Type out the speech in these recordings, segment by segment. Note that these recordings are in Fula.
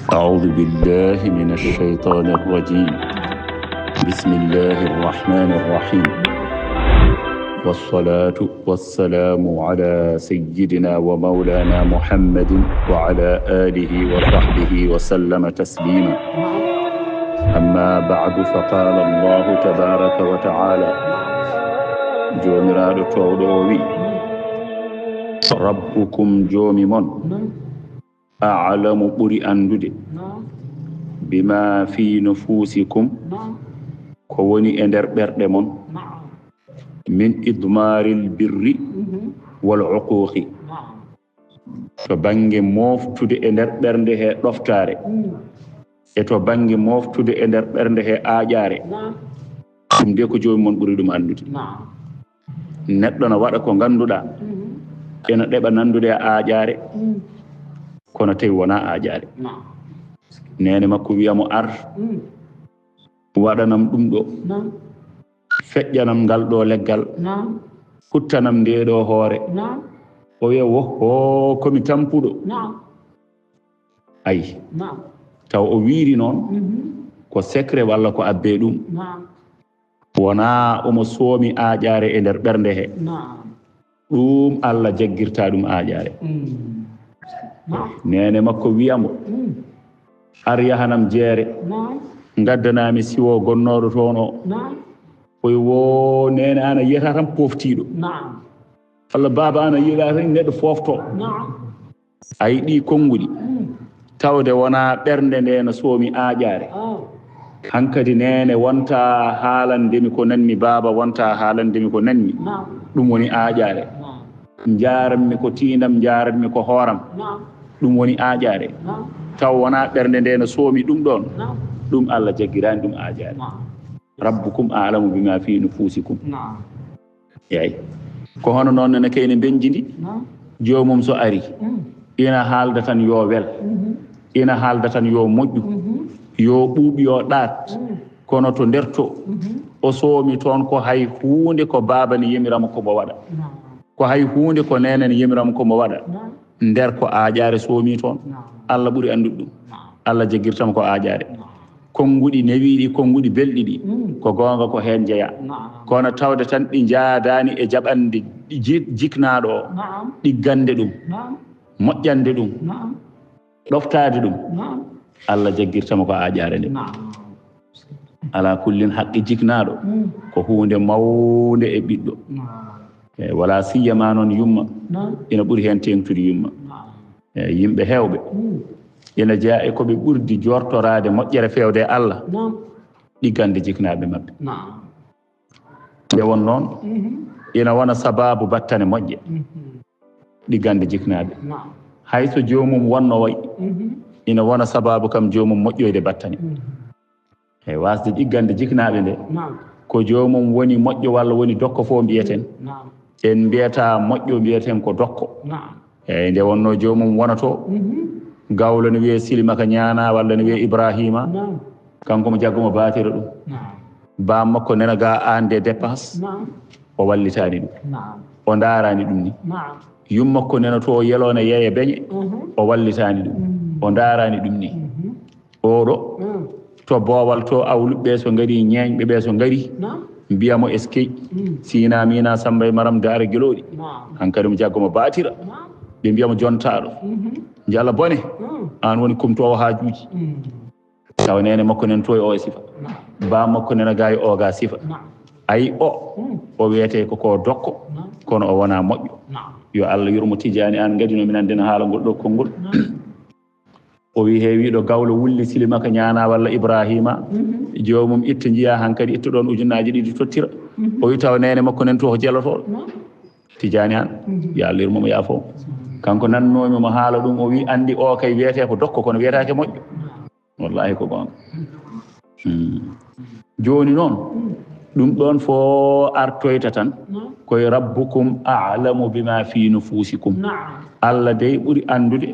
أعوذ بالله من الشيطان الرجيم. بسم الله الرحمن الرحيم. والصلاة والسلام على سيدنا ومولانا محمد وعلى آله وصحبه وسلم تسليما. أما بعد فقال الله تبارك وتعالى جومراد تودوي ربكم جومي من أعلم بري أندد بما في نفوسكم كوني اندر بردمون من إضمار البر والعقوق فبانجي موفتود اندر برنده رفتاري eto bangi moftude e nder bernde he aajare dum de ko joomi mon buri dum andude neddo na wada ko ganduda ena deba nandude aajare kono tay wona aajare nene makko wiyamo ar wadanam dum do fejjanam gal do leggal huttanam de do hoore o wi wo komi tampudo ay taw o wiiri noon ko secret walla ko abbe dum wona omo soomi aajare e nder bernde he dum Allah jaggirta dum aajare nene makko wiyamo ar yahanam jeere gaddanami siwo gonnodo toon o oy wo nene ana yeta tan poftido Allah baba ana yila tan neddo fofto ay di kongudi tawde wona bernde nde no soomi aajare hankadi nene wonta haalandemi ko nanmi baba wonta haalandemi ko nanmi dum woni aajare jaaranmi ko tinam jaaranmi ko hooram dum woni aajare taw wona bernde nde no soomi dum don dum Allah jaggirani dum aajare rabbukum a'lamu bima fi nufusikum yayi ko hono non ne kayne benjindi joomum so ari ina haalda tan yo wel ina haalda tan yo moƴƴu yo ɓuuɓi yo ɗaat kono to nderto o soomi toon ko hay huunde ko baaba ne yemirama komo waɗa ko hay huunde ko nene ne yemirama komo waɗa nder ko aajare soomi toon Allah ɓuri anndude ɗum Allah jaggirtama ko aajare konnguɗi newiɗi konnguɗi belɗi ɗi ko goonga ko heen jeeya kono tawde tan ɗi jaadani e jaɓande jiknaɗo o ɗiggande ɗum moƴƴande ɗum ɗoftade ɗum Allah jaggirtama ko aajare nde ala kullin haqqi jiknaɗo ko hunde mawde e ɓiɗɗo wala siyama noon yumma ina ɓuri hen tengtude yumma yimɓe hewɓe ina jeeya e koɓe ɓurdi jortorade moƴƴere fewde Allah ɗiggande jiknaɓe mabɓe ɓe won noon ina wona sababu battane moƴƴe ɗiggande jiknaɓe hayso joomum wonno way ina wona sababu kam joomum moƴƴoyde battane wasde ɗiggande jiknaɓe nde ko joomum woni moƴƴo walla woni dokko fo mbiyeten en mbiyata moƴƴo mbiyeten ko dokko eyyi nde wonno joomum wonato gawlo ne wiye Silimaka Ñaana walla ne wiye Ibrahima kanko mo jaggomo batira ɗum bam makko nena ga ande dépense o wallitani ɗum o darani ɗum ni yummakko nena to yelone yeeye beñe o wallitani ɗum o darani ɗum ni oɗo to boowal to awluɓe so ngari ñeeñɓe ɓe so ngari mbiyamo eskey sina mina Samba e Maram daara gueloɗi hankkadi mo jaggomo batira ɓe mbiyamo jontaɗo jalla bone an woni kumtowo haajuji taw nene makko nen to e o sifa ba makko nena ga e o ga sifa ayi o wiyete ko dokko kono o wona moƴƴo yo Allah yurmo Tidiani an gadino min andena haala ngol ɗo konngol o wi heewiɗo gawlo wulli Silimaka Ñaana walla Ibrahima joomum itta jiya hankkadi itta ɗon ujunnaji ɗiɗi tottira o wi taw nene makko nen to ko jelotoɗo Tidiani an yo Allah yurmomo yaafo kanko nannomi mo haala ɗum o wi andi o kay wiyete ko dokko kono wiyetake moƴƴo wallahi ko gonga joni noon ɗum ɗon fo artoyta tan koye rabbukum a'lamu bima fi nufusikum Allah dey ɓuri andude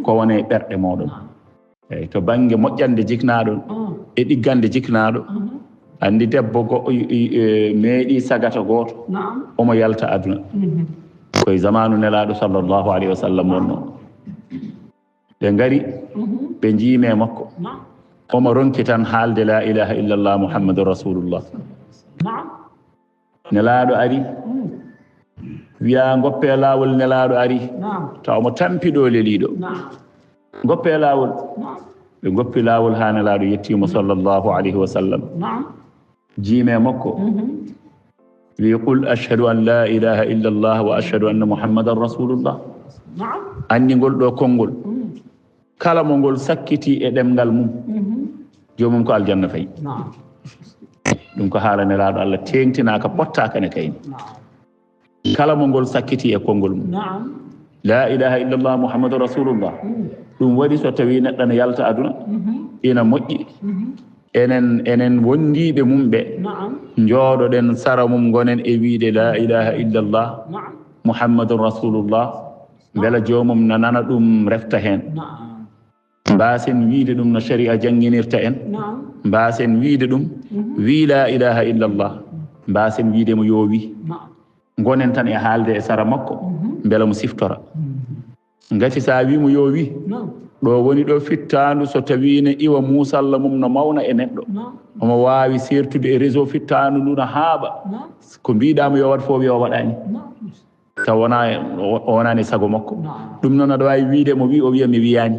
ko wone ɓerɗe moɗon eyyi to banggue moƴƴande jiknaɗon e ɗiggande jiknaɗo andi debbo meeɗi sagata goto omo yalta aduna koye zamanu nelaɗo sallllahu alayhi wa sallam wonno ɓe ngari ɓe jiime makko omo ronki tan haalde la ilaha illallah muhammadun rasulullah nelaaɗo ari wiya ngoppe laawol nelaaɗo ari taw mo tampiɗo leliiɗo ngoppe laawol ɓe ngoppi laawol haa nelaaɗo yettiimo sallllahu alayhi wa sallam jiime makko wi qul ashhadu an la ilaha illallah wa ashhadu anna muhammadan rasulullah anndi ngol ɗo konngol kala mo ngol sakkiti e ɗemngal mum joomum ko aljanna fayi ɗum ko haala nelaaɗo allah teeŋtinaaka pottaaka ne kayni kala mo ngol sakkiti e konngol mum la ilaha illallah muhammadun rasulullah ɗum waɗi so tawi neɗɗo ne yalta aduna ina moƴƴi enen wondiɓe mum ɓe jooɗoɗen sara mum gonen e wiide la ilaha illallah muhammadun rasulullah beela joomum no nana ɗum refta heen mbasen wiide ɗum no sharia jangguinirta en mbasen wiide ɗum wi la ilaha illallah mbasen wiidemo yo wi gonen tan e haalde e sara makko beela mo siftora ngati sa wimo yo wi ɗo woni ɗo fittandu so tawine iwa musalla mum no mawna e neɗɗo omo wawi sertude e réseau fittandu ndu no haaɓa ko mbiɗamo yo wat fof yo waɗani taw wonani sago makko ɗum noon aɗa wawi wiide mo wi o wiya mi wiyani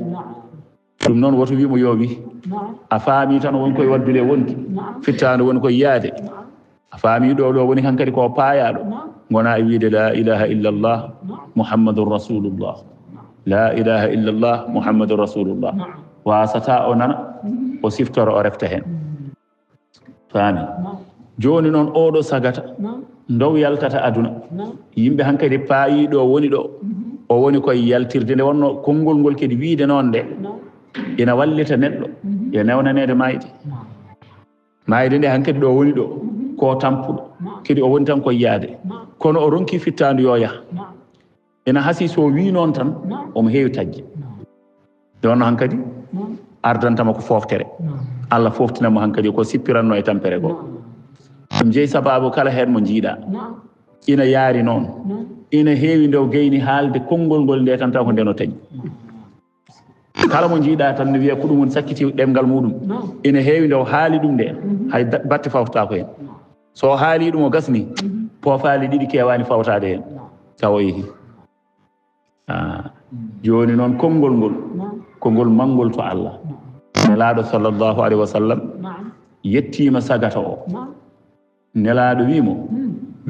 ɗum noon woto wimo yo wi a faami tan woni koye waddude wonki fittandu woni koye yaade a faami ɗo woni hankkadi ko paayaɗo gona e wiide la ilaha illallah muhammadun rasulullah la ilaha illallah muhammadun rasulullah wasata o nana o siftoro o refta hen faami joni noon oɗo sagata dow yaltata aduna yimɓe hankkadi paayiɗo woni ɗo o woni koye yaltirde nde wonno konngol ngol kadi wiide noon nde ina wallita neɗɗo e newnanede mayde nde hankkadi ɗo woni ɗo ko tampuɗo kadi o woni tan koye yaade kono o ronki fittandu yo yaha ina hasi so wi noon tan omo heewi tajje nde wonno hankkadi ardantama ko foftere Allah foftinamo hankkadi ko sippiranno e tampere goo ɗum jeeyi sababu kala hen mo jiiɗa ina yaari noon ina heewi ndew gayni haalde konngol ngol nde tan taw ko ndeno taƴi kala mo jiiɗa tan ne wiya ko ɗum woni sakkiti ɗemgal muɗum ina heewi ndew haali ɗum nde hay batte fawtata hen so haali ɗum o gasni poofaali ɗiɗi kewani fawtade hen taw o yeehi joni noon konngol ngol ko ngol mangol to Allah nelaaɗo sallllahu alayhi wa sallam yettima sagata o nelaaɗo wimo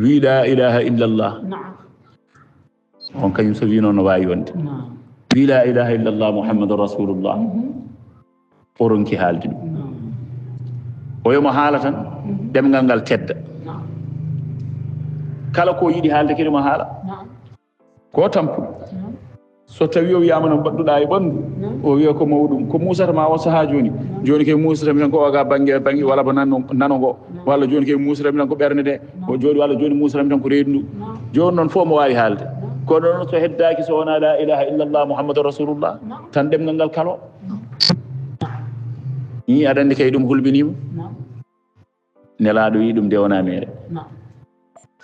wi la ilaha illallah on kañum so wi noon no wawi wonde wi la ilaha illallah muhammadun rasulullah o ronki haalde ɗum o yomo haala tan ɗemgal ngal tedda kala ko yiɗi haalde kadi mo haala ko tampuɗo so tawi o wiyama no mbaɗɗuɗa e ɓanndu o wiya ko mawɗum ko musata ma o saaha joni kay musatami tan ko oga banggue walla ba nano ngo walla joni kay musatami tan ko ɓernde nde joni walla joni musatami tan ko reedu ndu joni noon fof mo wawi haalde kono noon so heddaki so wona la ilaha illallah muhammadun rasulullah tan ɗemgal ngal kalo ni aɗa andi kay ɗum hulɓinima nelaɗo wi ɗum nde wona mere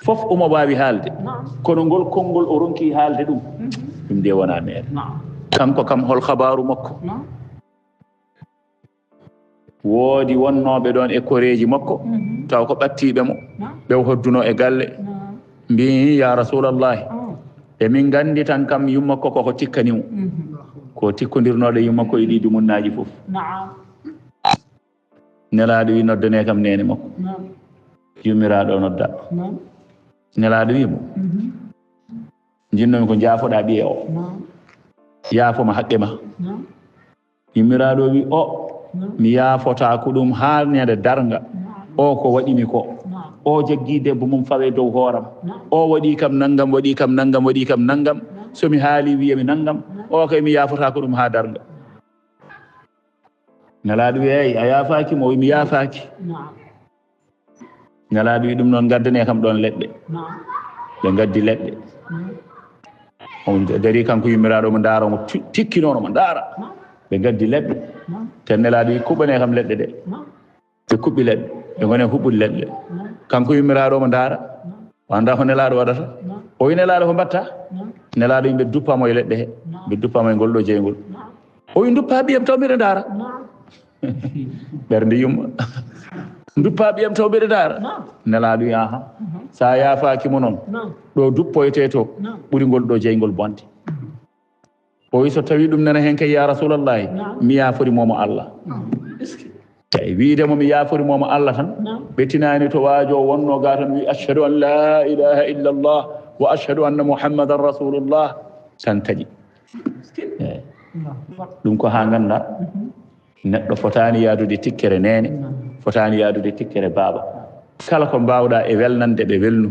fof omo wawi haalde kono ngol konngol o ronki haalde ɗum nde wona mere kanko kam hol habaru makko woodi wonnoɓe ɗon e koreji makko taw ko ɓattiɓe mo ɓe hodduno e galle mbi ya rasulallahi emin gandi tan kam yummakko koko tikkanimo ko tikkodirnoɗo yummakko e ɗi dumunnaji fof nelaɗo wi noddane kam nene makko yummiraɗo nodda nelaɗo wimo jinnomi ko jaafoɗa ɓiye o yaafoma haqqe ma yummiraɗo wi o mi yaafota ko ɗum haalnede darga o ko waɗimi ko o jaggi debbo mum fawe dow hooram o waɗi kam naggam waɗi kam naggam waɗi kam naggam somi haali wiyami naggam o kay mi yaafota ko ɗum ha darga nelaɗo wi eyi a yaafaki mo mi yaafaki nelaɗo wi ɗum noon gaddane kam ɗon leɗɗe ɓe gaddi leɗɗe on dari kanko yummiraɗo mo daara mo tikkinono mo daara ɓe gaddi leɗɗe ten nelaɗo wi kuɓɓane kam leɗɗe ɗe ɓe kuɓɓi leɗɗe ɓe gone huɓɓude leɗɗe kanko yummiraɗo mo daara wanda ko nelaɗo waɗata o wi nelaɗo ko mbatta nelaɗo yimɓe duppamo e leɗɗe he ɓe duppamo e ngol ɗo jeygol o wi duppa ɓiyam taw mbiɗa daara ɓernde yumma duppa ɓiyam taw mbiɗa daara nelaɗo wi aha sa yaafakimo noon ɗo duppoyte to ɓuri ngol ɗo jeygol bonde o wi so tawi ɗum nana hen kay ya rasulallahi mi yaforimomo Allah tawi wiidemo mi yaforimomo Allah tan ɓettinani to waajo wonno ga tan wi ashhadu an la ilaha illa allah wa ashhadu anna muhammadan rasulullah tan taƴi eyi ɗum ko ha ganda neɗɗo fotani yaadude tikkere nene fotani yaadude tikkere baaba kala ko mbawɗa e welnande ɓe welnu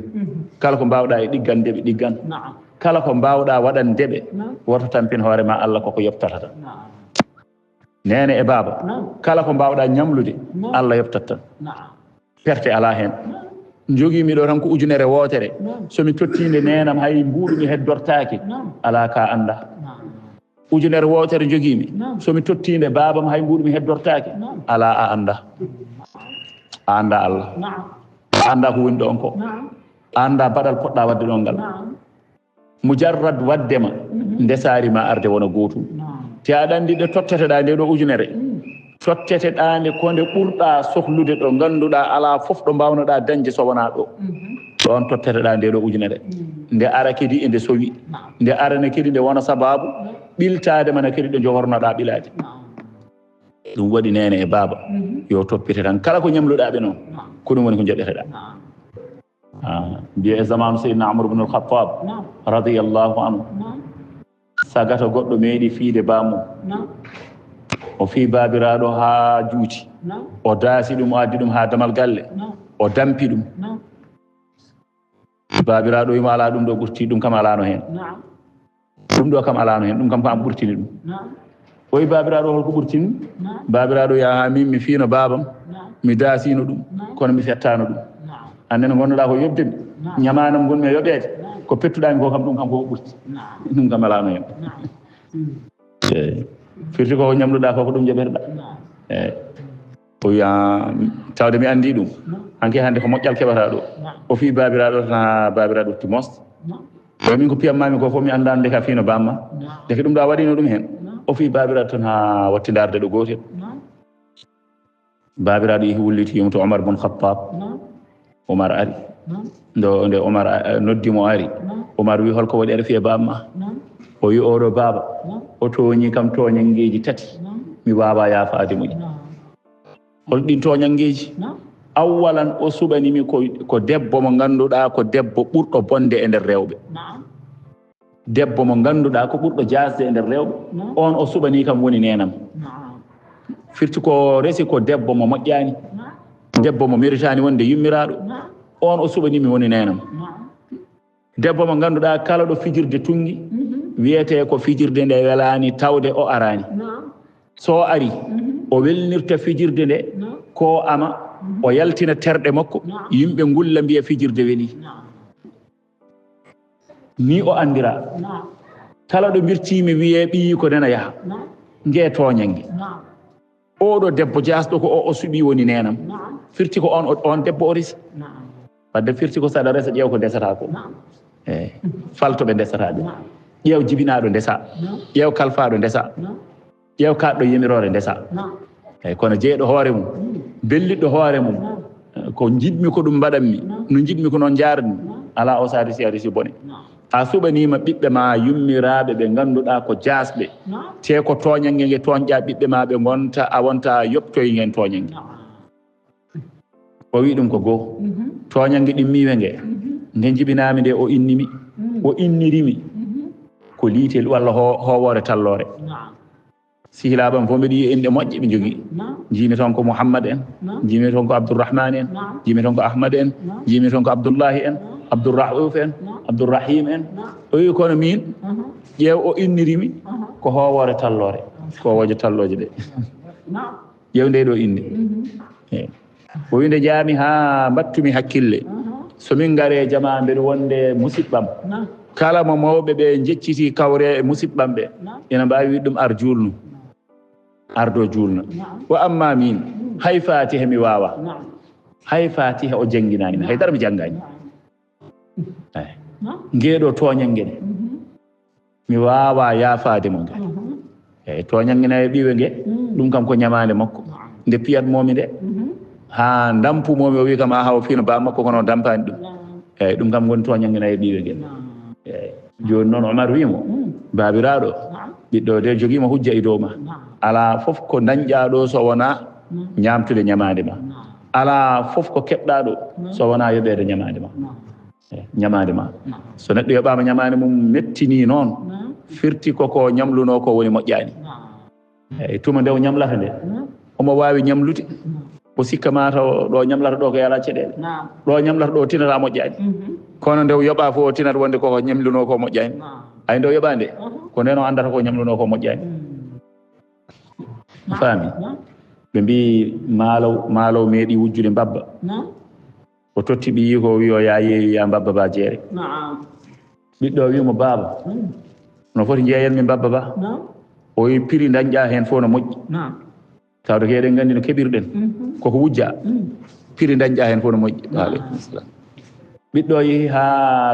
kala ko mbawɗa e ɗiggande ɓe ɗiggan kala ko mbawɗa waɗande ɓe woto tampin hoorema Allah koko yoptata tan nene e baaba kala ko mbawɗa ñamlude Allah yoptat tan perte ala hen joguimi ɗo tan ko ujunere wootere somi tottinde nenam hay mbuɗumi heddortaki ala ka anda ujunere wootere joguimi somi tottinde babam hay mbuɗumi heddortaki ala a anda Allah a anda ko woni ɗon ko a anda baɗal poɗɗa wadde ɗon ngal mujarrad waddema ndesari ma arde wona gotum te aɗa andi ɗe totteteɗa nde ɗo ujunere totteteɗande konde ɓurɗa sohlude ɗo ganduɗa ala foof ɗo mbawnoɗa dañde so wona ɗo ɗon totteteɗa nde ɗo ujunere nde ara kadi e nde sowi nde arane kadi nde wona sababu ɓiltade mana kadi ɗo johornoɗa ɓilade ɗum waɗi nene e baaba yo toppite tan kala ko ñamluɗaɓe noon ko ɗum woni ko joɗeteɗa mbiye e zamanu seydna Umar ibn al-Khattab radiyallahu anhu sagata goɗɗo meeɗi fiide bamum o fi babiraɗo ha juuti o daasi ɗum o addi ɗum ha damal galle o dampi ɗum babiraɗo wimo ala ɗum ɗo ɓurti ɗum kam alano hen ɗum ɗo kam alano hen ɗum kam ko am ɓurtini ɗum o wi babiraɗo holko ɓurtini babiraɗo yaha min mi fiino babam mi daasino ɗum kono mi fettano ɗum annene gonnoɗa ko yobdemi ñamanam gonmi e yoɓede ko pettuɗami ko kam ɗum kam koko ɓurti ɗum kam alano hen firti koko ñamluɗa koko ɗum jaɓerɗa eyi o wiya tawde mi andi ɗum hanke hande ko moƴƴal keɓata ɗo o fi babiraɗo tan ha babiraɗo utti mosde o min ko piyammami ko fof mi andano nde ka fiino bamma deke ɗum ɗo a waɗino ɗum hen o fi babiraɗo tan ha watti darde ɗo gotel babiraɗo yehi wulliti yimo to Omar ibn Khattab Omar ari nde Omar noddimo ari Omar wi holko waɗi aɗa fiya bamma o wi oɗo baba o tooñi kam toñangeji tati mi wawa yaafade muɗi holɗin toñangeji awwalan o suɓanimi ko debbo mo ganduɗa ko debbo ɓurɗo bonde e nder rewɓe debbo mo ganduɗa ko ɓurɗo jasde e nder rewɓe on o suɓani kam woni nenam firti ko resi ko debbo mo moƴƴani debbo mo méritani wonde yummiraɗo on o suɓanimi woni nenam debbo mo ganduɗa kala ɗo fijirde tungi wiyete ko fijirde nde welani tawde o arani so ari o welnirta fijirde nde ko ama o yaltina terɗe makko yimɓe ngulla mbiya fijirde weeli ni o andira kala ɗo birtimi wiye ɓiyi ko nena yaaha ngue toñangue oɗo debbo jasɗo ko o suɓi woni nenam firti ko on debbo o resi wadde firti ko saɗa resa ƴeew ko ndesata ko eyi faltoɓe ndesataɓe ƴeew jibinaɗo ndesa ƴeew kalfaɗo ndesa ƴeew kaɗɗo yamirore ndesa eyyi kono jeeyɗo hoore mum belliɗɗo hoore mum ko jiɗmi ko ɗum mbaɗanmi no jiɗmi ko noon jarani ala o sa resi a resi bone a suɓanima ɓiɓɓe ma yummiraɓe ɓe ganduɗa ko jasɓe te ko toñangue ngue toñƴa ɓiɓɓe ma ɓe gonta a wonta yoptoye ngen toñangue o wi ɗum ko goho toñangue ɗimmiwe ngue nde jibinami nde o innimi o innirimi ko liitel walla howore tallore sihilaɓam fof mbiɗa yiya inde moƴƴe ɓe jogui jimi toon ko Mouhammad en jimi toon ko Abdourahmane en jimi toon ko Ahmad en jimi toon ko Abdoullahi en Abdourraouf en Abdourrahim en o wi kono min ƴeew o innirimi ko howore tallore kowoje talloje ɗe ƴeew nde ɗo inde eyi o wi nde jaami ha mbattumi hakkille somin gaare jama mbeɗa wonde musiɓɓam kala mo mawɓe ɓe jecciti kawre e musiɓɓam ɓe ina mbawi wi ɗum ar julnu ardo julna wa amma min hay fatiha mi wawa hay fatiha o jangguinanimi haydara mi janggani eyi ngeɗo toñangue ɗe mi wawa yaafade mo ngal e to nyangina e biwe nge dum kam ko nyamaande makko nde piyat momi de ha ndampu momi o wi kam a haw fino ba makko kono dampani dum e dum kam gon to nyangina e biwe nge e joni non Omar wimo babiraado biddo de jogima hujja e dow ma ala fof ko dañƴa do so wona ñamtude ñamaande ma ala fof ko kebda do so wona yobede ñamaande ma ñamaande ma so neddo yobama ñamaande mum mettini non firti koko ñamluno ko woni moƴƴani e tuma ndew ñamlata nde omo wawi ñamlude o sikka mata ɗo ñamlata ɗo ko yala ceɗele ɗo ñamlata ɗo tinata moƴƴani kono ndew yoɓa fo tinata wonde koko ñamluno ko moƴƴani ay ndew yoɓa nde ko ndeno andata ko ñamluno ko moƴƴani faami ɓe mbi maalow meeɗi wujjude mbabba o totti ɓiyi ko wi o ya yeewi ya mbabba ba jeere ɓiɗɗo wimo baaba no foti jeeyanmi mbabba ba o wi prix dañƴa hen fof no moƴƴi tawde ko eɗen gandi no keɓirɗen koko wujja prix dañƴa hen fof no moƴƴi aleykum salam ɓiɗɗo yeehi ha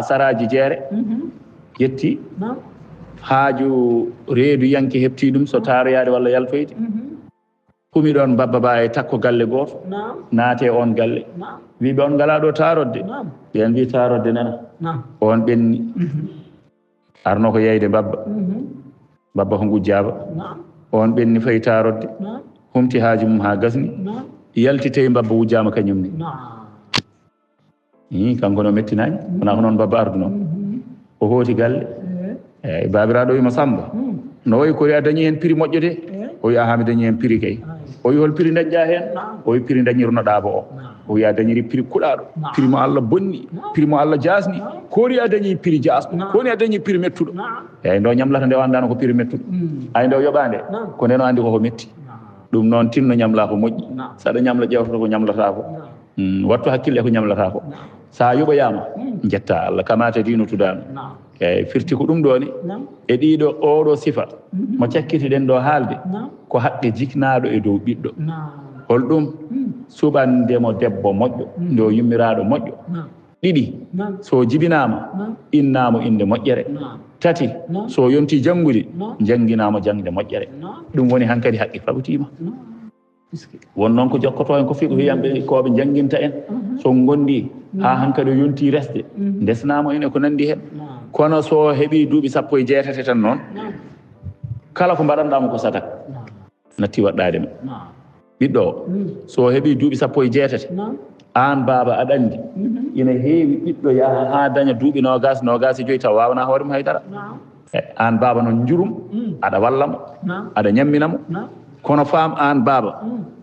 saraji jeere yetti haaju reedu yanke heɓti ɗum so taroyade walla yaltoyde humi ɗon mbabba ba e takko galle goto naate on galle wiɓe on ngala ɗo tarodde ɓen mbi tarodde nana on ɓenni arno ko yeyde mbabba ko gujjaba on ɓenni fayi tarodde humti haaji mum ha gasni yalti tawi mbabba wujjama kañumni kanko no mettinani wona ko noon mbabba arduno o hooti galle eyyi babiraɗo wima Samba no wayi kori a dañi hen prix moƴƴo de o wi aha mi dañi hen prix kay o wi hol prix dañƴa hen o wi prix dañirnoɗaba o wi a dañiri prix kuɗaɗo prix mo Allah bonni prix mo Allah jasni kori a dañi prix jasɗo koni a dañi prix mettuɗo eyyi ndo ñamlata nde andano ko prix mettuɗo ay ndew yoɓande ko ndeno andi koko metti ɗum noon tinno ñamla ko moƴƴi saɗa ñamla ƴewtoto ko ñamlata ko wattu hakkille ko ñamlata ko sa yoɓoyama jetta Allah kamata dinotudano eyyi firti ko ɗum ɗoni e ɗiɗo oɗo sifa mo cakkitiɗen ɗo haalde ko haqqe jiknaɗo e dow ɓiɗɗo holɗum suɓandemo debbo moƴƴo ndo yummiraɗo moƴƴo ɗiɗi so jibinama innamo inde moƴƴere tati so yonti janngude jangguinamo jangde moƴƴere ɗum woni hankkadi haqqe faɓotima won noon ko jokkoto en ko fi ko wiyamɓe koɓe jangguinta en so gondi ha hankkadi o yonti resde desnamo ene ko nandi hen kono so heeɓi duuɓi 17 tan noon kala ko mbaɗanɗamo ko sadak natti waɗɗadema ɓiɗɗo so heeɓi duuɓi 17 an baba aɗa andi ina heewi ɓiɗɗo yaha ha daña duuɓi nogas e joyi taw wawana hoorema haydara an baba noon jurum aɗa wallamo aɗa ñamminamo kono faam an baba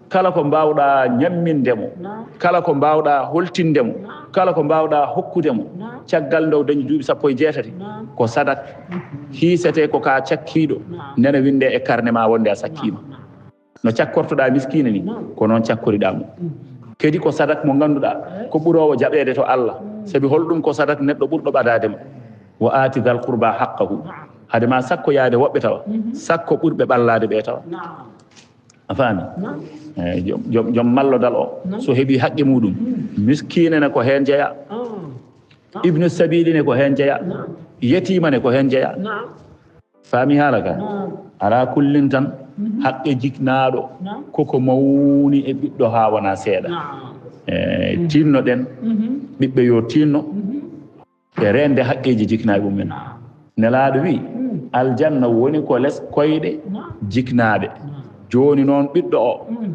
kala ko mbawɗa ñammindemo kala ko mbawɗa holtindemo kala ko mbawɗa hokkudemo caggal nde o dañi duuɓi 17 ko sadak hiisete ko ka cakkiɗo nene winde e carnet ma wonde a sakkima no cakkortoɗa miskina ni ko noon cakkoriɗamo kadi ko sadak mo ganduɗa ko ɓurowo jaɓede to Allah saabi holɗum ko sadak neɗɗo ɓurɗo ɓadadema wa ati dal qurba haqqahu hadema sakko yaade woɓɓe tawa sakko ɓurɓe ɓallade ɓe tawa a faami joom mallodal o so heeɓi haqqe muɗum miskine ne ko hen jeeya ibnu sabili ne ko hen jeeya yetima ne ko hen jeeya faami haala ka ala kullin tan haqqe jiknaɗo koko mawni e ɓiɗɗo ha wona seeɗa tinno ɗen ɓiɓɓe yo tinno e rende haqqeji jiknaɓe mumen nelaɗo wi aljanna woni ko less koyɗe jiknaɓe joni noon ɓiɗɗo o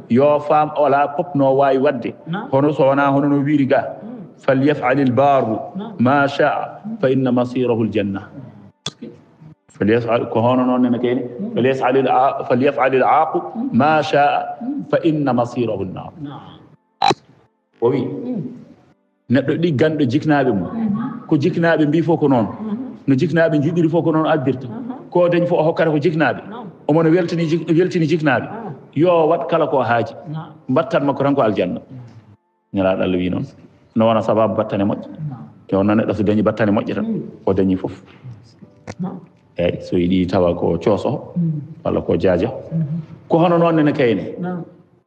yo faam ola pop no wawi wadde hono so wona hono no wiiri ga falyaf'al al-barru ma sha'a fa inna masirahu al-janna falyaf'al ko hono noon nene kene falyaf'al al-aaqu ma sha'a fa inna masirahu an-nar o wi neɗɗo ɗi ganɗo jiknaɓe mum ko jiknaɓe mbi fof ko noon no jiknaɓe jiɗiri fof ko noon addirta ko dañi fof o hokkata ko jiknaɓe omono weltini jiknaɓe yo wat kala ko haaji mbattan makko tan ko aljanna nelaɗo Allah wi noon no wona sababu battane moƴƴe yo noon neɗɗo so dañi battane moƴƴe tan o dañi fof eyyi so yiiɗi tawa ko cooso walla ko jaaja ko hono noon nene kayne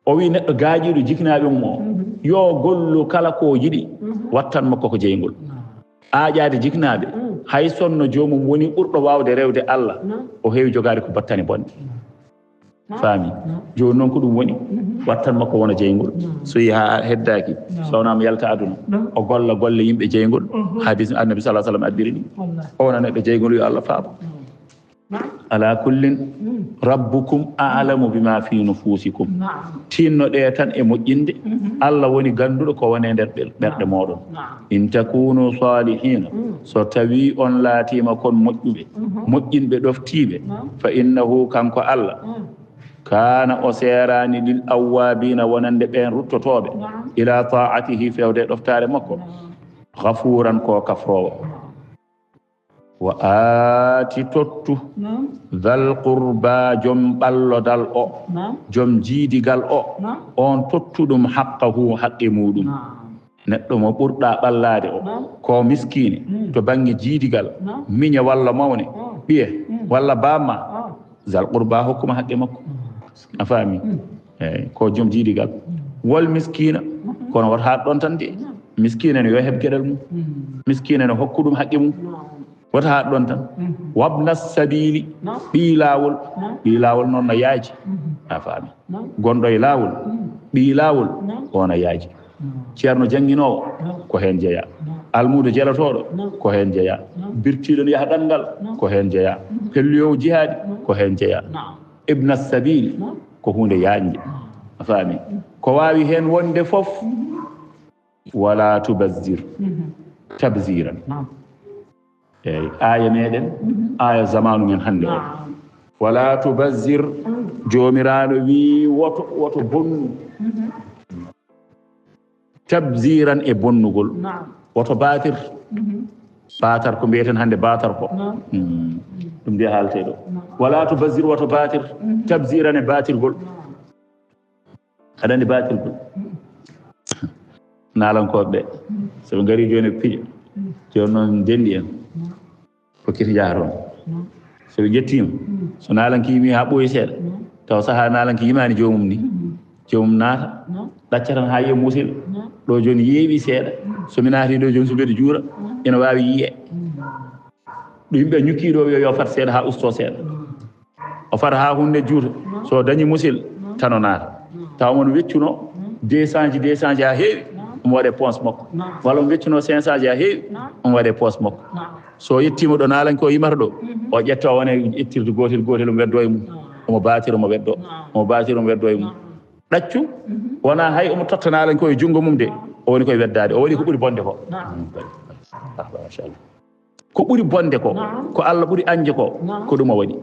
o wi neɗɗo gaaƴiɗo jiknaɓe mum o yo gollu kala ko yiɗi wattan makko ko jeygol aaƴade jiknaɓe hay sonno jomum woni ɓurɗo wawde rewde Allah o heewi jogade ko battane bonɗe faami joni noon ko ɗum woni wattanma ko wona jeygol so yi ha heddaki sownama yalta aduna o golla golle yimɓe jeygol hadis annabi sallah sallam addiri ni o wona neɗɗo jeygol yo Allah faaba ala kullin rabbukum a'lamu bima fi nufusikum tinnoɗe tan e moƴƴinde Allah woni ganduɗo ko wone nder ɓerɗe moɗon in takunu salihina so tawi on laatima kon moƴƴuɓe moƴƴinɓe ɗoftiɓe fa innahu kanko Allah kana o serani lil awwabina wonande ɓen ruttotoɓe ila ta'atihi fewde ɗoftare makko ghafuran ko kafrowo wa aati tottu dal qurba jom ɓallodal o jom jiidigal o on tottuɗum haqqahu haqqe muɗum neɗɗo mo ɓurɗa ɓallade o ko miskine to banggue jiidigal miña walla mawne ɓiye walla bamma dal qurba hokkuma haqqe makko a faami eyyi ko joom jiidigal wol miskina kono wata haat ɗon tan de miskine ne yo heɓ gueɗal mum miskine ne hokku ɗum haqqe mum wata haat ɗon tan wabna sabili ɓii laawol noon no yaaji a faami gonɗo e laawol ɓii laawol wona yaaji ceerno jangguinowo ko heen jeeya almudo jelatoɗo ko heen jeeya birtiɗo no yaha ɗanngal ko heen jeeya pelliyowo jihaadi ko heen jeeya ibna sabili ko hunde yaajde a faami ko waawi heen wonde fof wala tubazzir tabziran eyyi aya meɗen aya zamanu men hannde o wala tubazzir joomiraɗo wi woto bonnu tabziran e bonnugol woto batir batar ko mbiyeten hannde batar ko ɗum de haalte ɗo wala tubazzir woto batir tabziran e batirgol aɗa andi batirgol naalankoɓe ɓe soɓe ngari joni piiƴa joni noon dendi en fokkiti jaha toon so ɓe ƴettima so naalanki yimi ha ɓooyi seeɗa taw saaha naalanki yimani jomum ni jomum naata ɗacca tan ha yiya musil ɗo joni yeeɓi seeɗa somi naati ɗo joni so mbeɗa juura ene wawi yiye ɗo yimɓe ñukkiɗo yo fat seeɗa ha usto seeɗa o fata ha hunde juuta so dañi musil tan o naata taw mon weccuno 200 ha heewi omo waɗe ponce makko walla omo weccuno 500 ha heewi omo waɗe poche makko so yettima ɗo naalanki o yimata ɗo o ƴetta wone ittirde gotel omo weddo e mum omo batir omo weddo e mum ɗaccu wona hay omo totta naalanki o e junngo mum de o woni koye weddade o waɗi ko ɓuuri bonde ko machallah ko ɓuuri bonde ko Allah ɓuuri anje ko ɗum o waɗi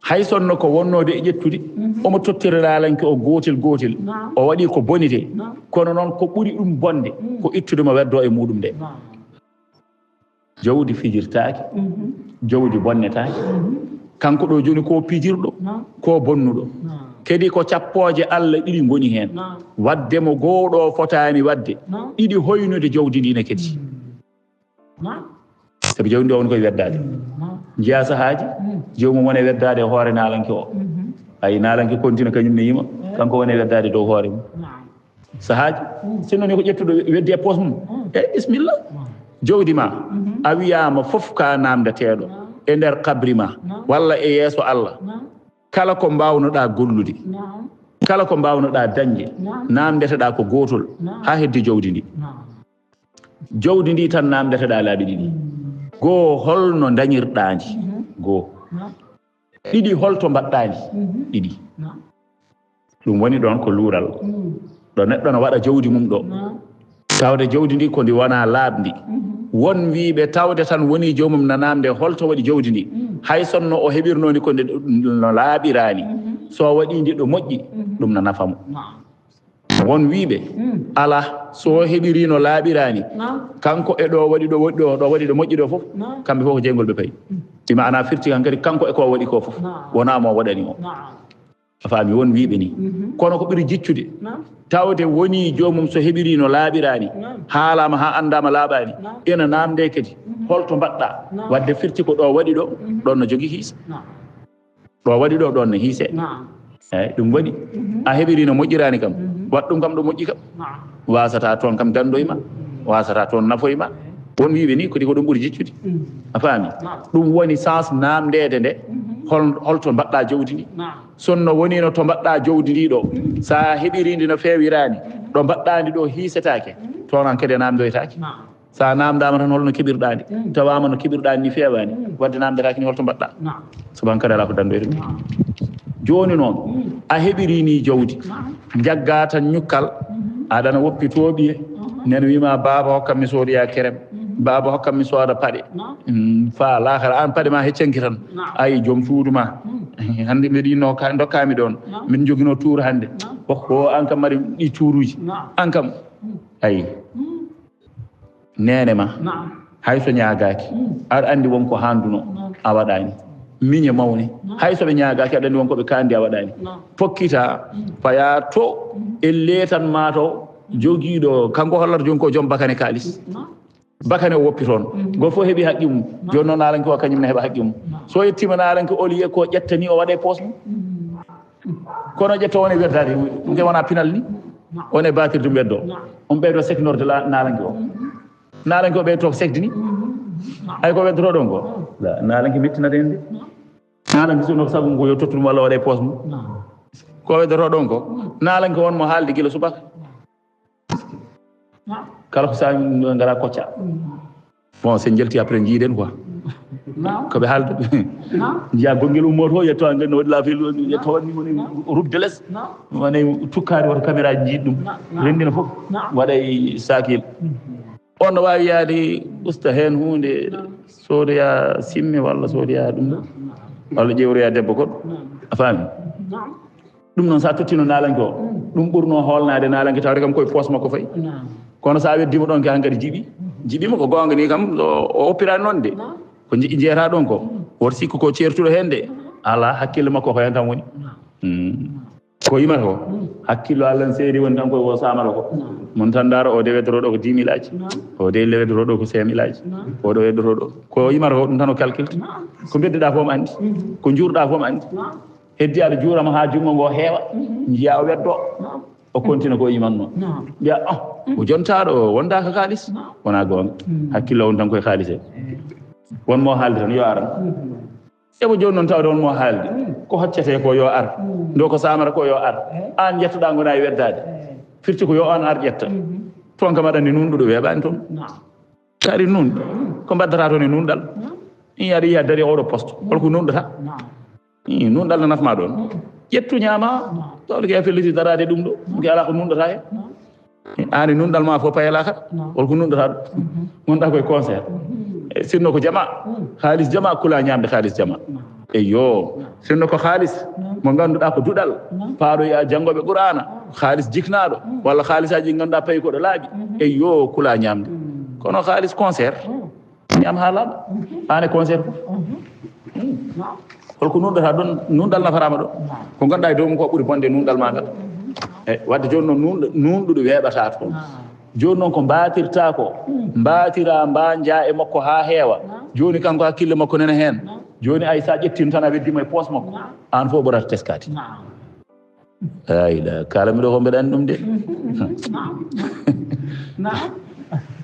hay sonno ko wonnode e ƴettude omo tottira naalanki o gotel o waɗi ko bonite kono noon ko ɓuuri ɗum bonde ko ittude mo weddo e muɗum de jawdi fijirtaaki jawdi bonnetaaki kanko ɗo joni ko pijirɗo ko bonnuɗo kadi ko cappooje Allah ɗiɗi ngoni heen wadde mo gooɗo fotaani wadde ɗiɗi hoynude jawdi ndi ne kadi sabi jawdi ndi o woni koye weddaade njiya sahaaji jawmum woni e weddaade hoore naalanki o ay naalanki continue kañum ne yima kanko woni e weddaade dow hoore mum sahaaji sinno ni ko ƴettuɗo weddi e poos mum bisimilla jawdi ma a wiyama fof ka namdeteɗo e nder kabri ma walla e yeeso Allah kala ko mbawnoɗa gollude kala ko mbawnoɗa dañde namdeteɗa ko gotol ha heddi jawdi ndi tan namdeteɗa laabi ɗiɗi goo holno dañirɗandi goo ɗiɗi holto mbaɗɗandi ɗiɗi ɗum woni ɗon ko luural ɗo neɗɗo no waɗa jawdi mum ɗo tawde jawdi ndi ko ndi wona laaɓdi won wiiɓe tawde tan woni jomum nanamde holto waɗi jawdi ndi hay sonno o heɓirnoni ko no laaɓirani so waɗi ndi ɗo moƴƴi ɗum no nafamo won wiiɓe ala so heɓiri no laaɓirani kanko e ɗo waɗi ɗo moƴƴi ɗo fof kamɓe fof ko jeygol ɓe payi ɗima ana firti kan kadi kanko e ko waɗi ko fof wona mo waɗani o a faami won wiiɓe ni kono ko ɓuri jiccude tawde woni jomum so heɓiri no laaɓirani haalama ha andama laaɓani ena namde kadi holto mbaɗɗa wadde firti ko ɗo waɗi ɗo ɗon no jogui hiisa ɗo waɗi ɗo ɗon no hiise eyyi ɗum waɗi a heɓiri no moƴƴirani kam wat ɗum kam ɗo moƴƴi kam wasata toon kam dandoyma wasata toon nafoyma won wiiɓe ni kadi ko ɗum ɓuuri jiccude a faami ɗum woni sens namdede nde holto mbaɗɗa jawdi ndi sonno woni no to mbaɗɗa jawdi ndi ɗo sa heɓiri ndi no feewirani ɗo mbaɗɗa ndi ɗo hiisetake toon an kadi namdoytake sa namdama tan holno keɓirɗa ndi tawama no keɓirɗa ni fewani wadde namdetake ni holto mbaɗɗa suban kadi ala ko dandoyde ɗum joni noon a heɓiri ni jawdi jagga tan ñukkal aɗana woppi tooɓiye nene wima baba hokkam mi soodoya kerem baba hokkam mi sooda paɗe fa lakara an paɗe ma heccanki tan ayi joom suudu ma hande mbeɗi no dokkami ɗon min joguino tour hande hokko an kam mari ɗi touruji an kam ayi nene ma hayso ñagaki aɗa andi wonko handuno a waɗani miñe mawni hayso ɓe ñagaki aɗa andi wonko ɓe kandi a waɗani pokkita paya to elle tan ma to joguiɗo kanko hollata joni ko joom bakane kalis bakane o woppi toon goto fof heeɓi haqqi mum joni noon naalanke o kañum ne heeɓa haqqi mum so yettima naalanke oli ko ƴettani o waɗe poos mum kono ƴetta wone weddade nde wona pinal ni wone batirde weddo on ɓeydo seknorde naalanke o naalanke o ɓeydo sekdi ni ay ko weddoto ɗon ko naalanke mettinade hen de naalanke sono sabu ngo yo tottuɗum walla waɗe poos mum ko weddoto ɗon ko naalanke wonmo haalde guila subaka kala ko sa ngara kocca bon sen jelti après jiiden quoi ko ɓe haalde jiya gonguel ummoto yetto a ngani waɗi laafi yetto waɗni woni route de l'est woni tukkari woto caméra ji jiiɗ ɗum rendina fof waɗay sakil on no wawi yaade usta hen hunde soodoya simme walla soodoya ɗum ɗo walla ƴewroya debbo goɗɗo a faami ɗum noon sa tottino naalanke o ɗum ɓurno holnade naalanke tawde kam koye poos makko fayi kono sa weddima ɗon ke hankkadi jiiɓima ko gonga ni kam o oppirani noon de ko jeeyata ɗon ko woto sikku ko ceertuɗo hen de ala hakkille makko ko hen tan woni ko yimata ko hakkillo Allah seedi woni tan koye o samata ko mon tan daro o de weddoroɗo ko 10 000 aji o de weddoroɗo ko 5 000 aji o ɗo weddoroɗo ko yimata ko ɗum tan o calculte ko bedduɗa fof mo andi ko juurɗa fof mo andi heddi aɗa juurama ha jungo ngo heewa jiya o weddo o continue ko yimanno mbiya o jontaɗo o wondaka kaalis wona gonga hakkillo on tan koye haalis e wonmo haalde tan yo aran eɓo joni noon tawde wonmo haalde ko hoccete ko yo ar ndo ko samata ko yo ar an ƴettoɗa gona e weddade firti ko yo on ar ƴetta toon kam aɗa andi nunɗuɗo weeɓani toon sa ari nunɗo ko mbaddata toon e nunɗal i aɗa yiya dari oɗo poste holko nunɗata nunɗal no nafma ɗon ƴettu ñama tawde ko felliti darade ɗum ɗo ko ala ko nunɗata hen ani nunɗal ma fof payela kat holko nunɗata ɗum gonɗa koye concert sinno ko jama haalis jama kula ñamde haalis jama eyo sinno ko haalis mo ganduɗa ko duɗal paaɗo ya janggoɓe qur'ana haalis jiknaɗo walla haalisaji ganduɗa payi koɗo laaɓi eyo kula ñamde kono haalis concert ñam ha laaɓa ane concert fof holko nunɗata ɗon nunɗal nafarama ɗo ko ganduɗa e dow mum ko ɓuuri bonde nunɗal ma ngal wadde joni noon nunɗuɗo weeɓata toon joni noon ko mbatirta ko mbatira mbanja e makko ha heewa joni kanko hakkille makko nana hen joni ay sa ƴettino tan a weddima e poos makko an fof ɓurata teskati ayla kalamiɗo ko mbeɗa andi ɗum de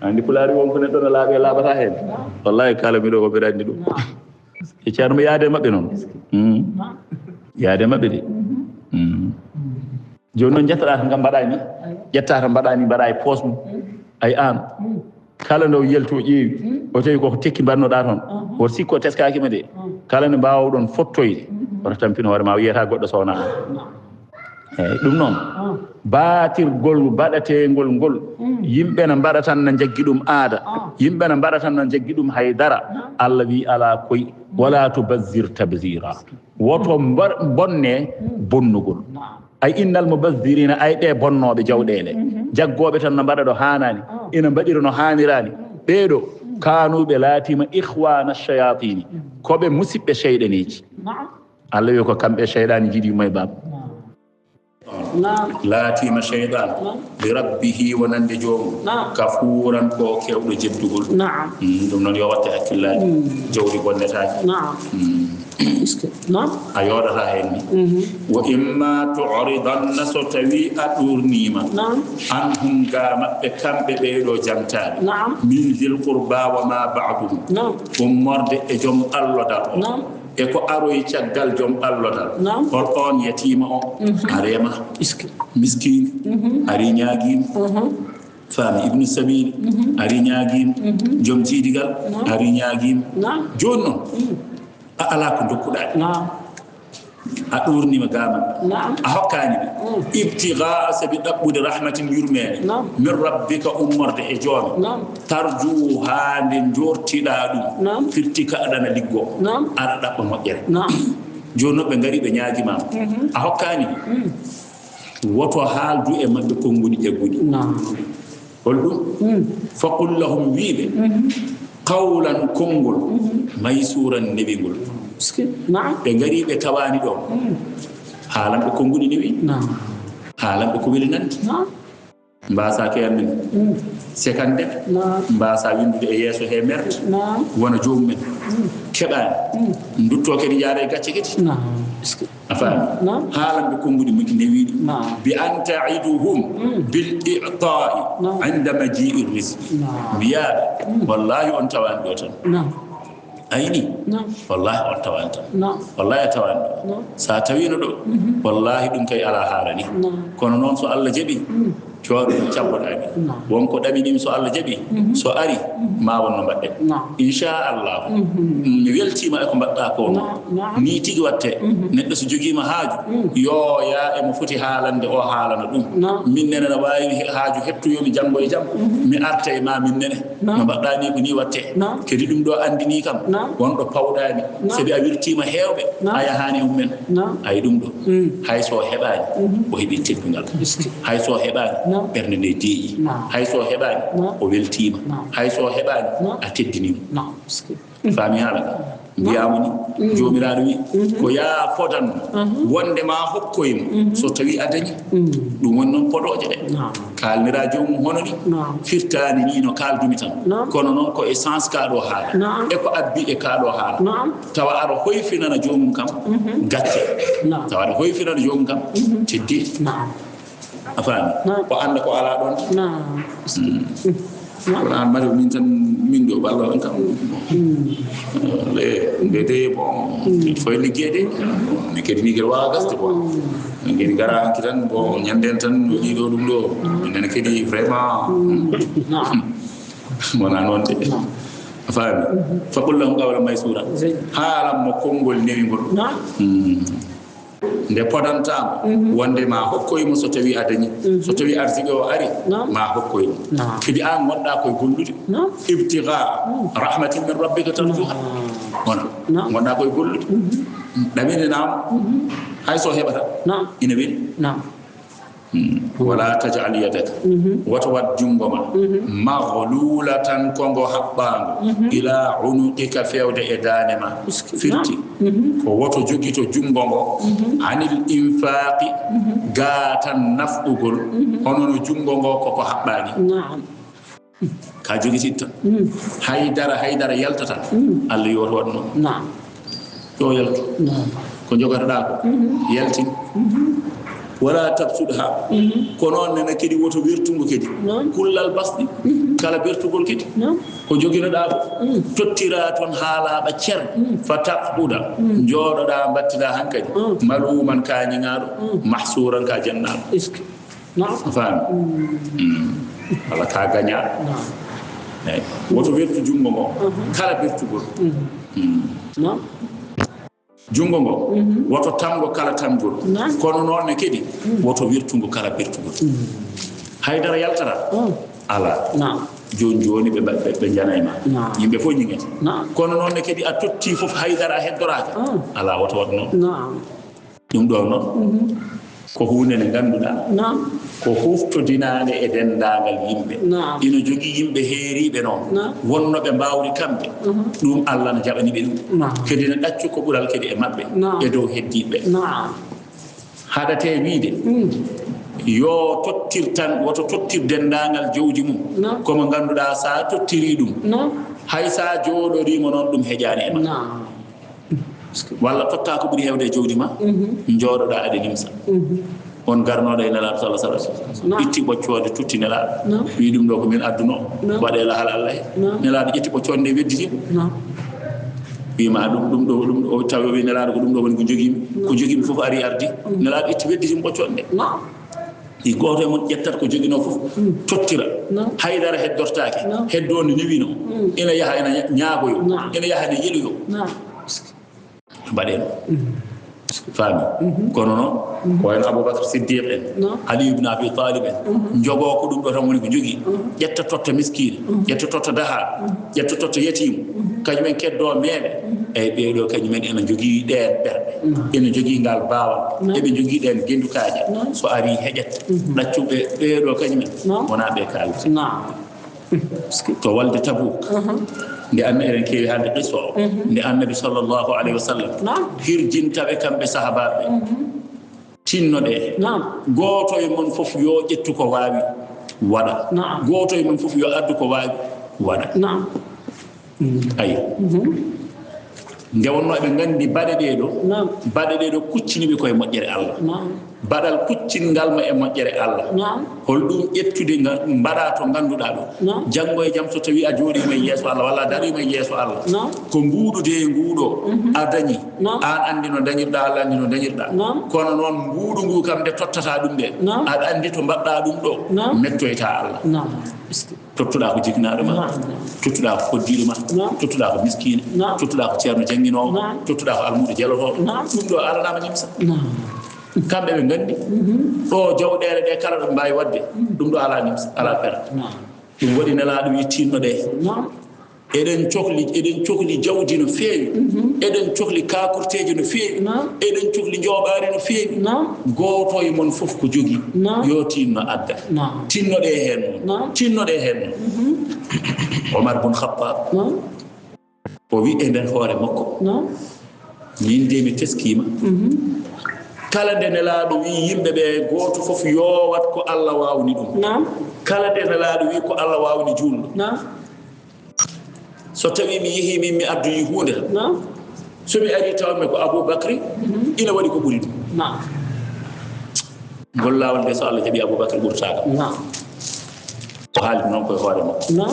andi pulaari wonko neɗɗo no laaɓe laaɓata hen wallahi kalamiɗo ko mbeɗa andi ɗum e ceerno mo yaade mabɓe noon yaade mabɓe de joni noon jettaɗa tan kam mbaɗani ƴetta tan mbaɗani mbaɗa e poos mum ay an kala nde o yalto ƴeewi o tawi koko tekki mbannoɗa toon woto sikko teskakima de kala nde mbawɗon fottoyde woto tampino hoore ma wiyata goɗɗo sowna an eyyi ɗum noon baatirgol baɗategol ngol yimɓe ne mbaɗa tan ne jaggi ɗum aada yimɓe ne mbaɗa tan ne jaggi ɗum haydara Allah wi ala koye wala tubazzir tabzira woto bonne bonnugol ay innal mubazzirina ay ɗe bonnoɓe jawɗele jaggoɓe tan no mbaɗa ɗo hanani ina mbaɗira no hanirani ɓeeɗo kanuɓe laatima ihwana shayatini koɓe musidɓe cheyɗaneji Allah wi ko kamɓe cheyɗani jiiɗi may baba laatima cheyɗan li rabbihi wonande joomum kafuran ko kewɗo jeddugol ɗum noon yo watte hakkillaji jawdi bonnetaki a yooɗata hen ni wa imma tu'ridanna so tawi a ɗurnima an hum ga maɓɓe kamɓe ɓeeɗo jamtaɓe min dil qurba wa ma ba'duhum ummorde e joom allodal o e ko aroy caggal jom ballotal hol on yatima o arema miskin ari ñaagim fami ibnu sabil ari ñaagim jom tiidigal ari ñaagim joni noon a ala ko dokkuɗa a ɗurnima gaman a hokkani ɓe ibtiga sabi ɗaɓɓude rahmatin yurmede min rabbika ummorde e joomi tarju ha nde jortiɗa ɗum firti ka aɗana liggo aɗa ɗaɓɓa moƴƴere joni noon ɓe gari ɓe ñaagimama a hokkani ɓe woto haaldu e maɓɓe konngudi ƴegguɗi holɗum faqul lahum wiiɓe qawlan konngol maysuran neɓigol ɓe gari ɓe tawani ɗo haalanɓe konngudi newi haalanɓe ko weli nandi mbasa keermen sekande mbasa windude e yeeso he merde wona jomumen keɓani dutto kadi jaara e gacce kadi a faami haalanɓe konngudi muki newiɗi bi an taiduhum bil i'ta'i inda majii risqi mbiyaɓe wallahi on tawani ɗo tan ayni wallahi on tawani tan wallahi a tawani ɗo sa tawino ɗo wallahi ɗum kay ala haalani kono noon so Allah jaɓi cooɗo ɗum cabboɗaɓe wonko ɗaminimi so Allah jaɓi so ari ma wonno mbaɗɗen inchallah mi weltima e ko mbaɗɗa ko ni tigi watte neɗɗo so joguima haaju yo ya emo foti haalande o haalana ɗum min nene ne wawi haaju hettoyomi janggo e jaam mi arta e ma min nene no mbaɗɗa ni ko ni watte kadi ɗum ɗo andini kam wonɗo pawɗani sabi a wirtima hewɓe a yahani ummen ay ɗum ɗo hayso heɓani o heeɓi teddungal hayso heɓani ɓernde nde deeƴi hayso heɓani o weltima hayso heɓani a teddinima faami haala ka mbiyama ni jomiraɗo wi ko ya fodan wonde ma hokkoymo so tawi a dañi ɗum woni noon poɗoje ɗe kalnira jomum hono ni firtani ni no kaldumi tan kono noon ko essence kaɗo haala e ko abbi e kaɗo haala tawa aɗa hoyfinana jomum kam gacce tawa aɗa hoyfinana jomum kam teddi a faami o anda ko ala ɗon kono an mari min tan min ɗo ɓallo on kam de bon foye liggeyde mi kadi ni kadi wawa gasde bon min kadi gara hanki tan bon ñanden tan no ɗiɗo ɗum ɗo minen kadi vraiment wona noon de a faami faɓullahum qawla maysura haalam mo konngol newigol nde podantama wonde ma hokkoymo so tawi a dañi so tawi arsigue o ari ma hokkoymo kadi an gonɗa koye gollude ibtiga rahmatin min rabbika tarjuha wona gonɗa koye gollude ɗaminenama hayso heɓata ina weeli wala tajal yadaka woto wat jungo ma maghlulatan kongo habbango ila unuqika fewde e dane ma firti ko woto jogi to jungo ngo anil infaqi gatan nafugol hono no jungo ngo ko habbani ka jogi titta haydara yaltata Allah yoto wadno to yalto ko jogata ko yalti wala tabsudha kono nena kedi woto wertungo kedi kullal basdi kala bertugol kedi ko joginoɗa ko tottira toon haalaɓa cer fataqbuda jooɗoɗa battida hankadi maluman kañiŋaɗo mahsuran ka jannaɗo faami wala ka gañaɗo eyi woto wertu jungo ngo kala bertugol jungo ngo woto tamgo kala tamgol kono noon ne kedi woto wirtungo kala birtugol haydara yaltara ala joni ɓe janayma yimɓe fof ñiŋete kono noon ne kedi a totti fof haydara heddoraka ala woto wat noon ɗum ɗo noon ko hunde nde ganduɗa ko huftodinade e dendagal yimɓe ina jogui yimɓe heeriɓe noon wonnoɓe mbawri kamɓe ɗum Allah ne jaɓaniɓe ɗum kadi ne ɗaccu ko ɓural kadi e mabɓe e dow heddiɓe haɗate wiide yo tottir tan woto tottir dendagal jawdi mum komo ganduɗa sa tottiri ɗum hay sa jooɗorimo noon ɗum heƴani e ma walla totta ko ɓuuri hewde e jawdi ma jooɗoɗa aɗa nimsa on garnoɗo e nelaɗo sallah sallam itti ɓoccode tutti nelaɗo wi ɗum ɗo ko min adduno waɗe lahal Allah he nelaɗo ƴetti ɓoccode nde wedditimo bima dum o tawi wi nelaado ko dum do woni ko jogimi fof ari ardi nelaado itti wedditi bocconde i goto e mon ƴettat ko jogino fof tottira haydara heddortaake heddo no newino ina yaha ina ñaagoyo ina yaha ne yeluyo mbaɗen faami kono noon ko wayno Aboubacry Siddiq en Ali ibn Abi Talib en jogo ko ɗum ɗo tan woni ko jogii ƴetta totta miskine ƴetta totta dahaɗo ƴetta totta yetimu kañumen keddo meeɓe eyi ɓeeɗo kañumen ena jogii ɗeen ɓerɗe ena jogii ngal baawal eɓe jogii ɗeen genndukaaje so arii heƴat ɗaccuɓe ɓeeɗo kañumen wonaa ɓe kaalata to walde Tabuk nde eɗen keewi haalde qissa o nde annabi sallllahu alayhi wa sallam hirjintaɓe kamɓe sahabaɓe tinnoɗe gooto e mon fof yo ƴettu ko waawi waɗa gooto e mon fof yo addu ko waawi waɗa ayi nde wonno eɓe nganndi baɗe ɗe ɗo kucciniɓe koye moƴƴere Allah baɗal kuccingal ma e moƴƴere Allah holɗum ƴettude mbaɗa to ngannduɗaa ɗo janngo e jam so tawi a jooɗiima e yeeso Allah walla a dariima e yeeso Allah ko mbuuɗude e nguuɗo a dañi an anndi no dañirɗaa Allah anndi no dañirɗaa kono noon mbuuɗu ngu kam nde tottataa ɗum ɗe aɗa anndi to mbaɗɗaa ɗum ɗo mettoytaa Allah tottuɗaa ko jignaaɗo ma tottuɗaa ko koddiiɗo ma tottuɗaa ko miskiine tottuɗaa ko ceerno jannginoowo tottuɗaa ko almuuɗo jelotooɗo ɗum ɗo alanaama nimsa kamɓe ɓe nganndi ɗo jawɗeele ɗe kala ɗo mbaawi waɗde ɗum ɗo alaa nimsa alaa perte ɗum waɗi nelaaɗo wi tinnoɗe eɗen cohli jawdi no feewi eɗen cohli kakurteeji no feewi eɗen cohli njooɓaari no feewi gooto e mon fof ko jogii yo tinno adda tinnoɗe heen noon Omar bun Khattab o wi e nder hoore makko min de mi teskiima kala nde nelaaɗo wi yimɓe ɓe gooto fof yoowat ko Allah waawni ɗum kala nde nelaaɗo wi ko Allah waawni juulɗo so tawi mi yehi min mi addoyi huunde tan so mi arii tawmi ko Aboubacry ina waɗi ko ɓuri ɗum ngol laawol nde so Allah jaɓi Aboubacry ɓurtaaka o haaldi noon koye hoore makko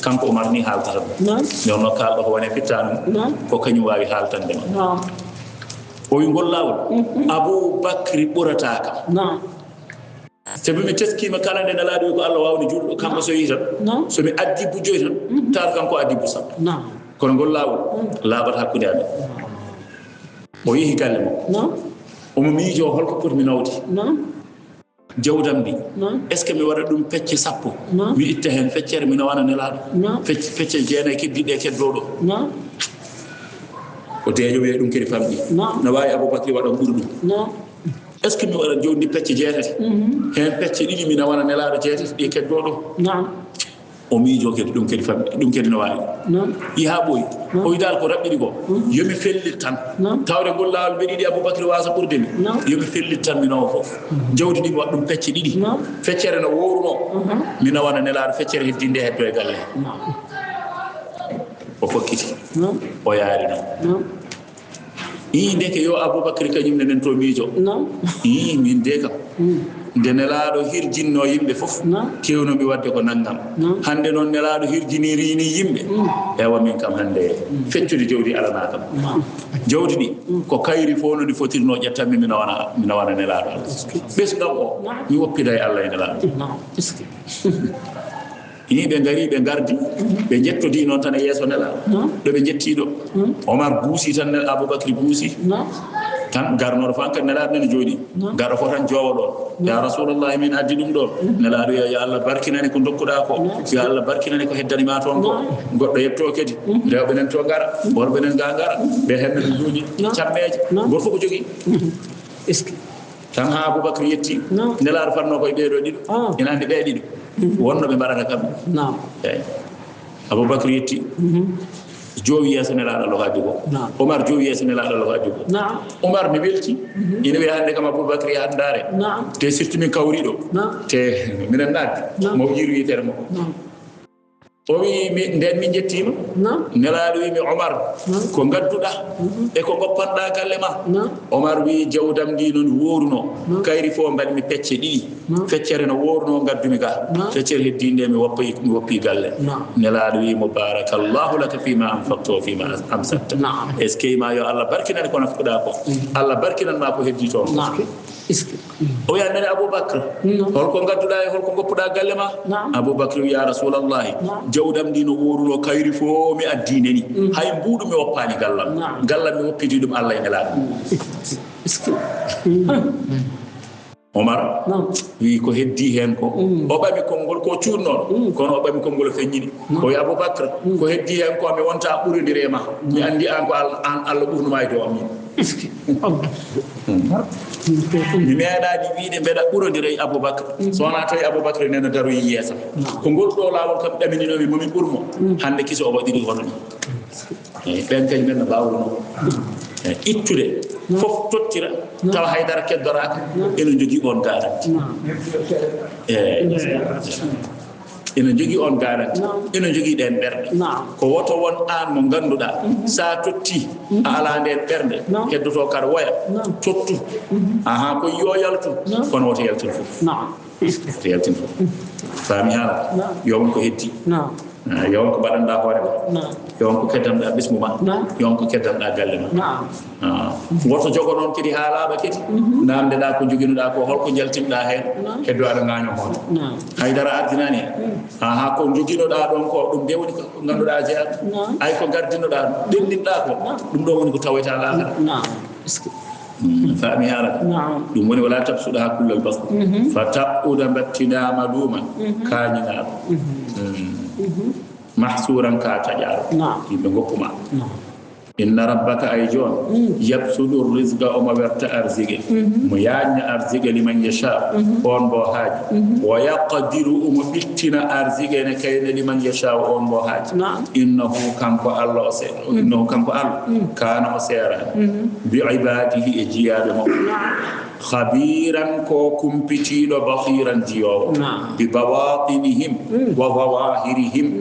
kanko Omar ni haaltata ɗum nde wonno kaalɗo ko wone fittaanum ko kañum waawi haaltande ma o wi ngol laawol Aboubacry ɓurataaka sabi mi teskiima kala nde nelaaɗo wi ko Allah waawni juulɗo kanko so yii tan so mi addi bujjoy tan taata kanko addi bu sappo kono ngol laawol laaɓat hakkunde amen o yehi galle makko omo miijoo holko poti mi nawde jawdam ndi est ce que mi waɗa ɗum pecce 10 mi itta heen feccere mi nawana nelaaɗo pecce 9 keddiɗe keddoo ɗo o deejo wiye ɗum kadi famɗi no waawi Aboubacry waɗa ɓuri ɗum est ce que mi waɗa jowndi pecce 9 heen pecce 2 mi nawana nelaaɗo 9 ɗi keddoo ɗo o miijoo kadi ɗum kadi famɗi ɗum kadi no waawi yi haa ɓooyi o widaal ko raɓɓiɗi ko yomi fellit tan tawde ngol laawol mbeɗiɗi Aboubacry waasa ɓurde mi yomi fellit tan mi nawa fof jawdi ɗi mi waɗa ɗum pecce 2 feccere no wowruno mi nawana nelaaɗo feccere heddi nde heddo e galle o fokkiti o yaari noon yii ndeke yo Aboubacry kañum nenen to miijo yii min de kam nde nelaaɗo hirjinno yimɓe fof kewnomi wadde ko nanngam hannde noon nelaaɗo hirjinirini yimɓe ewa min kam hannde feccude jawdi alanaa kam jawdi ɗi ko kayri fof no ɗi fotirno ƴettanmi mi nawana nelaaɗo Allah ɓesgam o mi woppida e Allah e nelaaɗo yimɓe ngarii ɓe ngardi ɓe njettodii noon tan e yeeso nelaaɗo ɗo ɓe njettiiɗo Omar buusii tan Aboubacry buusii tan garnoɗo fan kadi nelaaɗo nene jooɗi gaɗo fof tan joowo ɗon ya rasulullahi min addi ɗum ɗon nelaaɗo yo Allah barkinani ko dokkuɗaa ko yo Allah barkinani ko heddanima toon ko goɗɗo yettoo kadi rewɓe nen to ngara worɓe nen ga ngara ɓe henne ɓe juuɗi cammeeje goto fof ko jogii tan haa Aboubacry yetti nelaaɗo fatnoo koye ɓeeɗo ɗiɗo ina anndi ɓee ɗiɗo wonno ɓe mbaɗata kamɓe eyi Aboubacry yetti joowi yeeso nelaaɗo Allah ko addi ko Omar joowi yeeso nelaaɗo Allah ko addi ko Omar mi welti ina wiya hannde kam Aboubacry anndaare te surtout min kawriiɗo te minen naatde mo yiru yitere makko o wi nden mi jettima nelaɗo wi mi Omar ko gadduɗa e ko goppanɗa galle ma Omar wi jawdam ndi non woruno kayri fo mbaɗmi pecce ɗiɗi feccere no woruno gaddumi ga feccere heddinde mi woppi galle nelaɗo wi mo barakallahu laka fima anfaqta fima amsakta est ce que ma yo Allah barkinani ko nafkuɗa ko Allah barkinan ma ko heddi toon o wiya nene Aboubacry holko gadduɗa e holko goppuɗa galle ma Aboubacry wi ya rasulallahi jawdam ndi no woruno kayri fo mi addine ni hay mbuɗu mi woppani gallam mi woppiti ɗum Allah e nelaɗo Omar wi ko heddi hen ko o ɓami konngol ko cuurnoon kono o ɓami konngol feññini o wi Aboubacry ko heddi hen ko mi wonta ɓurodire ma mi andi an ko an Allah ɓurnuma e dow am mi meeɗaɗi wiide mbeɗa ɓurodira e Aboubacry so wona tawi Aboubacry neno daroyi yeesa ko ngol ɗo laawol kam ɗamininomi momin ɓurmo hande kiso o waɗiri hono ni eyi ɓen kañum men no mbawruno ittude fof tottira tawa haydara keddoraka ene jogui on garanti ene jogui on garanti ene jogui ɗen ɓerɗe ko woto won an mo ganduɗa sa totti a ala nden ɓerde heddoto kar woya tottu aha ko yo yaltu kono woto yaltin fof woto yaltin fof faami haala yowon ko heddi yowon ko mbaɗanɗa hoore ma yowon ko keddanɗa ɓesmu ma yowon ko keddanɗa galle ma woto jogo noon kadi haalaɓa kadi namdeɗa ko joguinoɗa ko holko jaltinɗa hen heddo aɗa gaño hoore haydara ardinani ha ko joguinoɗa ɗon ko ɗum de woni ko ganduɗa jeeyaɗa ay ko gardinoɗa ɗenninɗa ko ɗum ɗo woni ko taweta lahara faami haala ɗum woni wala tabsuɗa kullal basr fa taɓɓuda mbattinama ɗuman kañinaɗo mahsuran ka taƴaɗo yimɓe goppuma inna rabbaka ay joon yabsudu rizqa omo werta arzige mo yañna arzige liman yasha on mbo haaji wa yaqdiru omo ɓittina arzige ne kayne liman yasha on mbo haaji innahu kanko Allah innahu kanko Allah kana o seerani bi ibadihi e jiyaɓe mo khabiran ko kumpitiɗo basiran jiyowo bi bawatinihim wa zawahirihim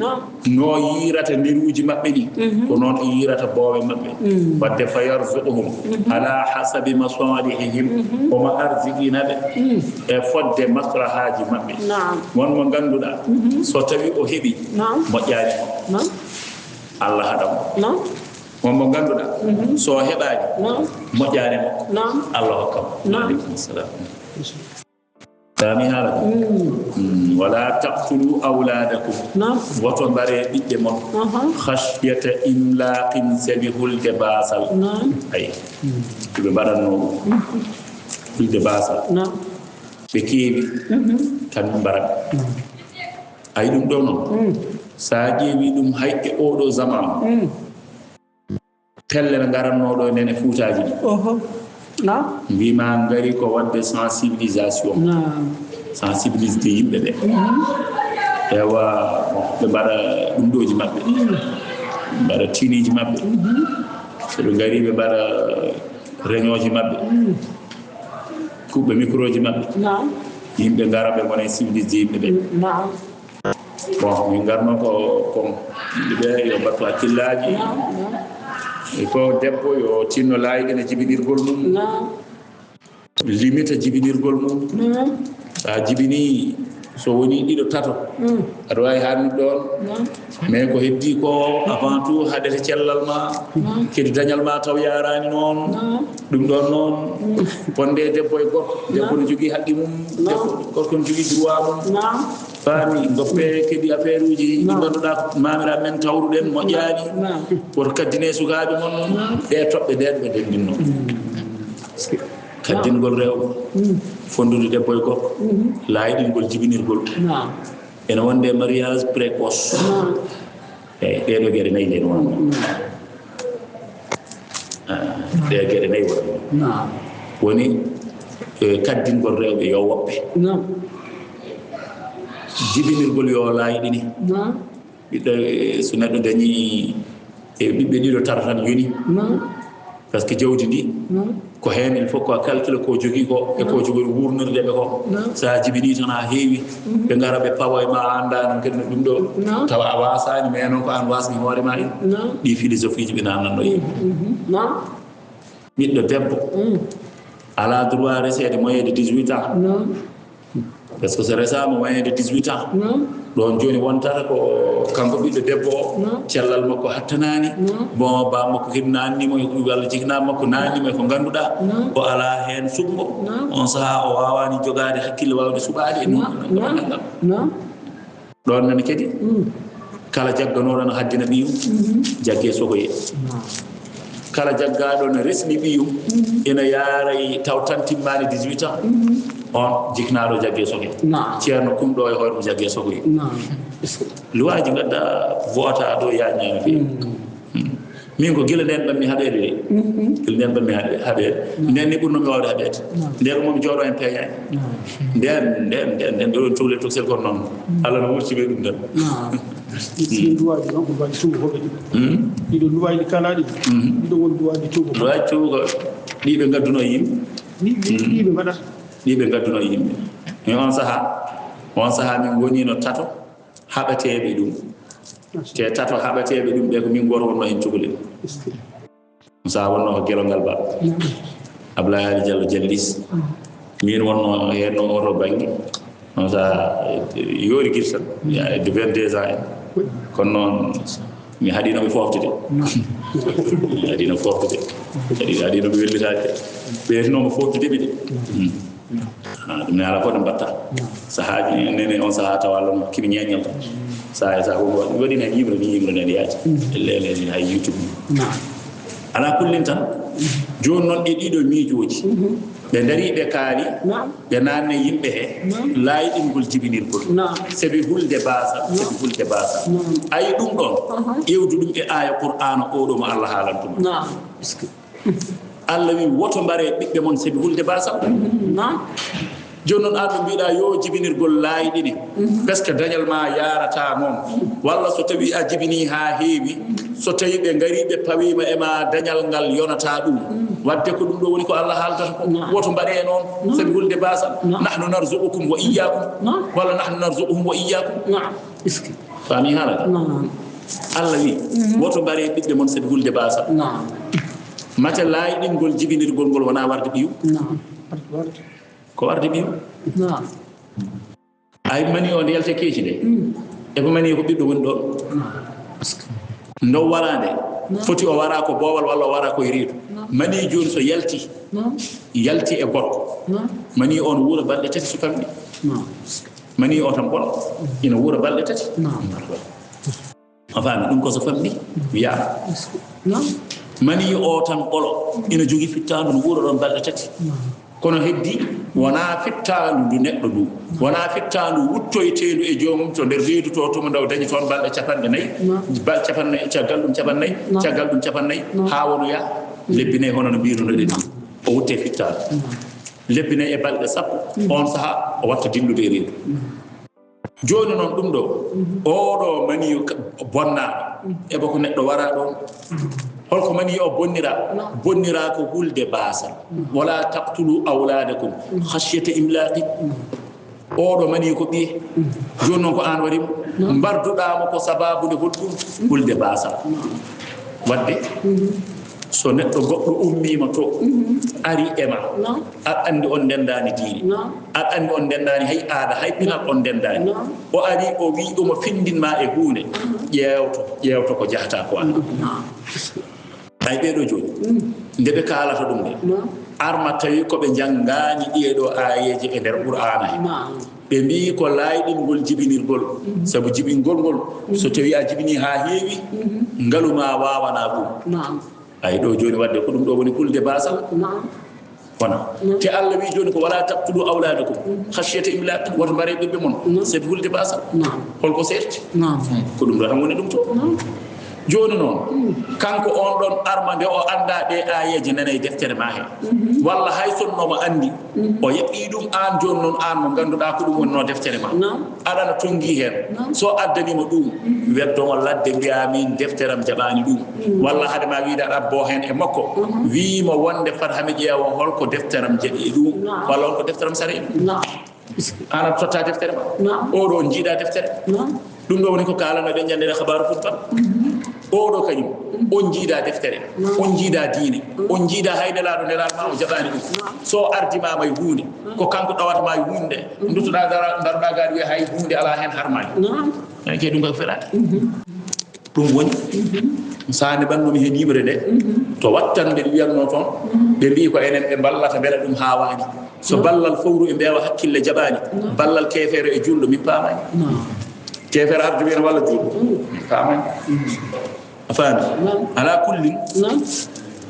no yirata ndiruji maɓɓe ɗi ko noon e yirata boowe maɓɓe wadde fa yarzuquhum ala hasabi masalihihim omo arziqinaɓe e fodde maslahaji maɓɓe wonmo ganduɗa so tawi o heeɓi moƴƴani mo Allah haɗamo wonmo ganduɗa so heɓani moƴƴani mo Allah hokkamo aleykum salam fami haala wala taqtulu awladakum woto mbare ɓiɓɓe mon khashyata imlaqin sabi hulde basal ay ɓe mbaɗanno hulde basal ɓe keewi tan mbarat ay ɗum ɗo noon sa ƴeewi ɗum hayɓe oɗo zaman pellel garannoɗo nene fuutaji ɗi mbima ngari ko wadde sensibilisation sensibilisde yimɓe ɓe ewa ɓe mbaɗa ɗum ɗoji maɓɓe mbaɗa tiniji maɓɓe so ɓe ngari ɓe mbaɗa réunion ji maɓɓe kuɓɓe micro ji maɓɓe yimɓe ngara ɓe gona civilisde yimɓe ɓe bon min garno ko yimɓe ɓe yo mbattu hakkillaji ko debbo yo tinno layɗe ne jibinirgol mum limita jibinirgol mum sa jibini so woni ɗiɗo tato aɗa wawi hannude ɗon mais ko heddi ko avant tout haɗete cellal ma kedi dañal ma taw yarani noon ɗum ɗon noon wonde debbo e gorko debbo ne jogui haqqi mum gorko ne jogui droit mum faami goppe kedi affaire uji ɗi ganduɗa mamiraɓe men tawruɗen moƴƴani woto kaddine sukaɓe mon ɗe toɓɓe ɗen ɓe denndinno kaddingol rewɓe fondude debbo e gorko layɗingol jibinirgol ene wonde mariage précoce eyyi ɗeɗo gueɗe nayyi nden wonno ɗe gueɗe nayyi wonno woni kaddingol rewɓe yo woɓɓe jibinirgol yo layɗini ɓiɗɗo so neɗɗo dañi e ɓiɓɓe ɗiɗo tata tan yoni parce que jawdi ndi ko hen il faut ko calcule ko jogi ko e ko jogori wurnurde be ko sa jibini tan ha heewi be ngara be pawo e ma anda no kedno dum do tawa a wasani mais non ko an wasni hoore ma di philosophie ji be nan no yimbe middo debbo ala droit resede moyen de 18 ans parce que so resama moyen de 18 ans don joni wontata ko kanko biddo debbo cellal makko hattanani bon ba makko hibnani mo walla jigna makko nani mo ko ganduda o ala hen sumbo on saha o wawani jogade hakkille wawde subade don nan kedi kala jagganodo no haddina biyu jagge sokoye kala jaggado no resni biyu ina yaray taw tan timmani 18 ans on jiknaado jagge sokoye ceerno kumdo e hoore jagge sokoye luwaji gadda vota do yaññami fi min ko gila den bammi haɓede de gila den bammi haɓede nden ni ɓurno mi wawde haɓede nden ko momi jooɗo en peeñani nden ɗo tuule toksel kono noon allah no wurtiɓe ɗum tan ɗiɗo duwaji noon ko duwaji tuuba hoɓe ɗiɗo duwaji kalaɗi ɗiɗo woni duwaji tuuba duwaji tuuba ɗiɓe gadduno yimɓe ɗiɓe mbaɗata ɗiɓe gadduno yimɓe mais on saha min gonino tato haɓeteɓe ɗum te tato haɓeteɓe ɗum ɓe ko min goto wonno hen cukalel sa wonno ko gelongal ba Abdoulaye Ali Diallo Jallis min wonno henno oto banggue non sa yoori guirtan de 22 ans en kono noon mi haɗinomi foftude haɗino foftude haɗinomi wellitade ɓeytinomo foftude ɓe de ɗum ne ala ko ɗum mbatta sahaji nene on saha tawa allah no kimi ñeñal tan sa ko waɗi hen yimre nde yaati leleni hay youtube ala kullin tan joni noon ɗe ɗiɗo miijoji ɓe dari ɓe kaali ɓe nanne yimɓe he laayiɗingol jibinirgol sebi hulde baasa ayi ɗum ɗon ƴewdu ɗum e aya qur'ana oɗo mo allah haalantuma allah wi woto mbare ɓiɓɓe mon sebi hulde baasa joni noon arɗo mbiɗa yo jibinirgol laayiɗini par ce que dañal ma yarata noon walla so tawi a jibini ha heewi so tawi ɓe ngari ɓe pawima ema dañal ngal yonata ɗum wadde ko ɗum ɗo woni ko allah haaldata ko woto mbaɗe noon sabi hulde basa nahnu narzuqukum wa iyyakum walla nahnu narzuquhum wa iyyakum fami haalata allah wi woto mbaɗe ɓiɓɓe mon sabi hulde basa mate laayiɗingol jibinirgol ngol wona warde ɓiyu ko warde ɓiyu ay mani o nde yalte keeci de eko mani ko ɓiɗɗo woni ɗon ndow warande foti o wara ko boowal walla o wara koye reedu mani joni so yalti e gorko mani on wuura balɗe tati so famɗi mani o tan bono ina wuura balɗe tati a faami ɗum ko so famɗi wiyama mani o tan ɓolo ina jogui fittandu no wuura ɗon balɗe tati kono heddi wona fittandu ndu neɗɗo ndu wona fittandu wuttoytedu e joomum to nder reedu to tomo ndaw dañi toon balɗe 40 caggal ɗum capannayyi ha wonoya lebbinayi hono no mbiruno ɗen o wutte fittadu lebbinayi e balɗe 10 on saaha o watta dillude e reedu joni noon ɗum ɗo oɗo mani bonnaɗo eɓa ko neɗɗo wara ɗon holko mani o bonnira ko hulde basal wala taqtulu awladakum khashyata imlaqi oɗo mani ko ɓiye joni noon ko an warimo mbarduɗamo ko sababude goɗɗum hulde basal wadde so neɗɗo goɗɗo ummima to ari ema aɗa andi on ndendani diine aɗa andi on ndendani hay aada hay pinal on ndendani o ari o wi omo findinma e hunde ƴewto ko jahata ko anda ay ɓeɗo joni ndeɓe kalata ɗum de arma tawi koɓe janggani ɗeɗo ayeje e nder qur'ana he ɓe mbi ko layɗingol jibinirgol saabu jibingol ngol so tawi a jibini ha heewi ngaluma wawana ɗum ay ɗo joni wadde ko ɗum ɗo woni kulde basal wona te allah wi joni ko wala taqtulu awladakum khashyata imlaq woto mbare ɓiɓɓe mon sabi hulde basal holko serti ko ɗum ɗo tan woni ɗum to joni noon kanko on ɗon armande o anda ɗe ayeji nana e deftere ma he walla hay sonnomo andi o yeɓɓi ɗum an joni noon an mo ganduɗa ko ɗum wonno deftere ma aɗana tongi hen so addanima ɗum weddomo ladde mbiya min defteram jaɓani ɗum walla haade ma wiide aɗa abbo hen e makko wimo wonde fat hami ƴeewa holko defteram jaɓi ɗum walla holko defteram sari ɗum ana totta deftere ma oɗo jiiɗa deftere ɗum ɗo woni ko kalano ɗen ñande habaru futbal oɗo kañum on jiiɗa deftere on jiiɗa diine on jiiɗa hay nelaɗo ma o jaɓani ɗum so ardimama e hunde ko kanko ɗawatama e hunde duttoɗa daruɗa gaɗi wiya hay hunde ala hen harmani ke ɗum kako feɗade ɗum woni sane ɓannomi hen yimre nde to wattan ɓe wiyatno toon ɓe mbi ko enen ɓe ballata beele ɗum ha wani so ballal fowru e mbewa hakkille jaɓani ballal kefere e julɗo min paamani kefere arde wiyene walla julɗo min paamani a faami ala kullin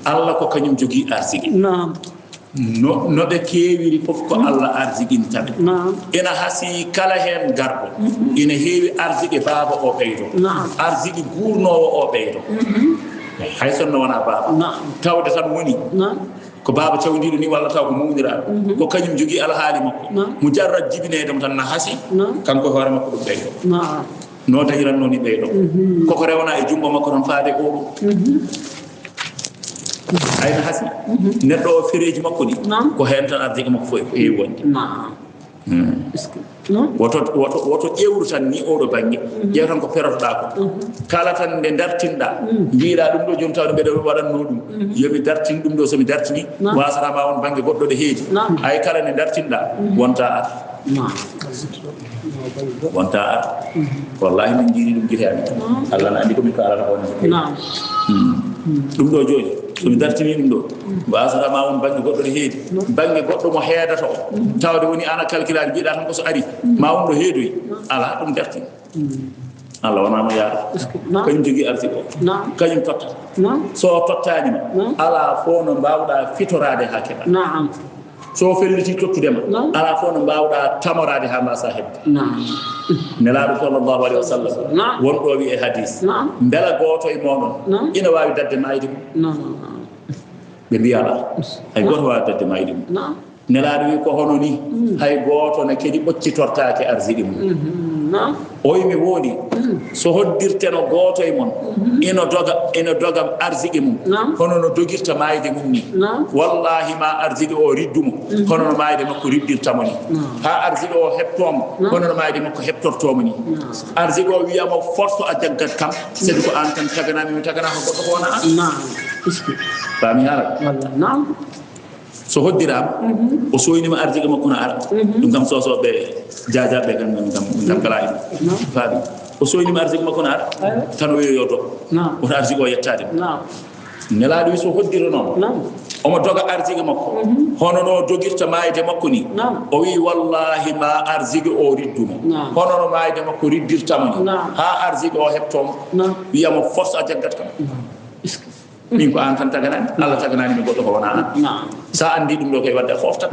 Allah ko kañum jogui arsigi no ɓe keewiri fof ko Allah arsiguintaɓe ina hasi kala hen garɗo ina heewi arsigue baaba o ɓeydo arsigue gurnowo o ɓeydo hay sonno wona baaba tawde tan woni ko baaba cawdiɗo ni walla taw ko mawdiraɗo ko kañum jogui alhaali makko mo jarrat jibinedemo tan na hasi kanko hoore makko ɗum ɓeydo no dañiranno ni ɓeydo koko rewna e jumbo makko tan faade oɗo ayno hasi neɗɗo o fereji makko ni ko hen tan ardigue makko fof e heewi wonde woto ƴewru tan ni oɗo banggue ƴeew tan ko perotoɗa ko kala tan nde dartinɗa mbiɗa ɗum ɗo joni tawde mbeɗa waɗanno ɗum yomi dartin ɗum ɗo somi dartini wasatama on banggue goɗɗo ɗo heedi hay kala nde dartinɗa wonta ar wonta ar wallahi min jiiri ɗum guite amin Allah ne andi komin kalata ko ɗum ɗo joni somi dartini ɗum ɗo wasatama on banggue goɗɗo ɗo heedi banggue goɗɗo mo heedata o tawde woni ana calculade mbiɗa tan ko so ari ma on ɗo heedoyi ala ɗum dartini Allah wonama yaara kañum jogui arsigue o kañum tottata so tottanima ala fo no mbawɗa fitorade ha keɓa so felliti tottudema ala fo no mbawɗa tamorade ha mbasa hebde nelaɗo sallllahu alayhi wa sallam wonɗo wi e hadis beela goto e moɗon ina wawi dadde mayde mum ɓe mbiyala hay goto wawi dadde mayde mum nelaɗo wi ko hono ni hay goto ne kadi ɓoccitortake arsigue mum o yimi woodi so hoddirteno goto e mon ina doga arsigue mum hono no dogirta mayde mum ni wallahi ma arsigue o riddumo hono no mayde makko riddirtamo ni ha arsigue o heptomo hono no mayde makko heptortomo ni arsigue o wiyamo force a jaggat kam sedi ko an tan taganami mi taganama goɗɗo ko wona an fami haala so hoddirama o soynima arsigue makko no ara ɗum kam sosoɓe jajaɓe kam kala e ɗum faami o soynima arsigue makko no ara tan o wiyoyo do woto arsigue o yettade nelaɗo wi so hoddira noon omo doga arsigue makko hono no dogirta mayde makko ni o wi wallahi ma arsigue o riddumo hono no mayde makko riddirtamo ni ha arsigue o heptomo wiyamo force a jaggat kam min ko an tan taganani Allah taganani mi goɗɗo ko wona an sa andi ɗum ɗo koye wadde foftan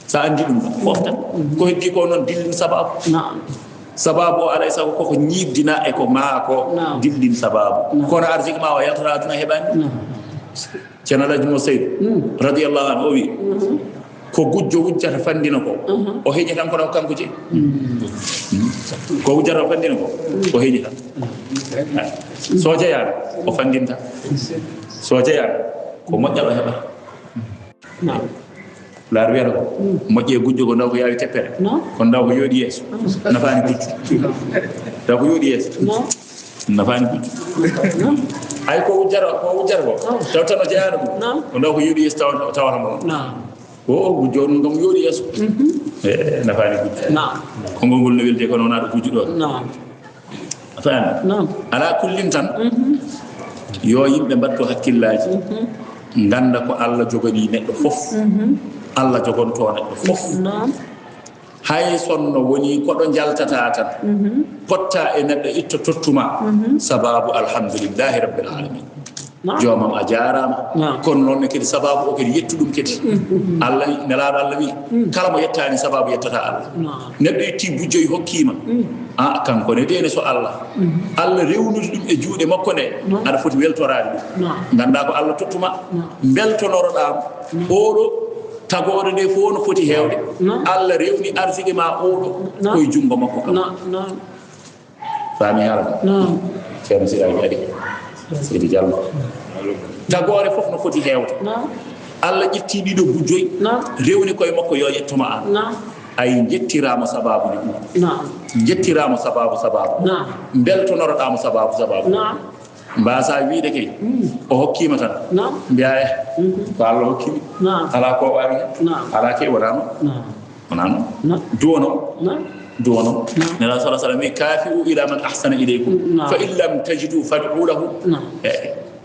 sa andi ɗum ɗo foftan ko heddi ko noon dillin sababu o alay sago koko ñiddina e ko maako dillin sababu kono arsigue ma o yaltata aduna heɓani ceerno Alaji Mo Seydou radiallahu anhu o wi ko gujjo wujjata fandina ko o heeñi tan kono kanko je ko wujjata o fandina ko o heeñi tan so jeyani o fandinta so jeyani ko moƴƴal o heɓa laar wiyata ko moƴƴe gujjo ko ndaw ko yawi teppere ko ndaw ko yooɗi yeeso nafani gujjo ndaw ko yooɗi yeeso nafani gujjo hay ko wujjata ko taw tan o jeyani ɗum ko ndaw ko yooɗi yeeso tawata mo o gujjo ɗum kam yooɗi yeeso nafani gujjo konngol ngol no welde kono wona ɗo gujjo ɗo faami ala kullin tan yo yimɓe mbatto hakkillaji ganda ko Allah jogani neɗɗo fof Allah jogonto neɗɗo fof hay sonno woni koɗo jaltata tan potta e neɗɗo itta tottuma sababu alhamdulillahi rabbil alamin joomam a jaaraama kono noon ne kadi sababu o kadi yettu ɗum kadi Allah nelaaɗo Allah wi kala mo yettaani sababu yettata Allah neɗɗo yetti bujjoyi hokkiima kanko ne deene so Allah rewnude ɗum e juuɗe makko nde aɗa foti weltoraade ɗum nganndaa ko Allah tottuma mbeltonoroɗaamo oɗo tagore nde fof no foti heewde Allah rewni arsike ma oɗo koye junngo makko kam faami haala ceerno Siraji ari Seydi Diallo tagore fof no foti heewde Allah ƴetti ɗiɗo bujjoyi rewni koye makko yo yettuma an ay jettirama sababu ni ɗum jettirama sababu beltonoroɗama sababu mbasa wiide kay o hokkima tan mbiya ko Allah hokkimi ala ko wawi ala ke wonano duwono nela sallallahu alaihi wasallam kafi'u ila man ahsana ilaykum fa in lam tajidu fad'u lahu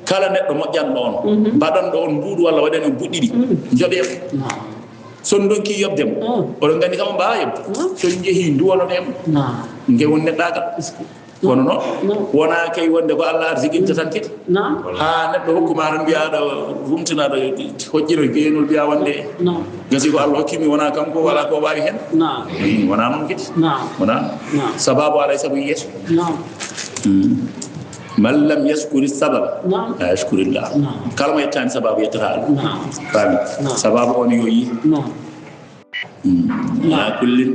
kala neɗɗo moƴƴanɗo on mbaɗanɗo on mbuuɗu walla waɗani on buɗɗiɗi joɗe son donki yobdemo oɗon gandi kamo mbawa yobde son jeehi duwononemo gewon neɗɗagal kono noon wona kay wonde ko Allah arsiginta tan kadi ha neɗɗo hokkuma tan mbiyaɗo rumtinaɗo hoƴƴiro geenol mbiya wonde gasi ko Allah hokkimi wona kanko wala ko wawi hen wona noon kadi wona sababu alay saabu yeeso man lam yaskuri sababa la yashkurillah kala mo yettani sababu yettata Allah faami sababu on yo yi ala kullin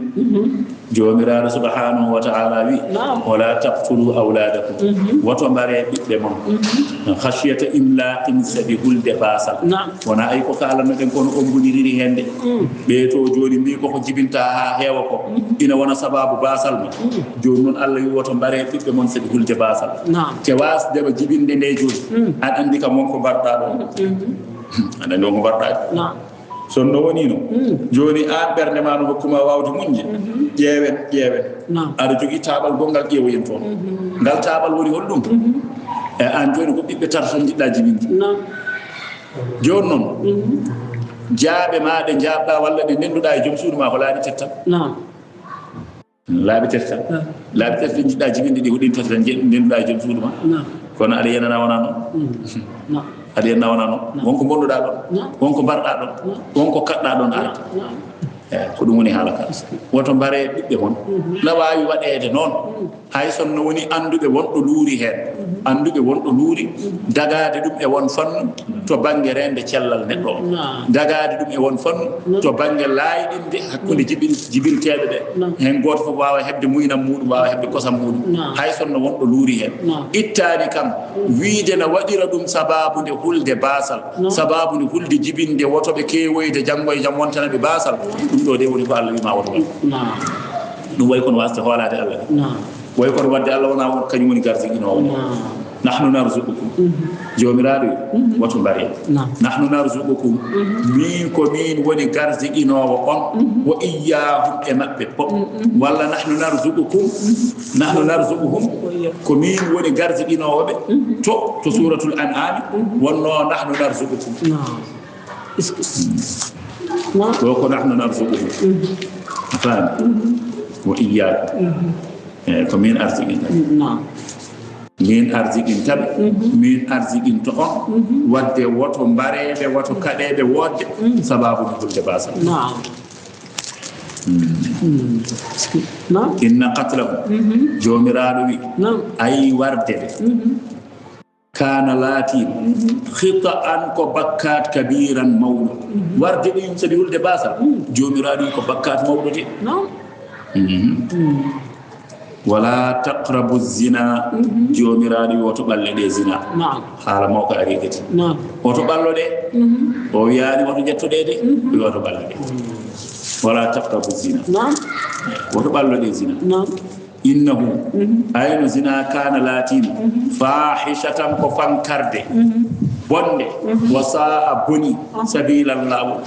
jomiraɗo subhanahu wa ta'ala wi wala taqtulu awladakum woto mbare ɓiɓɓe mon khashiyata imlaqin sabi hulde basal wona ay ko kalannoɗen kono omboniriri hende ɓe to joni mbi koko jibinta ha heewa ko ina wona sababu basal ma joni noon Allah wi woto mbare ɓiɓɓe mon sabi hulde basal te wasdema jibinde nde joni an andi kam wonko mbarɗa ɗo aɗa andi wonko mbarɗa son no woni no joni an ɓernde ma no hokkuma wawde muñde ƴeewen aɗa jogui taɓal gongal ƴeewoyen toon ngal taɓal woni hol ɗum e an joni ko ɓiɓɓe tata tan jiɗɗa jibinde joni noon jaaɓe ma ɗe jaabɗa walla ɗe ndenduɗa e joom suudu ma ko laaɓi tettal laaɓi tettal ɗe jiɗɗa jibinde ɗi ko ɗin tati tan ndenduɗa e joom suudu ma kono aɗa yenana wona noon aɗa yenna wona noon wonko bonduɗa ɗon wonko mbarɗa ɗon wonko kaɗɗa ɗon ara ko ɗum woni haala ka woto mbare ɓiɓɓe mon na wawi waɗede noon hay sonno woni anduɓe wonɗo luuri hen anduɓe wonɗo luuri dagade ɗum e won fannu to banggue rende cellal neɗɗo o dagade ɗum e won fannu to banggue layɗinde hakkude jibinteɗe ɗe hen goto foof wawa hebde muynam muɗum wawa hebde kosam muɗum hay sonno wonɗo luuri hen ittani kam wiide na waɗira ɗum sababude hulde basal sababude hulde jibinde wotoɓe kewoyde janggo e jaam wontanaɓe basal ɗum ɗo de woni ko Allah wima woto ɗum way kono wasde hoolade Allah way kono wadde Allah wona won kañum woni garsiginowo nahnu narzuqukum jomiraɗo woto mbari nahnu narzuqukum min ko min woni garsiginowo on wo iyyahum e maɓɓe pop walla nahnu narzuquhum ko min woni garsiginowoɓe to suratul an'am wonno nahnu narzuqukum ɗo ko nahnu narzuquhum faami wo iyyakum ko min arsiginta min arsigintaɓe min arsiginta on wadde woto mbareɓe woto kaɗeɓe wodde sababu no hulde basal inna qatlahum jomiraɗo wi ayi wardede kana laatiɗo khita an ko bakkat kabiran mawɗo warde ɗum sabi hulde basal jomiraɗo wi ko bakkat mawɗo de wala taqrabu zina jomiraɗo wi woto ɓalle ɗe zina haala mawko ari kadi woto ɓallo ɗe o wiyani woto jettoɗe de wi woto ɓallo ɗe wala taqrabu zina woto ɓallo ɗe zina innahu ayno zina kana laatiɗo fahishatan ko fankarde bonde wa sa'a boni sabilan lawol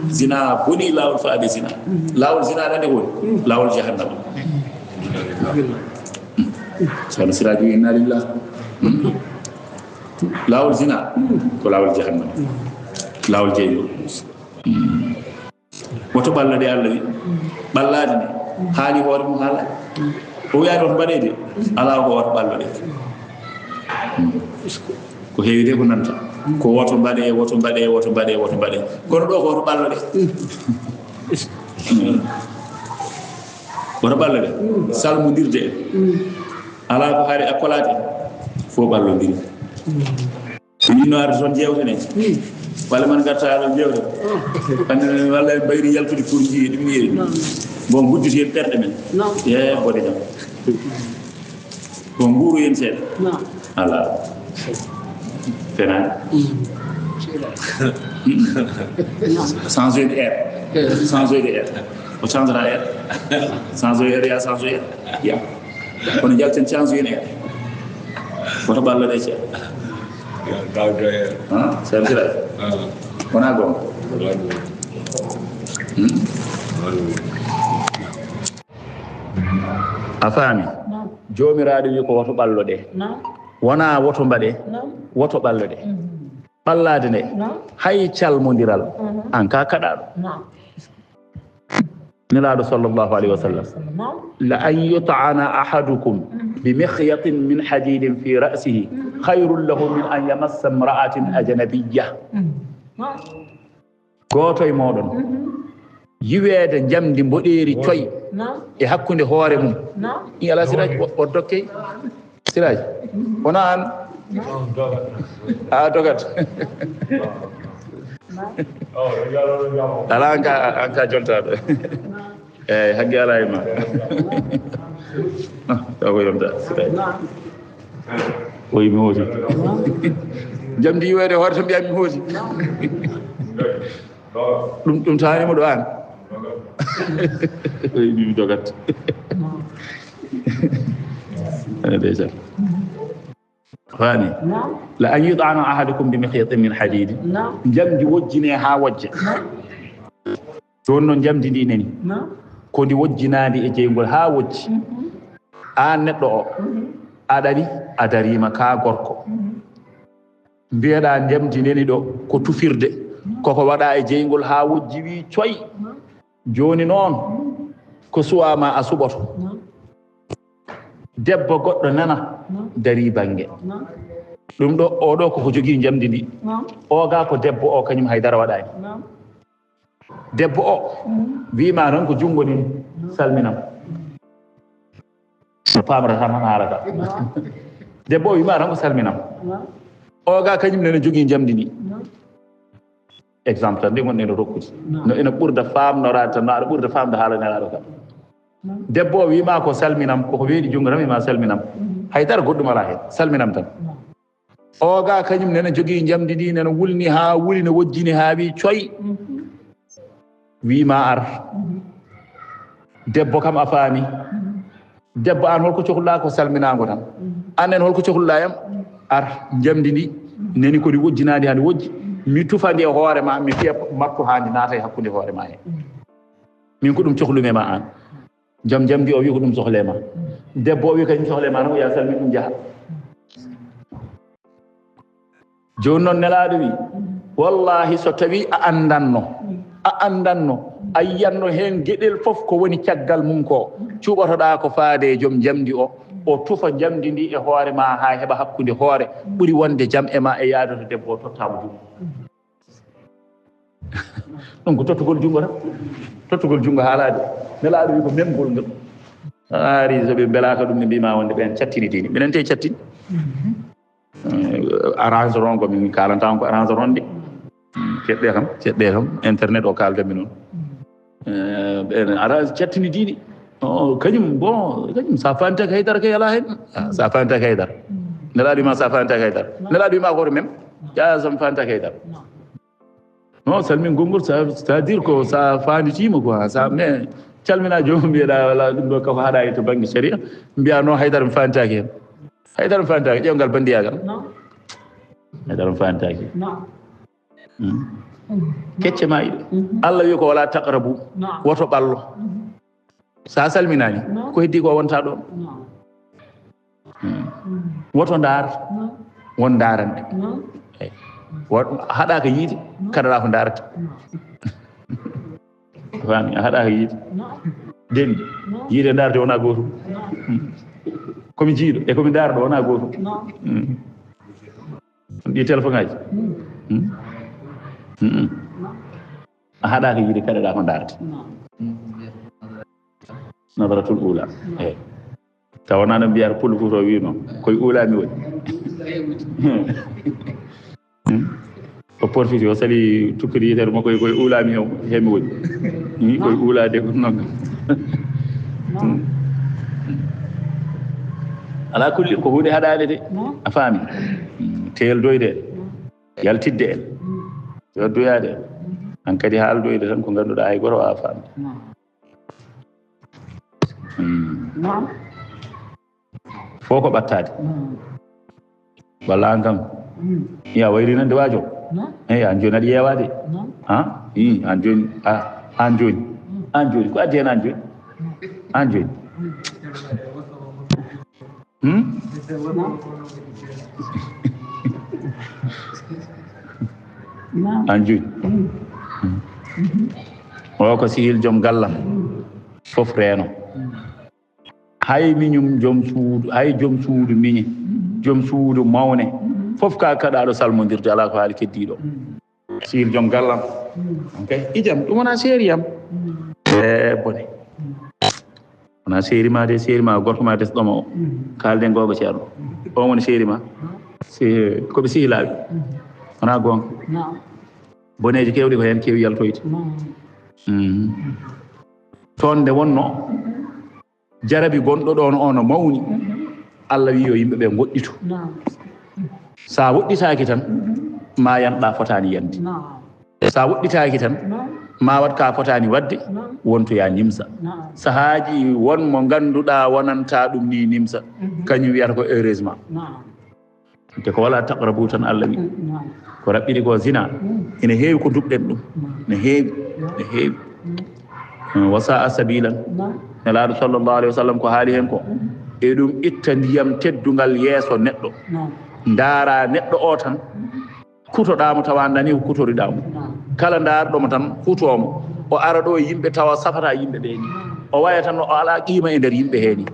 zina boni lawol faade zina lawol zina nande woni lawol jahannama sono siraji inna lillah lawol zina ko lawol jahannama lawol jeylo woto ɓallade Allah wi ɓallade nde haali hoore mum haala o wiyaani woto mbaɗeede alaa ko woto ɓallo ɗe ko heewi de ko nanta ko woto mbaɗe kono ɗo ko woto ɓallo de woto ɓallo de salmodirde ala ko haari akkolade fof ɓallodiri yino arde toon jewtene walla man garta aɗon jewte ande walla en mbayri yaltude pour jii ɗum yeeri bon gudditi hen ɓerɗe men e bode jam bon nguuru hen seeɗa ala tenani changer de air o changera air changer air ya changer air ya kono jalten changer air woto ɓallode ceeɗa sentira wona gonga a faami jomiraɗo wi ko woto ɓallo ɗe wona woto mbaɗe woto ɓallo ɗe ɓallade nde hay calmodiral an ka kaɗaɗo nelaɗo sallllahu alayhi wa sallam la an yut'ana ahadukum bi mikhyatin min hadidin fi ra'sihi khayrun lahu min an yamassa imra'atin ajnabiyya goto e moɗon yiweede jamdi mboɗeeri coy e hakkunde hoore mum i ala siraji o dokkey siraji wona an a dogat ala anka jontaɗo eyyi hagge ala e ma taw ko yonta siraji o yimi hooti jamdi yiweede hoore to mbiyami hooti ɗum tanimo ɗo an o yimi dogat déjà fani la an yud'ana ahadukum bi mikhyatin min hadid jamdi wojjine ha wojja don non jamdi ndi neni ko ndi wojjinaandi e jeygol ha wojji an neɗɗo o aɗani a darima ka gorko mbiyeɗa jamdi neni ɗo ko tufirde koko waɗa e jeygol ha wojji wi coy joni noon ko suwama a suɓoto debbo goɗɗo nana dari bange ɗum ɗo oɗo koko jogii jamdi ndi oga ko debbo o kañum haydara waɗani debbo o wima noon ko jungo ni salminam no pamrata tan haalata debbo o wima tan ko salminam oga kañum nene jogii jamdi ndi exemple tan nde gonɗen rokkude no ene ɓurda famnorade tan no aɗa ɓurda famde haalanelaɗo kam debbo o wima ko salminam koko weeɗi jungo tan wima salminam haydara goɗɗum ala hen salminam tan oga kañum nene jogii jamdi ndi nene wulni ha wuli ne wojjini ha wi coy wima ar debbo kam a faami debbo an holko cohluɗa ko salminago tan annen holko cohluɗa yam ar jamdi ndi neni kodi wojjinadi hande wojji mi tufandi e hoore ma mi fiya makko handi naata e hakkude hoore ma he min ko ɗum cohlume ma an jamdi o wi ko ɗum sohle ma debbo o wi kañum sohle ma tan o ya salmin ɗum jaaha joni noon nelaɗo wi wallahi so tawi a andanno a yiyanno hen gueɗel foof ko woni caggal mum ko cuɓotoɗa ko faade e joom jamdi o tufa jamdi ndi e hoore ma ha heɓa hakkude hoore ɓuuri wonde jaam e ma e yaadoto debbo o tottamo jungo ɗum ko tottugol jungo tan tottugol jungo haalade nelaɗo wi ko memgol ngol ari soɓe belaka ɗum ne mbima wonde ɓen cattini dini minen te cattini arrange ron ko min kalanta ko arrange ron de ceɗɗe kam internet o kaldami noon ɓen arrange cattini dini kañum bon kañum sa fantaki haydara kay ala hen sa fantaki haydara nelaɗo wima sa fantaki haydara nelaɗo wima koto même ƴa sam fantaki haydara non salmin gongol c'est à dire ko sa fanditima quoi sa mais calmina jomum mbiyeɗa wala ɗum ɗo kako haɗa e to banggue sharia mbiya non haydara mi fantaki hen haydara mi fantaki ƴewgal bandiyagal haydara mi fantaki kecce ma yiɗo Allah wi ko wala taqrabu woto ɓallo sa salminani ko heddi ko wonta ɗon woto ndar won darande haɗa ko yiide kaɗaɗa ko darata fami a haɗa ko yiide deni yiide darde wona gotum komi jiiɗo e komi darɗo wona gotum ɗi téléphone ngaji a haɗaka yiide kaɗeɗa ko darde nadaratul ula eyi tawana no mbiyata pullo futo wino koye ulami woni o porfiti o sali tukkudi yitere makko koye ulami hemi woni koye ulade nogga ala kulli ko hunde haɗade de a faami teeldoyde yaltidde en yoddoyade en han kadi haaldoyde tan ko ngannduɗaa hay goto wawa faamde fof ko ɓattade walla an kam ya wayrinande waajo eyi an joni aɗa yeewade i an joni an joni ko addi hen an joni an joni an joni o ko sihil joom gallam fof reeno hay miñum joom suudu hay joom suudu miñe joom suudu mawne fof ka kaɗaɗo salmodirde ala ko haali keddiɗo sihil joom gallam ok ijam ɗum wona séeri yam bone wona séeri ma de séeri ma gorko ma desɗoma o kalden gogo ceerno on woni séeri ma koɓe sihilaɓe wona gonga boneji kewɗi ko hen kewi yaltoyde toon nde wonno jarabi gonɗo ɗon ono mawni Allah wi yo yimɓeɓe goɗɗito sa woɗɗitaki tan ma yanɗa fotani yande sa woɗɗitaki tan ma wat ka fotani wadde wonto ya nimsa sahaji won mo ganduɗa wonanta ɗum ni nimsa kañum wiyata ko heureusement te ko wala taqrabu tan Allah wi ko raɓɓiɗi ko zina ene heewi ko duɓɗen ɗum ne heewi wasa a sabilan nelaɗo sallllahu alayhi wa sallam ko haali hen ko e ɗum itta ndiyam teddungal yeeso neɗɗo ndaara neɗɗo o tan kutoɗamo tawa dani ko kutoriɗamo kala ndaarɗomo tan hutomo o ara ɗo yimɓe tawa safata yimɓe ɓe ni o waya tan o ala qima e nder yimɓe heeni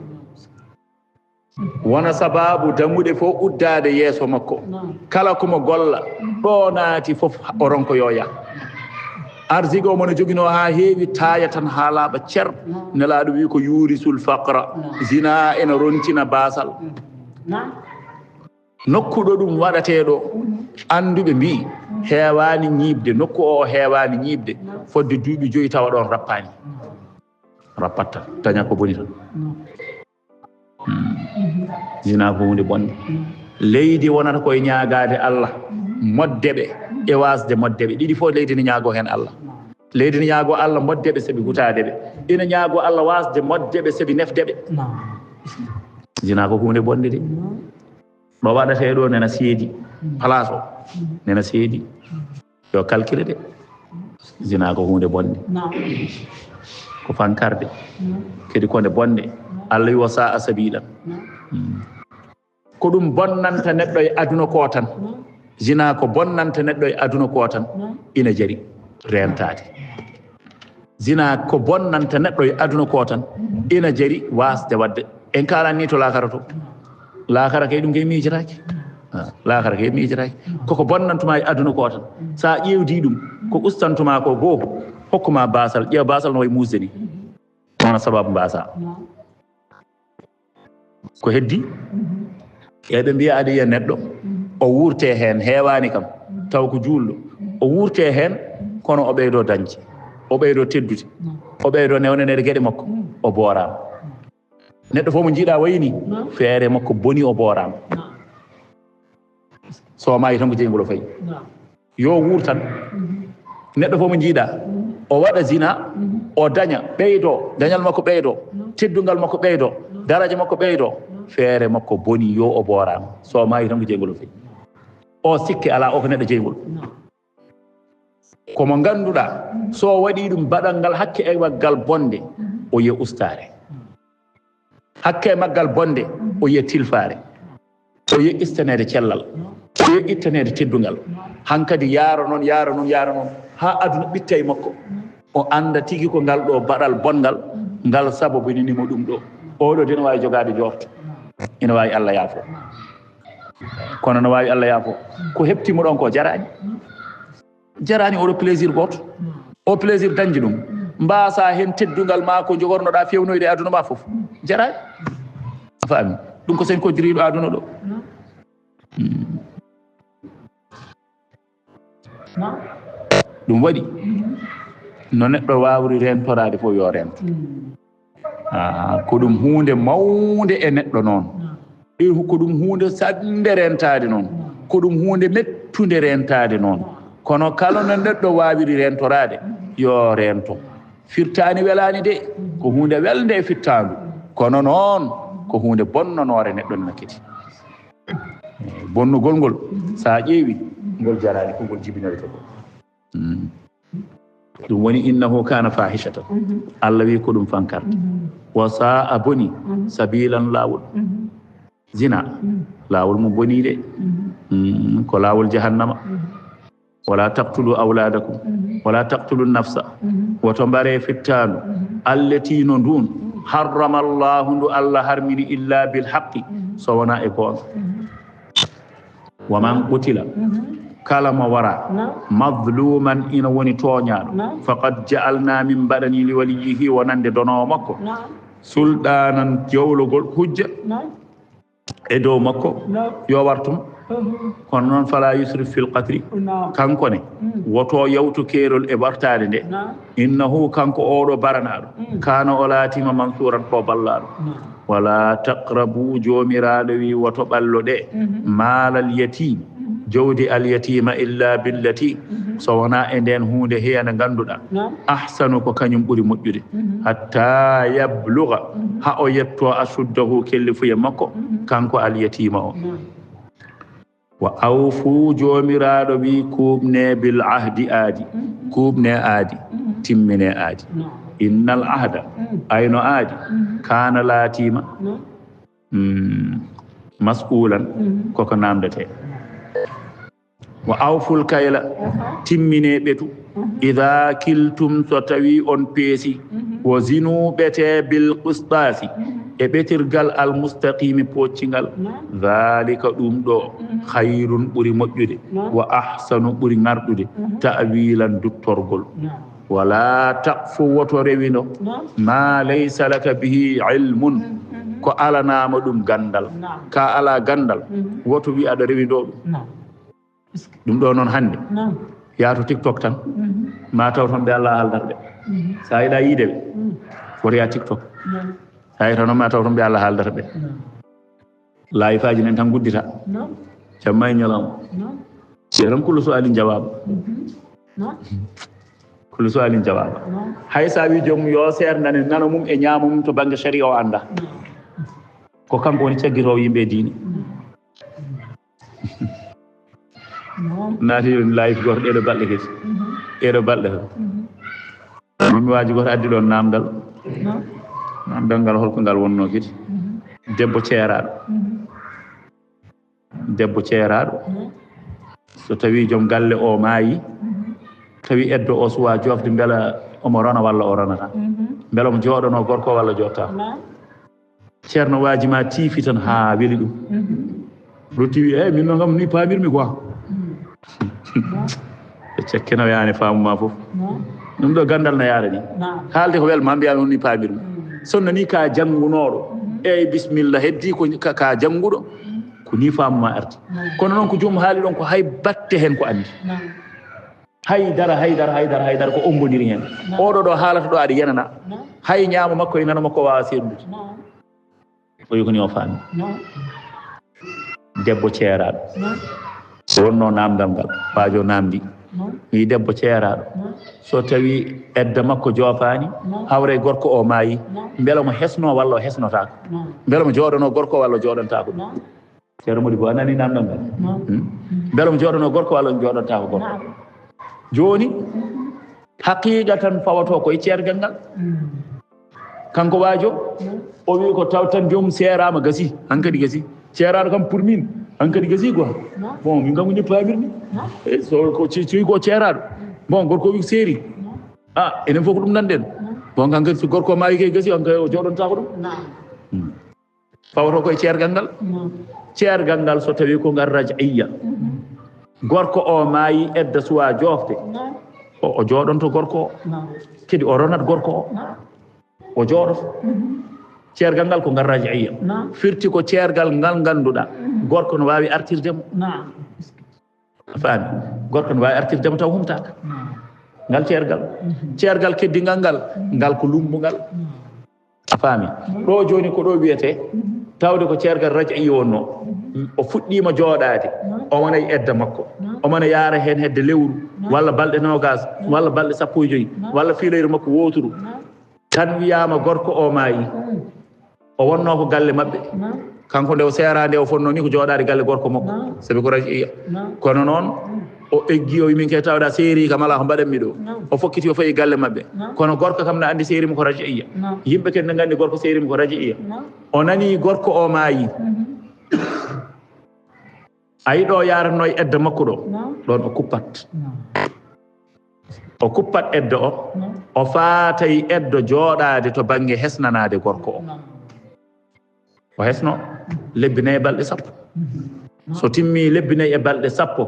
wona sababu dammuɗe fof uddade yeeso makko kala komo golla ɗo naati fof o ronko yo yah arsige o mono jogino ha heewi taaya tan ha laaɓa cer nelaɗo wi ko yurisul faqra zina ene rontina basal nokkuɗo ɗum waɗateɗo anduɓe mbi heewani ñiibde nokku o heewani ñiibde fodde duuɓi 5 tawa ɗon rappani rappatta daña ko boni tan zina ko hunde bonde leydi wonata koye ñaagade Allah moddeɓe e wasde moddeɓe ɗiɗi fof leydi ne ñaago hen Allah leydi ne ñaago Allah moddeɓe saabi hutadeɓe ina ñaago Allah wasde moddeɓe saabi nefdeɓe zina ko hunde bonde de ɗo waɗate ɗo nena seedi place o nena seedi yo calcule de zina ko hunde bonde ko fankarde kadi konde bonde Allah wi wasa a sabilan ko ɗum bonnanta neɗɗo e aduna ko tan zina ko bonnanta neɗɗo e aduna ko tan ina jari rentade zina ko bonnanta neɗɗo e aduna ko tan ina jari wasde wadde en kalani ni to lakara to lakara kay ɗum kay miijotaki lakara kay miijotaki koko bonnantuma e aduna ko tan sa ƴewdi ɗum ko ustantuma ko goo hokkuma basal ƴeew basal no way musde ni wona sababu mbasa ko heddi eɓe mbiya aɗa yiya neɗɗo o wurte hen heewani kam taw ko juulɗo o wurte hen kono o ɓeydo dañde o ɓeydo teddude o ɓeydo newnanede gueɗe makko o boorama neɗɗo fof mo jiiɗa wayni feere makko boni o boorama so maayi tan ko jeyngol fayi yo wuur tan neɗɗo fof mo jiiɗa o waɗa zina o daña ɓeydo dañal makko ɓeydo teddungal makko ɓeydo daraja makko ɓeydo feere makko boni yo o boorama so maayi tan ko jeyngol fayi o sikke ala o ko neɗɗo jeyngol komo ganduɗa so waɗi ɗum baɗal ngal hakke e maggal bonde o yiya ustare hakke e maggal bonde o yiya tilfare o yiya istanede cellal o yiya ittanede teddungal hankadi yaara noon ha aduna ɓitta e makko o anda tigi ko ngal ɗo baɗal bongal ngal sababu ninimo ɗum ɗo oɗo dina wawi jogade jorto ina wawi Allah yaafo kono no wawi Allah yaafo ko heptimo ɗon ko jarani oɗo plaisir goto o plaisir dañji ɗum mbasa hen teddugal ma ko jogornoɗa fewnoyde aduna ma foof jarani a faami ɗum ko sen koddiriɗo aduna ɗo ɗum waɗi no neɗɗo wawri rentorade fof yo rento ko ɗum hunde mawde e neɗɗo noon ko ɗum hunde sande rentade noon ko ɗum hunde mettude rentade noon kono kala no neɗɗo wawiri rentorade yo rento firtani welani de ko hunde welde e firtandu kono noon ko hunde bonnonore neɗɗo nakkiti bonnugol ngol sa ƴeewi ngol jarani ko ngol jibinoyte ko ɗum woni innahu kana fahishatan Allah wi ko ɗum fankarde wa sa'a boni sabilan lawol zina lawol mo boni de ko lawol jahannama wala taqtulu awladakum wala taqtulu nafsa woto mbare fittandu allati no ndun harrama Allahu ndu Allah harmini illa bil haqqi so wona e goonga wa man qutila kala mo wara madluman ina woni toñaɗo faqad ja'alna min baɗani li waliyihi wonande donowo makko sulɗanan jawlugol hujja e dow makko yo wartum kono noon fala yusrif fil qatri kanko ne woto yawtu keerol e ɓartade nde innahu kanko oɗo baranaɗo kana o laatima mansuran ko ballaɗo wala taqrabu jomiraɗo wi woto ɓallo ɗe maalal yatim jawdi al yatima illa billati so wona e nden hunde heya nde ganduɗa ahsanu ko kañum ɓuuri moƴƴude hatta yabluga ha o yetto asuddahu kellifuye makko kanko al yatima o wa awfu jomiraɗo wi kuɓne bil ahdi aadi kuɓne aadi timmine aadi innal ahda ayno aadi kana laatima mas'ulan koko namdete wa awful kayla timmine ɓetu ida kiltum so tawi on peesi wo zinu ɓete bil qistasi e ɓetirgal al mustaqimi poccingal dhalika ɗum ɗo hayrun ɓuri moƴƴude wa ahsanu ɓuri ngarɗude ta'wilan duttorgol wala taqfu woto rewino ma laysa laka bihi ilmun ko alanama ɗum gandal ka ala gandal woto wi aɗa rewindo ɗum ɗum ɗo noon hannde yaato TikTok tan ma taw toon ɓe Allah haaldarɓe sa yiɗa yiide ɓe woto ya TikTok sa yi tan ma taw toon ɓe Allah haaldata ɓe live aji nen tan guddita jamma e ñalawma tan kullu su'alin jawaba kullu su'alin jawaba hay sa wi joomum yo sernane nano mum e ñaama mum to banggue sharia o anda ko kanko woni caggitowo yimɓe diine naati live goto ɗeɗo balɗe kedi ɗeɗo balɗe to mi waji goto addi ɗon namdal ngal holko ngal wonno kedi debbo ceeraɗo so tawi joom galle o maayi tawi eddo o suwa jofde beela omo rona walla o ronata beela omo jooɗono gorko walla jotta ceerno waaji ma tiifi tan ha weeli ɗum ɗo tiwi min no gam ni paamirmi quoi e cekkeno yaani faamuma fof ɗum ɗo gandal no yaara ni haalde ko welma mbiya on ni paamirmi sonno ni ka janngunoɗo eyyi bisimilla heddi ko ka jannguɗo ko ni faamuma arti kono noon ko joomum haali ɗon ko hay batte hen ko andi haydara ko ombodiri hen oɗo ɗo haalata ɗo aɗa yenana hay ñaama makko e nano makko wawa sendude o wi ko ni o faami debbo ceeraɗo wonno namdal ngal waajo namdi wi debbo ceeraɗo so tawi edda makko joofani hawre gorko o maayi beela mo hesno walla o hesnotako beela mo jooɗono gorko walla o jooɗantako ceerno Mody Bo a nani namdal ngal beela mo jooɗono gorko walla o jooɗantako gorko joni haqiqa tan fawato koye ceergal ngal kanko waajo o wi ko taw tan joomum seerama gasi hankadi gasi ceeraɗo kam pour min hankadi gasi quoi bon min kam ko ni paamirmi so ko ci ko ceeraɗo bon gorko wi seeri enen fof ko ɗum nanɗen bon kankadi so gorko maayi kay gasi hanka o jooɗontako ɗum fawto koye ceergal ngal ceergal ngal so tawi ko ngal raj'iyya gorko o maayi edda suwa jofte o jooɗonto gorko o kadi o ronat gorko o jooɗoto ceergal ngal ko ngal raj'iyya firti ko ceergal ngal ngannduɗaa gorko no waawi artirdemo faami gorko no waawi artirdemo taw humtaaka ngal ceergal keddingal ngal ko lumbungal a faami ɗo jooni ko ɗo wiyetee tawde ko ceergal raj'iyya wonno o fuɗɗiima jooɗaade o wona e edda makko o mana yaara heen hedde lewru walla balɗe nogas walla balɗe 15 walla fiiloyre makko wooturu tan wiyaama gorko o maayi o wonnoo ko galle maɓɓe kanko nde o seeraande o fonnoo ni ko jooɗaade galle gorko makko sabi ko raj'iyya kono noon o eggi o wimin ke tawɗa séeri kam ala ko mbaɗanmi ɗo o fokkiti o fayi galle maɓɓe kono gorko kam ne anndi séeri mo ko raj'iyya yimɓe kadi ne nganndi gorko séeri mo ko raj'iyya o nanii gorko o maayi a yiɗo yaranno e edda makko ɗo ɗon o kuppat edda o faatay eddo jooɗaade to baŋnge hesnanaade gorko o hesno lebbinayi balɗe 10 so timmii lebbinayi e balɗe 10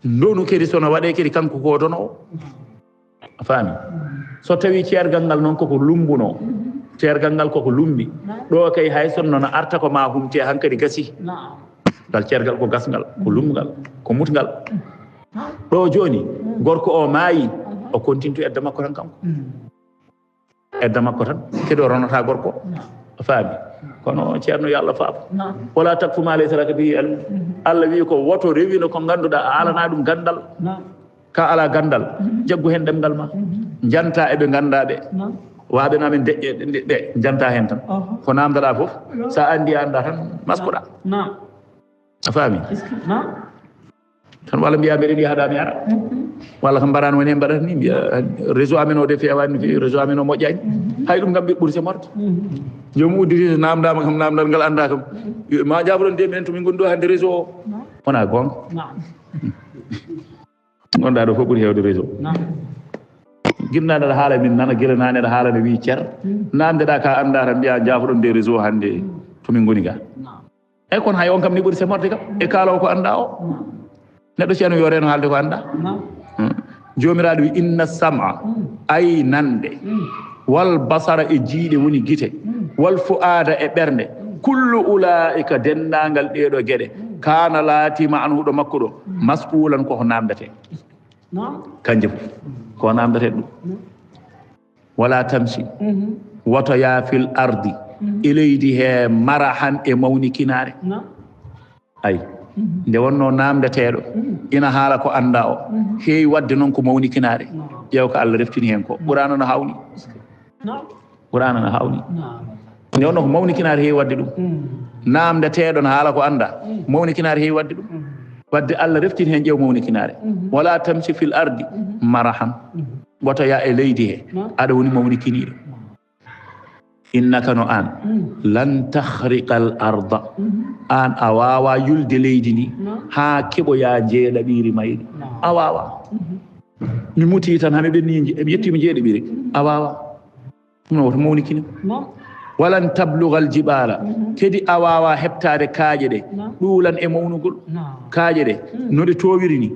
ndonu kadi sono waɗee kadi kanko ko dono o a faami so tawii ceergal ngal noon koko lumbunoo ceergal ngal koko lumbi ɗo kay hay sonno no arta ko ma humtee hankadi gasi ngal ceergal ko gasngal ko lumngal ko mutngal ɗo jooni gorko o maayi o continue edda makko tan kanko edda makko tan kadi o ronata gorko a faami kono ceerno yo Allah faabo wala takfu ma laysa laka bihi ilm Allah wi ko woto rewino ko ngannduɗaa a alana ɗum gandal ka ala gandal jaggu hen ɗemngal ma janta eɓe nganndaa ɓe waaɓe namen deƴƴe ɗe janta hen tan ko namdaɗa fof sa anndi annda tan maskuɗa a faami tan walla mbiya mbeɗen yahaɗa mi ara walla ko mbarani woni hen mbaɗata ni mbiya réseau amen o de fewani no fewi réseau amen o moƴƴani hay ɗum kam ɓe ɓuuri semorde jomum udditi namdama kam namdal ngal anda kam ma jaboɗon de minen to min goni ɗo hande réseau o wona gonga gonɗa ɗo fof ɓuuri hewde réseau ginnaɗe aɗa haala min nana guila nane aɗa haala no wi ceer namdeɗa ka anda tan mbiya jafoɗon de réseau hande to min goni ga eyyi kono hay on kam ni ɓuuri semorde kam e kaalawo ko anda o neɗɗo ceerno yo reno haalde ko anda jomiraɗo wi inna sam'a ay nande wal basara e jiiɗe woni gite wal fu'ada e ɓernde kullu ulaika dendagal ɗeɗo gueɗe kana laatima an huɗo makko ɗo mas'ulan koko namdete kanje fof ko namdete ɗum wala tamsi woto ya fil ardi e leydi he marahan e mawnikinare ay nde wonno namdeteɗo ina haala ko anda o heewi wadde noon ko mawnikinare ƴeew ko Allah reftini hen ko ɓurano no hawni ɓurano no hawni nde wonno ko mawnikinare heewi wadde ɗum namdeteɗo no haala ko anda mawnikinare heewi wadde ɗum wadde Allah reftini hen ƴeew mawnikinare wala tamsi fil ardi marahan woto ya e leydi he aɗa woni mawnikiniɗo innaka no an lan tahriqa al arda an a wawa yulde leydi ndi ha keɓoya jeeɗaɓiri mayɗi a wawa mi muti tan hami ɓenni mi yettima jeeɗaɓiri a wawa ɗum woto mawnikini walan tabluga al jibala kadi a wawa heɓtade kaaƴe ɗe ɗuulan e mawnugol kaaƴe ɗe noɗe towiri ni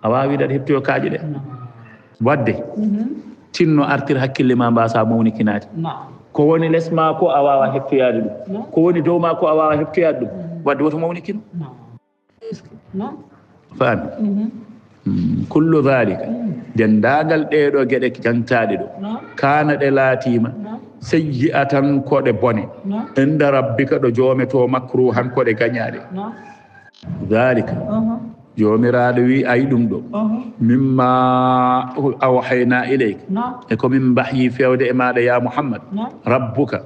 a wawi ɗaɗa heɓtoyo kaaƴe ɗe wadde tinno artir hakkille ma mbasa mawnikinade ko woni less ma ko a wawa heftoyade ɗum ko woni dow ma ko a wawa heftoyade ɗum wadde woto mawnikino faami kullu dhalika dendagal ɗeɗo gueɗe jantaɗe ɗo kana ɗe laatima sayyi'atan koɗe bone inda rabbika ɗo jometo makruhan koɗe gañaɗe dhalika jomiraɗo wi ayi ɗum ɗo mimma awhayna ilayka e komin mbahyi fewde e maɗa ya Muhammad rabbuka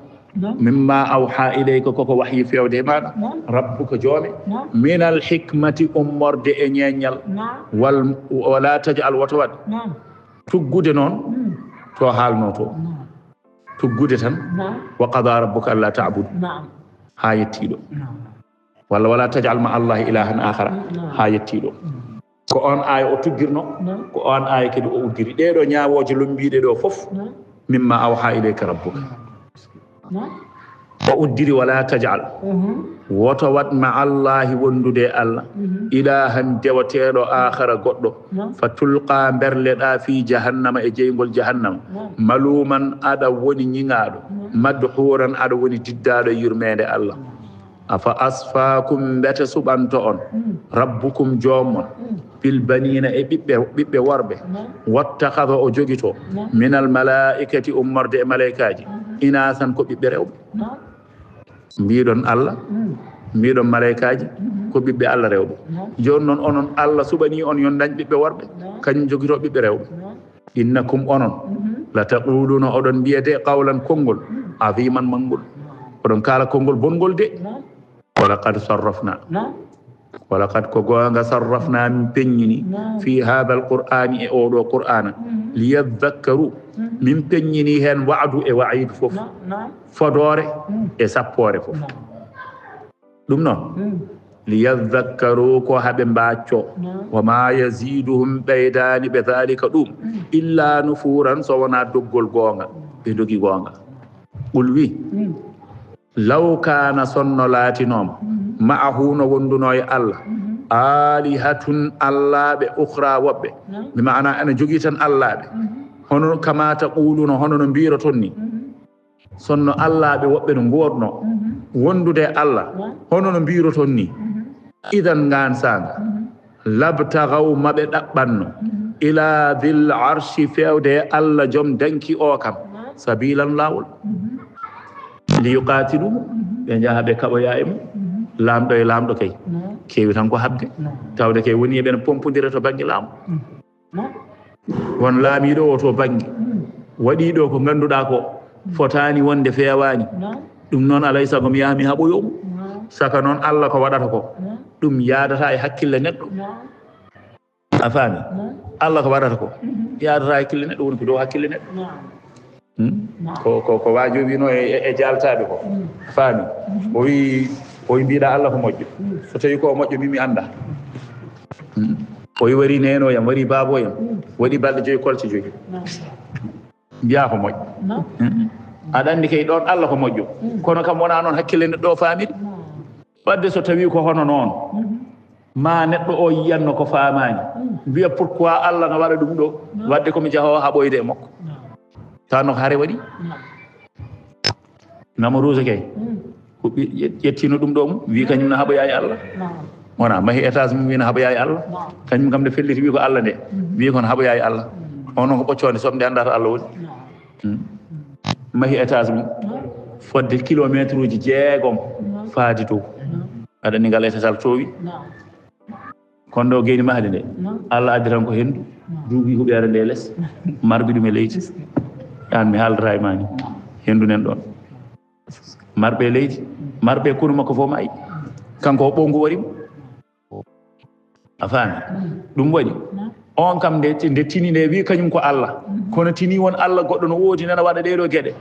mimma awha ilayka koko wahyi fewde e maɗa rabbuka joome min al hikmati ummorde e ñeñal wala tajal woto waɗ tuggude noon to haalno to tuggude tan wa qada rabbuka alla ta'budu ha yettiɗo walla wala tajal ma allahi ilahan akhara ha yettiɗo ko on aya o tuggirno ko on aya kadi o uddiri ɗeɗo ñawoje lombiɗe ɗo fof mimma awha ilayka rabbuka وأدري ولا تجعل وتوات مع الله وندد الله إلها دوتيرو آخر قدو فتلقى برلدا في جهنم إجيبل جهنم ملوما أدا وني نيغادو مدحورا أدا وني جدادو يرميد الله أفأصفاكم بتسبانتون ربكم جومون بالبنين بيبي وربه واتخذ أجوجتو من الملائكة أمرد ملائكاجي إناثا كو بيبي رewbe mbiɗon Allah mbiɗon malaikaji ko ɓiɓɓe Allah rewɓe joni noon onon Allah suɓani on yon dañ ɓiɓɓe worɓe kañum jogito ɓiɓɓe rewɓe innakum onon la taquluna oɗon mbiyete qawlan konngol aziman mangol oɗon kala konngol bongol de walaqad sarrafna walaqad ko gonga sarrafna min peññini fi hada alqur'ani e oɗo qur'ana liyadhakkaru min peññini hen wa'du e wa'idu fof fodore e sappore fof ɗum noon liyadhakkaru ko haɓe mbacco wama yaziduhum ɓeydani ɓe dhalika ɗum illa nufuran so wona doggol gonga ɓe dogi gonga qul wi law kana sonno laatinoma ma'ahu no wonduno e Allah alihatun allaɓe ukhra woɓɓe mi maana ene jogui tan allaɓe hono kamata quluno hono no mbiroton ni sonno allaɓe woɓɓe no godno wondude Allah hono no mbiroton ni idan ngan sanga labtagaw maɓe ɗaɓɓanno ila dhil arshi fewde Allah joom danki o kam sabilan lawol liyuqatilu ɓe jaha ɓe kaɓoya e mum lamɗo e lamɗo kay kewi tan ko habde tawde kay woni eɓene pompodira to banggue laamu won laamiɗo o to banggue waɗiɗo ko ganduɗa ko fotani wonde fewani ɗum noon alay saago mi yaha mi haɓoyomo saka noon Allah ko waɗata ko ɗum yadata e hakkille neɗɗo a faami Allah ko waɗata ko yadata hakkille neɗɗo woni ko dow hakkille neɗɗo ko wajobino e jaltaɓe ko faami o wi mbiɗa Allah ko moƴƴo so tawi ko moƴƴo mimi anda o wi wari neno yam wari babo yam waɗi balɗe 5 kolce 5 mbiya ko moƴƴo aɗa andi kay ɗon Allah ko moƴƴo kono kam wona noon hakkille neɗɗo o famiri wadde so tawi ko hono noon ma neɗɗo o yiyanno ko famani mbiya pourquoi Allah no waɗa ɗum ɗo wadde komi jahowo haɓoyde e makko tawno ko haare waɗi Namrouze kay ko ƴettino ɗum ɗo mum wi kañum no haɓoya e Allah wona mahi étage mum wino haɓoya e Allah kañum kam nde felliti wi ko Allah nde wi kono haɓoya e Allah onon ko ɓoccode soɓde andata Allah woni mahi étage mum fodde kilométre uji 6 faadi dow aɗa andi ngal étage towi kono ɗo geyni mahde nde Allah addi tan ko hendu duuɓi huɓere nde less marɓi ɗum e leydi an mi haaldata e mani hendu nen ɗon marɓe leydi marɓe kono makko fof maayi kanko o ɓongu warimo a faami ɗum waɗi on kam nde tini nde wi kañum ko Allah kono tini won Allah goɗɗo no woodi nana waɗa ɗeɗo gueɗe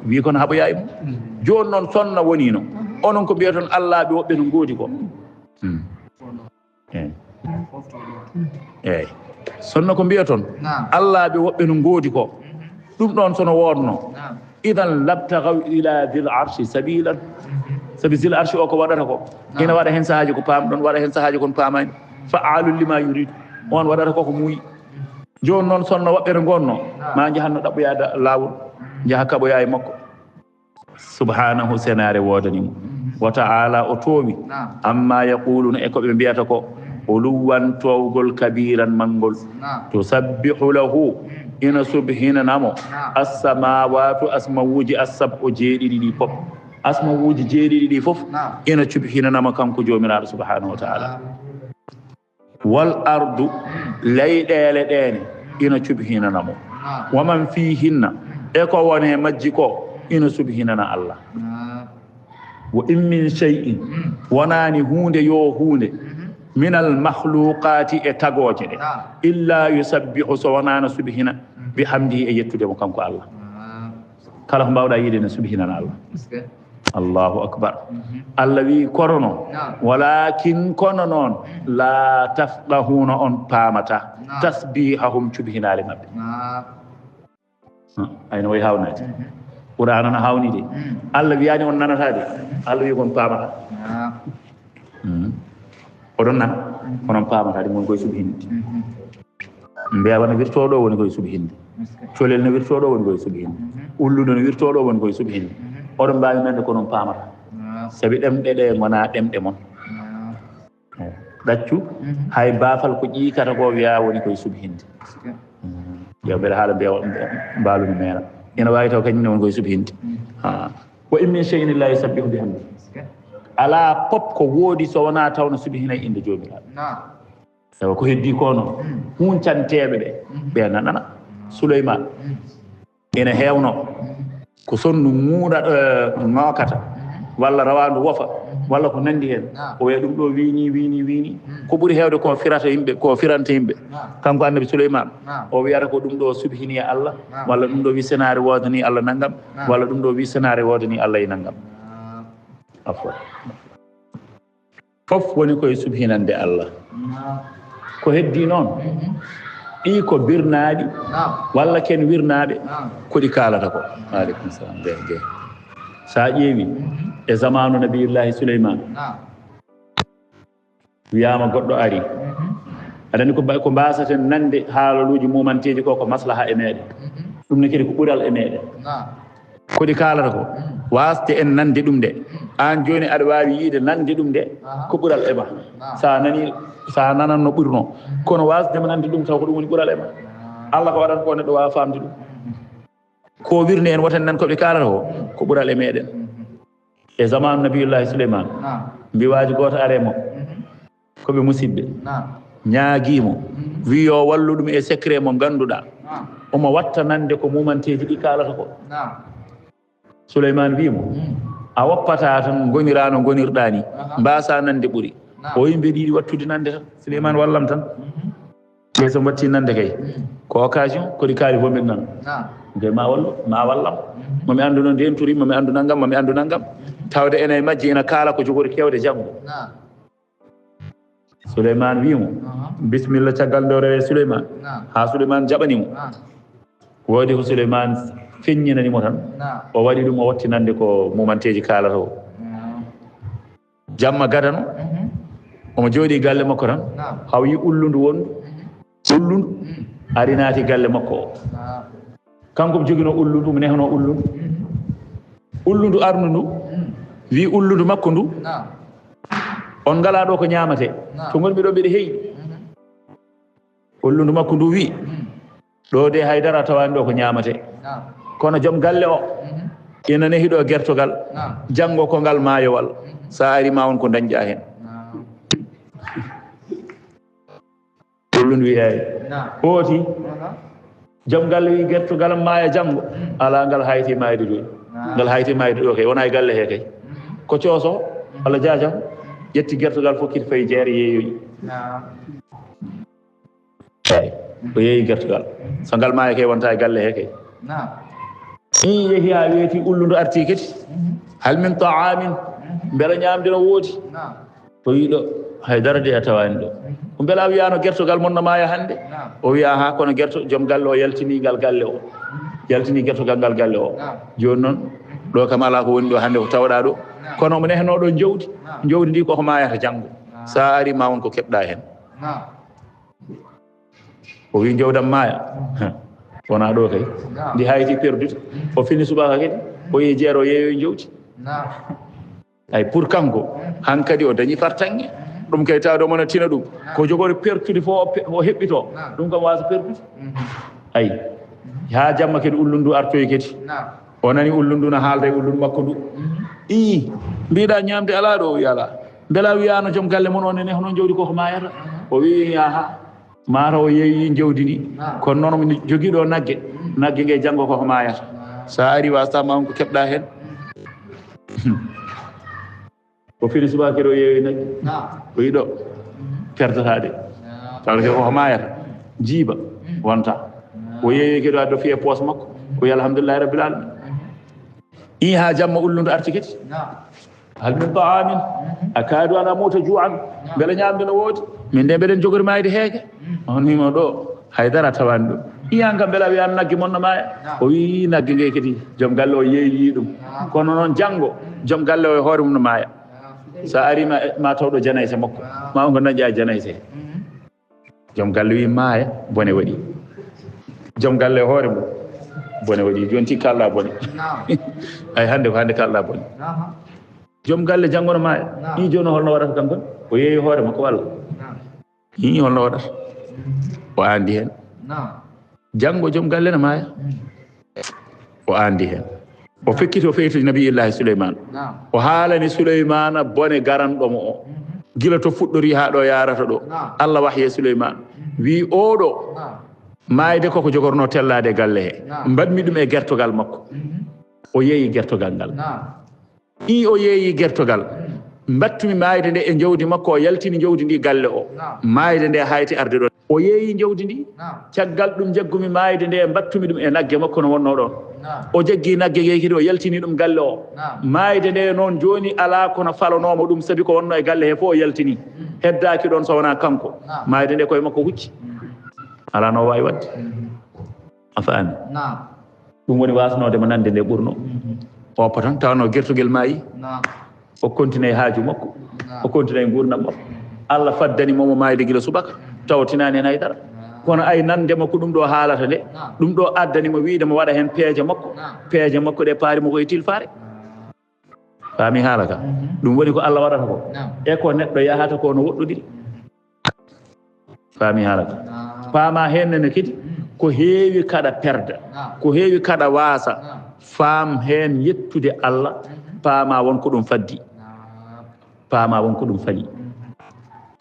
wi kono haɓoya e mum joni noon sonna wonino onon ko mbiyaton Allahɓe woɓɓe no goodi ko eyyi sonno ko mbiyaton Allahɓe woɓɓe no goodi ko ɗum ɗon sono wodno idan labtagaw ila dhil arshi sabilan sabi dhil arshi o ko waɗata ko ina waɗa hen sahaji ko pamɗon waɗa hen sahaji kon pamani fa'alul lima yurid on waɗata ko muuyi joni noon sonno woɓɓe to gonno ma jahanno ɗaɓɓoyade lawol jaha kaɓoya e makko subhanahu senare wodanimo wa ta'ala o towi amma yaquluna e koɓe mbiyata ko uluwan towgol kabiran mangol tusabbihu lahu ina subhinanamo assamawatu asmawuji as-sab'u jeeɗiɗi ɗi fof asmawuji jeeɗiɗi ɗi fof ina subhinanamo kanko jomiraɗo subhanahu wa ta'ala wal ardu leyɗele ɗene ina subhinanamo waman fihinna e ko wone majji ko ina subhinana Allah wa in min shay'in wonani hunde yo hunde min al makhluqati e tagoje ɗe illa yusabbihu so wonano subhina bihamdihi e yettudemo kanko Allah kala ko mbawɗa yiide ne subhinana Allah Allahu akbar Allah wi korono walakin kono noon la tafqahuna on paamata tasbihahum subhinale mabɓe ayno way hawnade qur'an ana hawnide Allah wiyani on nanatade Allah wi kon paamata oɗon nan onon paamatade mon koye subhinde mbewa no wirtoɗo woni koye subhinde colel no wirtoɗo woni koye subhinde ulludo no wirtoɗo woni koye subhinde oɗon mbawi nande konon paamata sabi ɗemɗe ɗe gona ɗemɗe mon ɗaccu hay baafal ko ƴiikata ko wiya woni koye subhinde yo mbeɗa haala mbaalumi meena ina wawi taw kañumne woni koye subhinde wa in min cheyin illa yusabbihu bihamdi ala pop ko woodi so wona tawno subhina inde jomiraɗo tawa ko heddi ko noon huncanteɓe ɓe ɓe nanana Souleymane ina hewno ko sonnu muuɗa nookata walla rawandu wofa walla ko nandi hen o wiya ɗum ɗo wini ko ɓuuri hewde ko firata yimɓe ko firanta yimɓe kanko annabi Souleymane o wiyata ko ɗum ɗo subhini Allah walla ɗum ɗo wi senare wodani Allah naggam walla ɗum ɗo wi senare wodani Allah e naggam afwa fof woni koye subhinande Allah ko heddi noon ɗi ko birnaɗi walla ken wirnaɓe koɗi kalata ko aleykum salam ge sa ƴeewi e zamanu nabiyullahi Souleymane wiyama goɗɗo ari aɗani ko mbasaten nande haalaluji mumanteji ko maslaha e meɗen ɗum ne kadi ko ɓuural e meɗen koɗi kalata ko wasde en nande ɗum de an joni aɗa wawi yiide nande ɗum de ko ɓuural e ma sa nanan no ɓurno kono wasdema nande ɗum taw ko ɗum woni ɓuural e ma Allah ko waɗata ko neɗɗo wawa famde ɗum ko wirni en woten nan koɓe kalata ko ɓuural e meɗen e zamanu nabiyullahi Souleymane mbiwaji goto aremo koɓe musidɓe ñaaguimo wi yo wallu ɗum e secret mo ganduɗa omo watta nande ko mumanteji ɗi kalata ko Souleymane wimo a woppata tan gonirano gonirɗa ni mbasa nande ɓuuri o yimɓe ɗiɗi wattude nande tan Souleymane wallam tan te so batti nande kay ko occasion koɗi kaali fof min nan nde ma wallam mami andu noon ndenturi mami andu naggam tawde ene majji ina kaala ko jogori kewde janggo Souleymane wimo bisimilla caggal nde o rewe Souleymane ha Souleymane jaɓanimo woodi ko Souleymane feññinanimo tan o waɗi ɗum o watti nande ko mumanteji kaalata o jamma gadano omo jooɗi galle makko tan haw yi ullundu wondu ullundu ari naati galle makko o kanko mo jogino ullundu omo nehno ullundu arnu ndu wi ullundu makko ndu on ngala ɗo ko ñamate to gonmi ɗo mbiɗa heyɗi ullundu makko ndu wi ɗo de haydara tawani ɗo ko ñamate kono joom galle o ina nehi ɗo gertogal janggo ko ngal maayowal sa ari ma won ko dañƴa hen ullundu wi eyi hooti joom galle wi gertogal maaya janggo ala ngal hayti mayde ɗo ngal hayti mayde ɗo kay wona e galle he kay ko cooso walla jajam ƴetti gertogal fof kiti fayi jeere yeeyoyi eyi o yeeyi gertogal so ngal maaya kay wonta e galle he kay in yeehi ha weeti ullundu arti kadi hal min taamin beela ñamde no woodi o wiiɗo haydara de a tawani ɗo ko beela wiyano gertogal mon no maaya hannde o wiya ha kono joom galle o yaltini ngal galle o yaltini gertogal ngal galle o joni noon ɗo kam ala ko woni ɗo hannde ko tawɗa ɗo kono mo nehno ɗo jawdi ndi koko mayata janggo sa ari ma won ko keɓɗa hen o wi jawdam maaya wona ɗo kay ndi hayti perdude o fini subaka kadi o yehi jeero o yeeyoy jawdi ay pour kanko hankkadi o dañi fartange ɗum kay tawde omona tina ɗum ko jogori pertude fof o heɓɓito ɗum kam wasa perdude ayi ha jamma kadi ullundu artoyi kadi o nani ullundu no haalda e ullundu makko ndu mbiɗa ñamde ala ɗo o wi ala beela wiyano joom galle mon o nene hono jawdi koko mayata o wi aha mata o yeeyi jawdi ndi kono noon mi joguiɗo nagge nge janggo koko mayata sa ari wasatama on ko keɓɗa hen o fini subaka kadi o yeeyoy nagge o yiɗo perdatade tawde koko mayata jiiba wonta o yeeyoy kadi wadde o fiye poos makko o wi alhamdulillahi rabbil alamin i ha jamma ullundu arti kadi hal min taamin akadu ana mota juan beela ñamde no woodi min nde mbeɗen jogori mayde heege on wimo ɗo haydara tawani ɗo iyan kam bela wi an nagge mon no maya o wi nagge nge kadi joom galle o yeeyi ɗum kono noon janngo joom galle o e hoore mum no maya so ari ma tawɗo janayse makko ma on ko dañƴa janayse joom galle wi maaya bone waɗi joom galle e hoore mum bone waɗi joni ti kalɗa bone ay hannde ko hannde kalɗa bone joom galle janngo no maaya i joni holno waɗata kam kon o yeeyi hoore makko walla i holno waɗata o andi hen janngo joom galle no maaya o andi hen o fekkiti o feyto nabiyillahi souleymane o haalani souleymane bone garanɗomo o gila to fuɗɗori ha ɗo yarata ɗo allah wahye souleymane wi oɗo mayde koko jogorno tellade e galle he mbaɗmi ɗum e gertogal makko o yeeyi gertogal ngal i o yeeyi gertogal mbattumi mayde nde e jawdi makko o yaltini jawdi ndi galle o mayde nde hayti arde ɗon o yeeyi jawdi ndi caggal ɗum jaggumi mayde nde mbattumi ɗum e nagge makko no wonno ɗon o jaggi nagge geykidi o yaltini ɗum galle o mayde nde noon joni ala kono falanomo ɗum saabi ko wonno e galle he fof o yaltini heddaki ɗon so wona kanko mayde nde koye makko hucci ala no wawi wadde a faami ɗum woni wasnodemo nande nde ɓurno o patan tawno gertogel maayi o continue haaju makko o continue gurdam makko allah faddani momo mayde gila subaka tawtinani hen haydara kono ay nandema ko ɗum ɗo haalata nde ɗum ɗo addanimo wiide mo waɗa hen peeje makko ɗe paari mo koye tilfare faami haala ka ɗum woni ko allah waɗata ko e ko neɗɗo yahata ko no woɗɗodiri faami haala ka faama hennene kadi ko heewi kaɗa perda ko heewi kaɗa waasa faam hen yettude allah paama wonko ɗum faddi paama wonko ɗum fali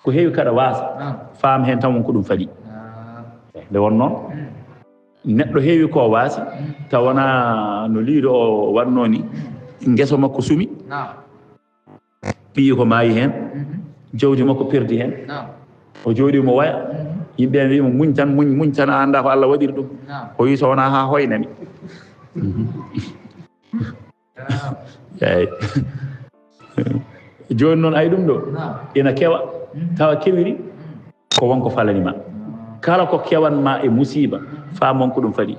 ko heewi kaɗa waasa faam hen tan wonko ɗum fali nde won noon neɗɗo heewi ko waasi tawana no liiɗo o wanno ni geso makko sumi ɓiyi ko maayi hen jawdi makko perdi hen o jooɗimo waya yimɓe wimo muñ tan a anda ko allah waɗiri ɗum o wi so wona ha hoynami eyi joni noon ay ɗum ɗo ina kewa tawa kewiri ko wonko falanima kala ko kewanma e musiba famon ko ɗum faɗi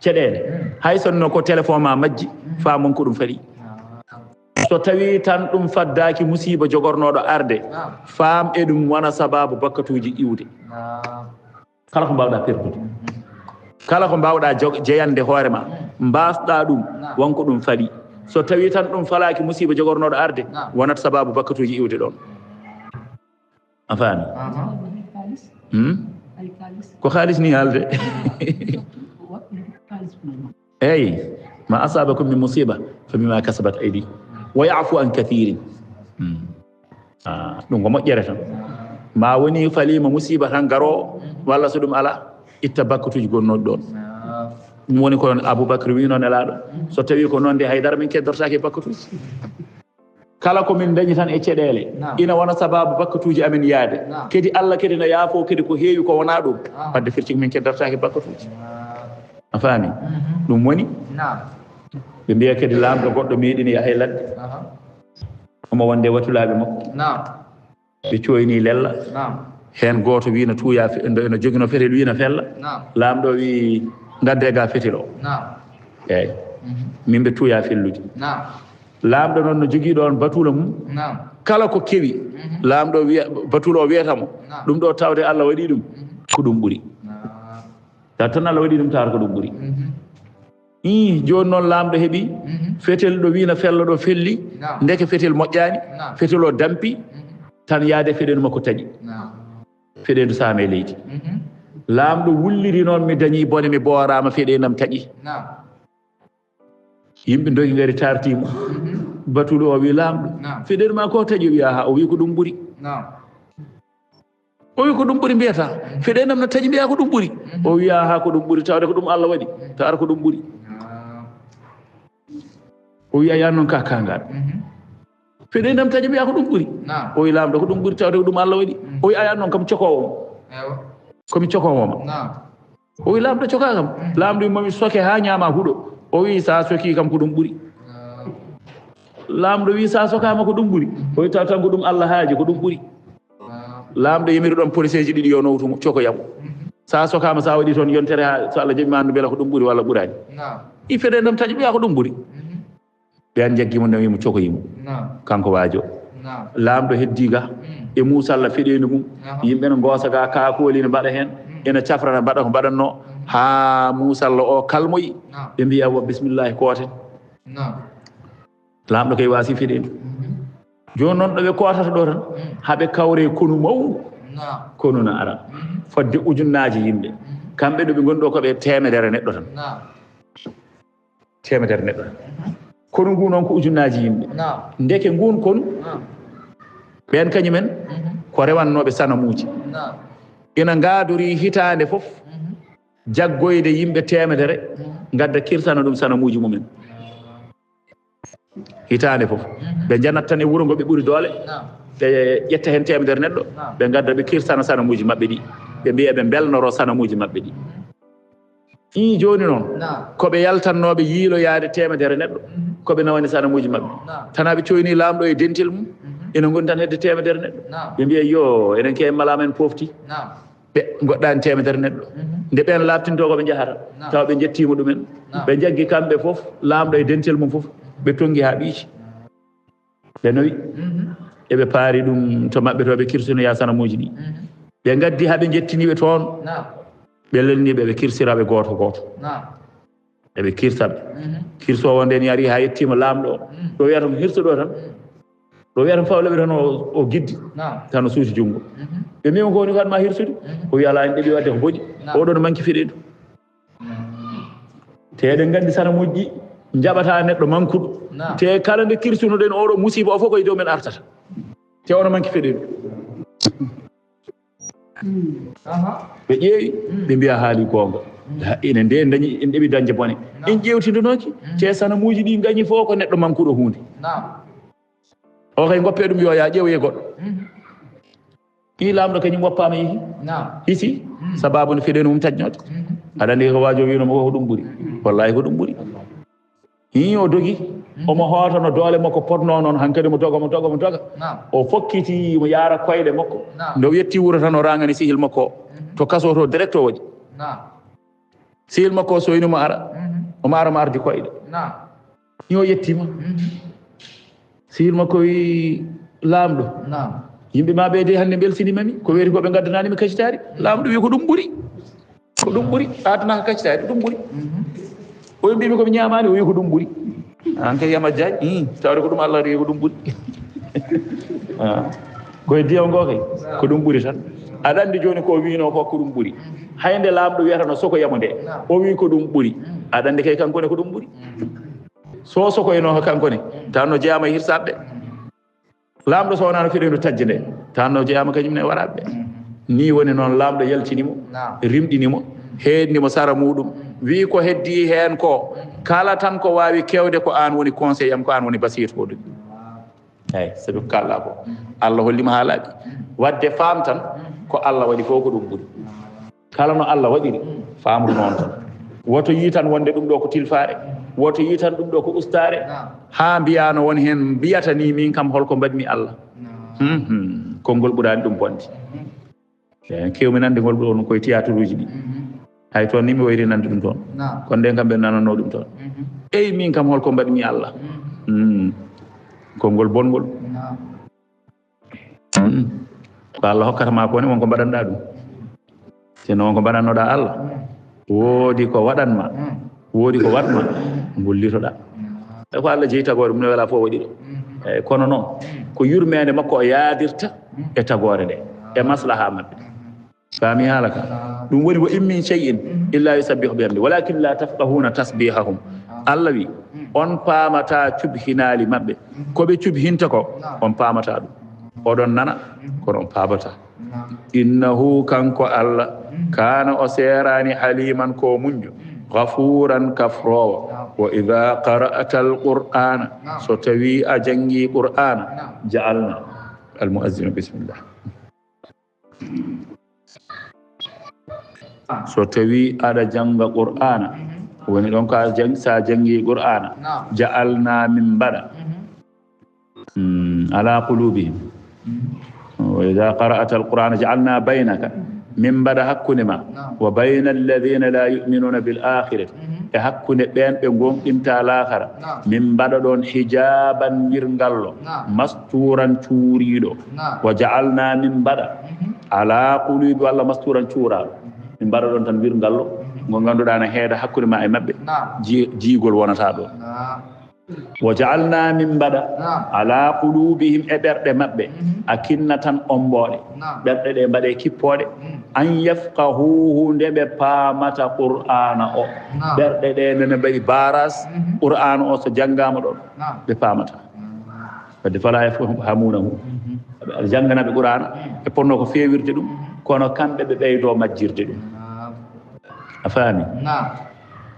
ceɗele hay sonno ko téléphone ma majji famon ko ɗum faɗi so tawi tan ɗum faddaki musiba jogornoɗo arde faam e ɗum wona sababu bakkatuji iwde kala ko mbawɗa perdude kala ko mbawɗa jeyande hoorema mbasɗa ɗum wonko ɗum faɗi so tawi tan ɗum falaki musiba jogornoɗo arde wonata sababu bakkatuji iwde ɗon a faami ko haalis ni haalde eyi ma asabakum min musiba fa bima kasabat aydi wa yafu an kathirin ɗum ko moƴƴere tan ma woni falima musiba tan garo walla so ɗum ala itta bakkatuji gonnoɗo ɗon ɗum woni ko aboubacry wi noon elaɗo so tawi ko noon de haydara min keddortaki e bakkatuji kala komin dañi tan e ceɗele ina wona sababu bakkatuji amin yaade kadi allah kadi no yaafo kadi ko heewi ko wona ɗum wadde firti min keddortaki bakkatuji a faami ɗum woni ɓe mbiya kadi lamɗo goɗɗo meeɗini yahay ladde omo wonde watulaɓe makko ɓe coyni lella hen goto wi no tuuya no jogino fetel wi no fella lamɗo wi gadde ga fetel o eyyi min ɓe tuuya fellude lamɗo noon no jogui ɗon batula mum kala ko kewi lamɗo wiya batula o wiyatamo ɗum ɗo tawde allah waɗi ɗum ko ɗum ɓuuri taw tan allah waɗi ɗum tawata ko ɗum ɓuuri joni noon lamɗo heeɓi fetel ɗo wino fella ɗo felli ndeke fetel moƴƴani fetel o dampi tan yaade feɗendu makko taƴi feɗendu saame leydi lamɗo wulliri noon mi dañi bone mi boorama feɗenam taƴi yimɓe dogi gari tartimo batulu o wi lamɗo feɗendu ma ko taƴi o wiya ha o wi ko ɗum ɓuuri o wi ko ɗum ɓuuri mbiyata feɗenam no taƴi mbiya ko ɗum ɓuuri o wiya ha ko ɗum ɓuuri tawde ko ɗum allah waɗi tawata ko ɗum ɓuuri o wiya yan noon ka kangal feɗenam taƴi mbiya ko ɗum ɓuuri o wi lamɗo ko ɗum ɓuuri tawde ko ɗum allah waɗi o wi ayan noon kam cokowomo komi cokowoma o wi lamɗo coka kam lamɗo wi momi soke ha ñama huuɗo o wi sa soki kam ko ɗum ɓuuri lamɗo wi sa sokama ko ɗum ɓuuri o wi taw tan ko ɗum allah haaji ko ɗum ɓuuri lamɗo yimiri ɗon police ji ɗiɗi yo nowtumo cokoyamo sa sokama sa waɗi toon yontere so Allah jaɓi ma andu beela ko ɗum ɓuuri walla ɓuurani i fede ndem taƴi ɓiya ko ɗum ɓuuri ɓeyan jaggimo ndem wimo cokoyimo kanko waajo laamɗo heddiga e musalla feɗeni mum yimɓe ne goosa ga kaakoli ne mbaɗa hen ene cafrana mbaɗa ko mbaɗanno ha musalla o kalmoyi ɓe mbiya wo bisimillahi kooten laamɗo kay waasi feɗeni joni noon ɗo ɓe kootata ɗo tan haaɓe kawre konu mawdu konu no ara fodde ujunnaji yimɓe kamɓe ɗo ɓe goni ɗo koɓe temedere neɗɗo tan temedere neɗɗo tan konu ngu noon ko ujunnaji yimɓe ndeke ngun konu ɓen kañumen ko rewannoɓe sanamuji ina gaadori hitande foof jaggoyde yimɓe temedere gadda kirtana ɗum sanamuji mumen hitande foof ɓe janat tan e wuuro ngo ɓe ɓuuri doole ɓe ƴetta hen temedere neɗɗo ɓe gadda ɓe kirtana sanamuji mabɓe ɗi ɓe mbiya ɓe belnoro sanamuji mabɓe ɗi i joni noon koɓe yaltannoɓe yiiloyade temedere neɗɗo koɓe nawani sanamuji mabɓe tanaɓe coyni laamɗo e dentel mum ene gondi tan hedde temedere neɗɗo ɓe mbiya yo enen ke malama en pofti ɓe goɗɗani temedere neɗɗo nde ɓen labtinto koɓe jahata taw ɓe jettimo ɗumen ɓe jaggi kamɓe foof laamɗo e dentel mum foof ɓe tongi ha ɓiici ɓe nawi eɓe paari ɗum to maɓɓe to ɓe kirtinoya sanamuji ɗi ɓe gaddi haɓe jettiniɓe toon ɓe lelniɓe ɓe kirsiraɓe goto goto eɓe kirtaɓe kirsowo nden yari ha yettima laamɗo o ɗo wiyata ko hirsuɗo tan ɗo wiyata fawleɓe tan o giddi tan o suuti junngo ɓe mbima ko woni ko waɗma hirsude o wi ala en ɗeɓi wadde ko boƴi oɗo no manque feɗeɗo te eɗen gandi sanamuji ɗi jaɓata neɗɗo mankuɗo te kala nde kirsunoɗen oɗo musiba o fof koye dow men artata te ono manque feɗeɗo ɓe ƴeewi ɓe mbiya haali gonga ene nde dañi en ɗeɓi dañde bone en ƴewtidanoki te sanamuji ɗi gañi fof ko neɗɗo mankuɗo hunde o kay goppe ɗum yo ya ƴeewoye goɗɗo i laamɗo kañum woppama yeehi hisi sababu no feɗeni mum taññode aɗa andi ko waajo winomo ko ɗum ɓuuri wallahi ko ɗum ɓuuri hi o dogi omo hootano doole makko potno noon hankkadi mo doga o fokkiti mo yaara koyɗe makko nde o yetti wuuro tan o rangani sihil makko o to kaso to direct o waɗi sihil makko o soyni mo ara omo ara mo ardi koyɗe hi o yettima sihil makko wi laamɗo yimɓe ma ɓeyde hannde belsinimami ko weeti ko ɓe gaddananimi kacitari laamɗo wi ko ɗum ɓuuri atanaka kacitari ɗum ɓuuri o mbimi komi ñamani o wi ko ɗum ɓuuri an kay yama diagne tawde ko ɗum Allah wi ko ɗum ɓuuri koye diyaw ngo kay ko ɗum ɓuuri tan aɗa andi joni ko wino ko ko ɗum ɓuuri hayde laamɗo wiyata no sokoyamo nde o wi ko ɗum ɓuuri aɗa andi kay kankone ko ɗum ɓuuri so sokoyno kankone tanno jeyama hirsaɓe laamɗo so wonano feɗeno tajje nde tanno jeyama kañum ne waraɓe ni woni noon laamɗo yaltinimo rimɗinimo heednimo sara muɗum wi ko heddi hen ko kala tan ko wawi kewde ko an woni conseil am ko an woni basiytoɗo eyyi sabi ko kalɗa ko Allah hollima haalaɓe wadde faam tan ko Allah waɗi fof ko ɗum ɓuuri kala no Allah waɗiri famru noon tan woto yi tan wonde ɗum ɗo ko tilfare woto yi tan ɗum ɗo ko ustare ha mbiyano won hen mbiyata ni min kam holko mbaɗmi Allah konngol ɓurani ɗum bonde kewmi nande ngol ɗon koye théâtre uji ɗi hay toon ni mi wayri nande ɗum toon kono nden kam ɓe nanano ɗum toon eyi min kam holko mbaɗmi Allah konngol bongol ko Allah hokkatama ko ni wonko mbaɗanɗa ɗum sino wonko mbaɗannoɗa Allah woodi ko waɗanma woodi ko waɗma gollitoɗa e ko Allah jeeyi tagore mum ne wala fof waɗi ɗo eyyi kono noon ko yurmede makko o yaadirta e tagore nde e maslaha mabɓe faami haala ka ɗum woni wo in min shay'in illa yusabbihu bihamdi walakin la tafqahuna tasbihahum Allah wi on paamata cubhinali mabɓe koɓe cubhinta ko on paamata ɗum oɗon nana kono on paamata innahu kanko Allah kana o serani haliman ko munjo ghafuran kafrowo wa idha qara'ata alqur'ana so tawi a jangi qur'ana ja'alna almuazzinu bismillah so tawi aɗa janga qur'ana woni ɗon ko sa jangi qur'ana ja'alna min mbaɗa ala qulubihim wa idha qara'ata alqur'ana ja'alna baynaka min mbaɗa hakkunde ma wa bayna alladina la yuminuna bil akhirati e hakkunde ɓen ɓe gonɗinta lakara min mbaɗa ɗon hijaban wirngallo masturan cuuriɗo wa jaalna min mbaɗa ala qulubi walla masturan cuuraɗo min mbaɗa ɗon tan wirngallo ngo ganduɗa ne heeda hakkude ma e mabɓe jiigol wonata ɗon wa jaalna min mbaɗa ala qulubihim e ɓerɗe maɓɓe akinna tan omboɗe ɓerɗe ɗe mbaɗe kippoɗe an yafqahuhu nde ɓe paamata qur'ana o ɓerɗe ɗe nene mbaɗi baras qur'ana o so janggama ɗon ɓe paamata wadde fala yafhamunahu aɗa jangganaɓe qur'ana e ponno ko fewirde ɗum kono kamɓe ɓe ɓeydo majjirde ɗum a faami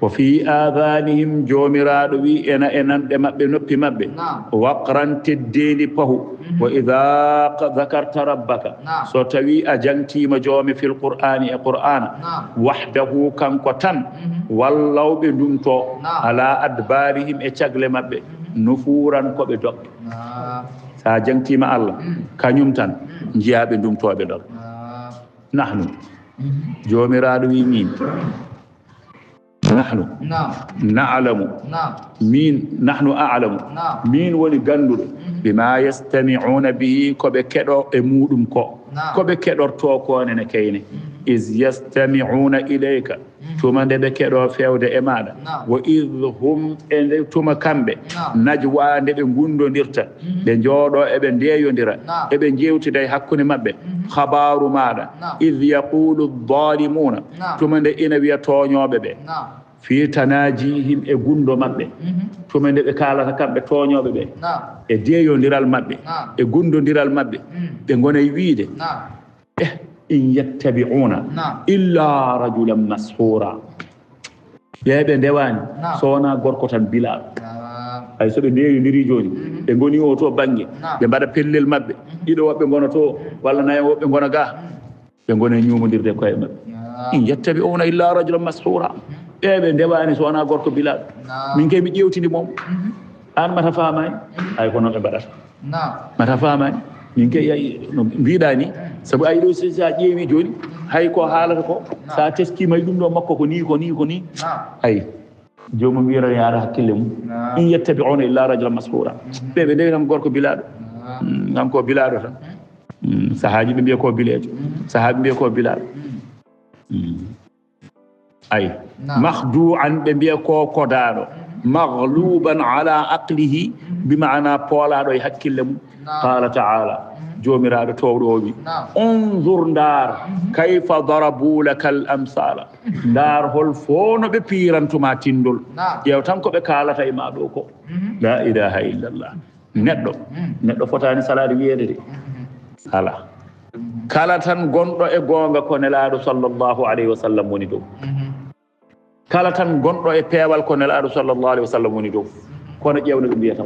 wa fi adanihim jomiraɗo wi ena e nanɗe maɓɓe noppi maɓɓe waqran teddedi pahu wa ida dakarta rabbaka so tawi a jangtima joomi fil qur'ani e qur'ana wahdahu kanko tan wallawɓe ndumto ala adbarihim e cagle maɓɓe nufuran koɓe doɓɓe sa jangtima Allah kañum tan jiyaɓe ndumtoɓe ɗon nahnu jomiraɗo wi min نحن نعلم مين نحن أعلم مين ولي غندو بما يستمعون به كوبي كدو امودum ko kobe kedorto ko ne kayne iz yastami'una ilayka tuma de be kedo fewde e maada wa idhum ende tuma kambe najwa de be gundondirta be joodo e be ndeyondira e be jewtida e hakkunde mabbe khabaru maada iz yaqulu adh-dhalimuna tuma de ina wiya toñobe be fi tanajihim e gundo mabbe tuma de be kalata kambe toñobe be e deyondiral mabbe e gundondiral mabbe be gona wiide in yattabi'una illa rajulan mashura yeɓe ndewani sowona gorko tan bilal ay so ɓe ndeyodiri joni ɓe goni o to banggue ɓe mbaɗa pellel mabɓe ɗiɗo woɓɓe gona to walla nayo woɓɓe gona ga ɓe gona ñumodirde koye mabɓe in yattabi'una illa rajulan mashura ɓeɓe ndewani sowona gorko bilal min kay mi ƴewtidi mom an mata famani ay ko noon ɓe mbaɗata mata famani min kay no mbiɗa ni saabu ayi ɗo sa ƴeewi joni hay ko haalata ko sa teskima ɗum ɗo makko ko ni ko ni ko ni ayi jomum wiyata yaara hakkille mum in yattabi'una illa rajulan mashura ɓeɓe ndewi tan gorko bilaɗo kanko bilaɗo tan sahaji ɓe mbiya ko bilejo sahaɓe mbiya ko bilaɗo ayi mahdu'an ɓe mbiya ko kodaɗo maghluban ala aqlihi bima'ana poolaɗo e hakkille mum qala ta'ala jomiraɗo towɗo o wi unzur ndar kayfa darabu laka al amsala ndar hol fo no ɓe pirantuma tindol ƴeew tan ko ɓe kalata e ma ɗo ko la ilaha illallah neɗɗo fotani salade wiyede de ala kala tan gonɗo e gonga ko nelaɗo sallllahu alayhi wa sallam woni dow kala tan gonɗo e peewal ko nelaɗo sallllahu alayhi wa sallam woni dow kono ƴewno ɓe mbiyata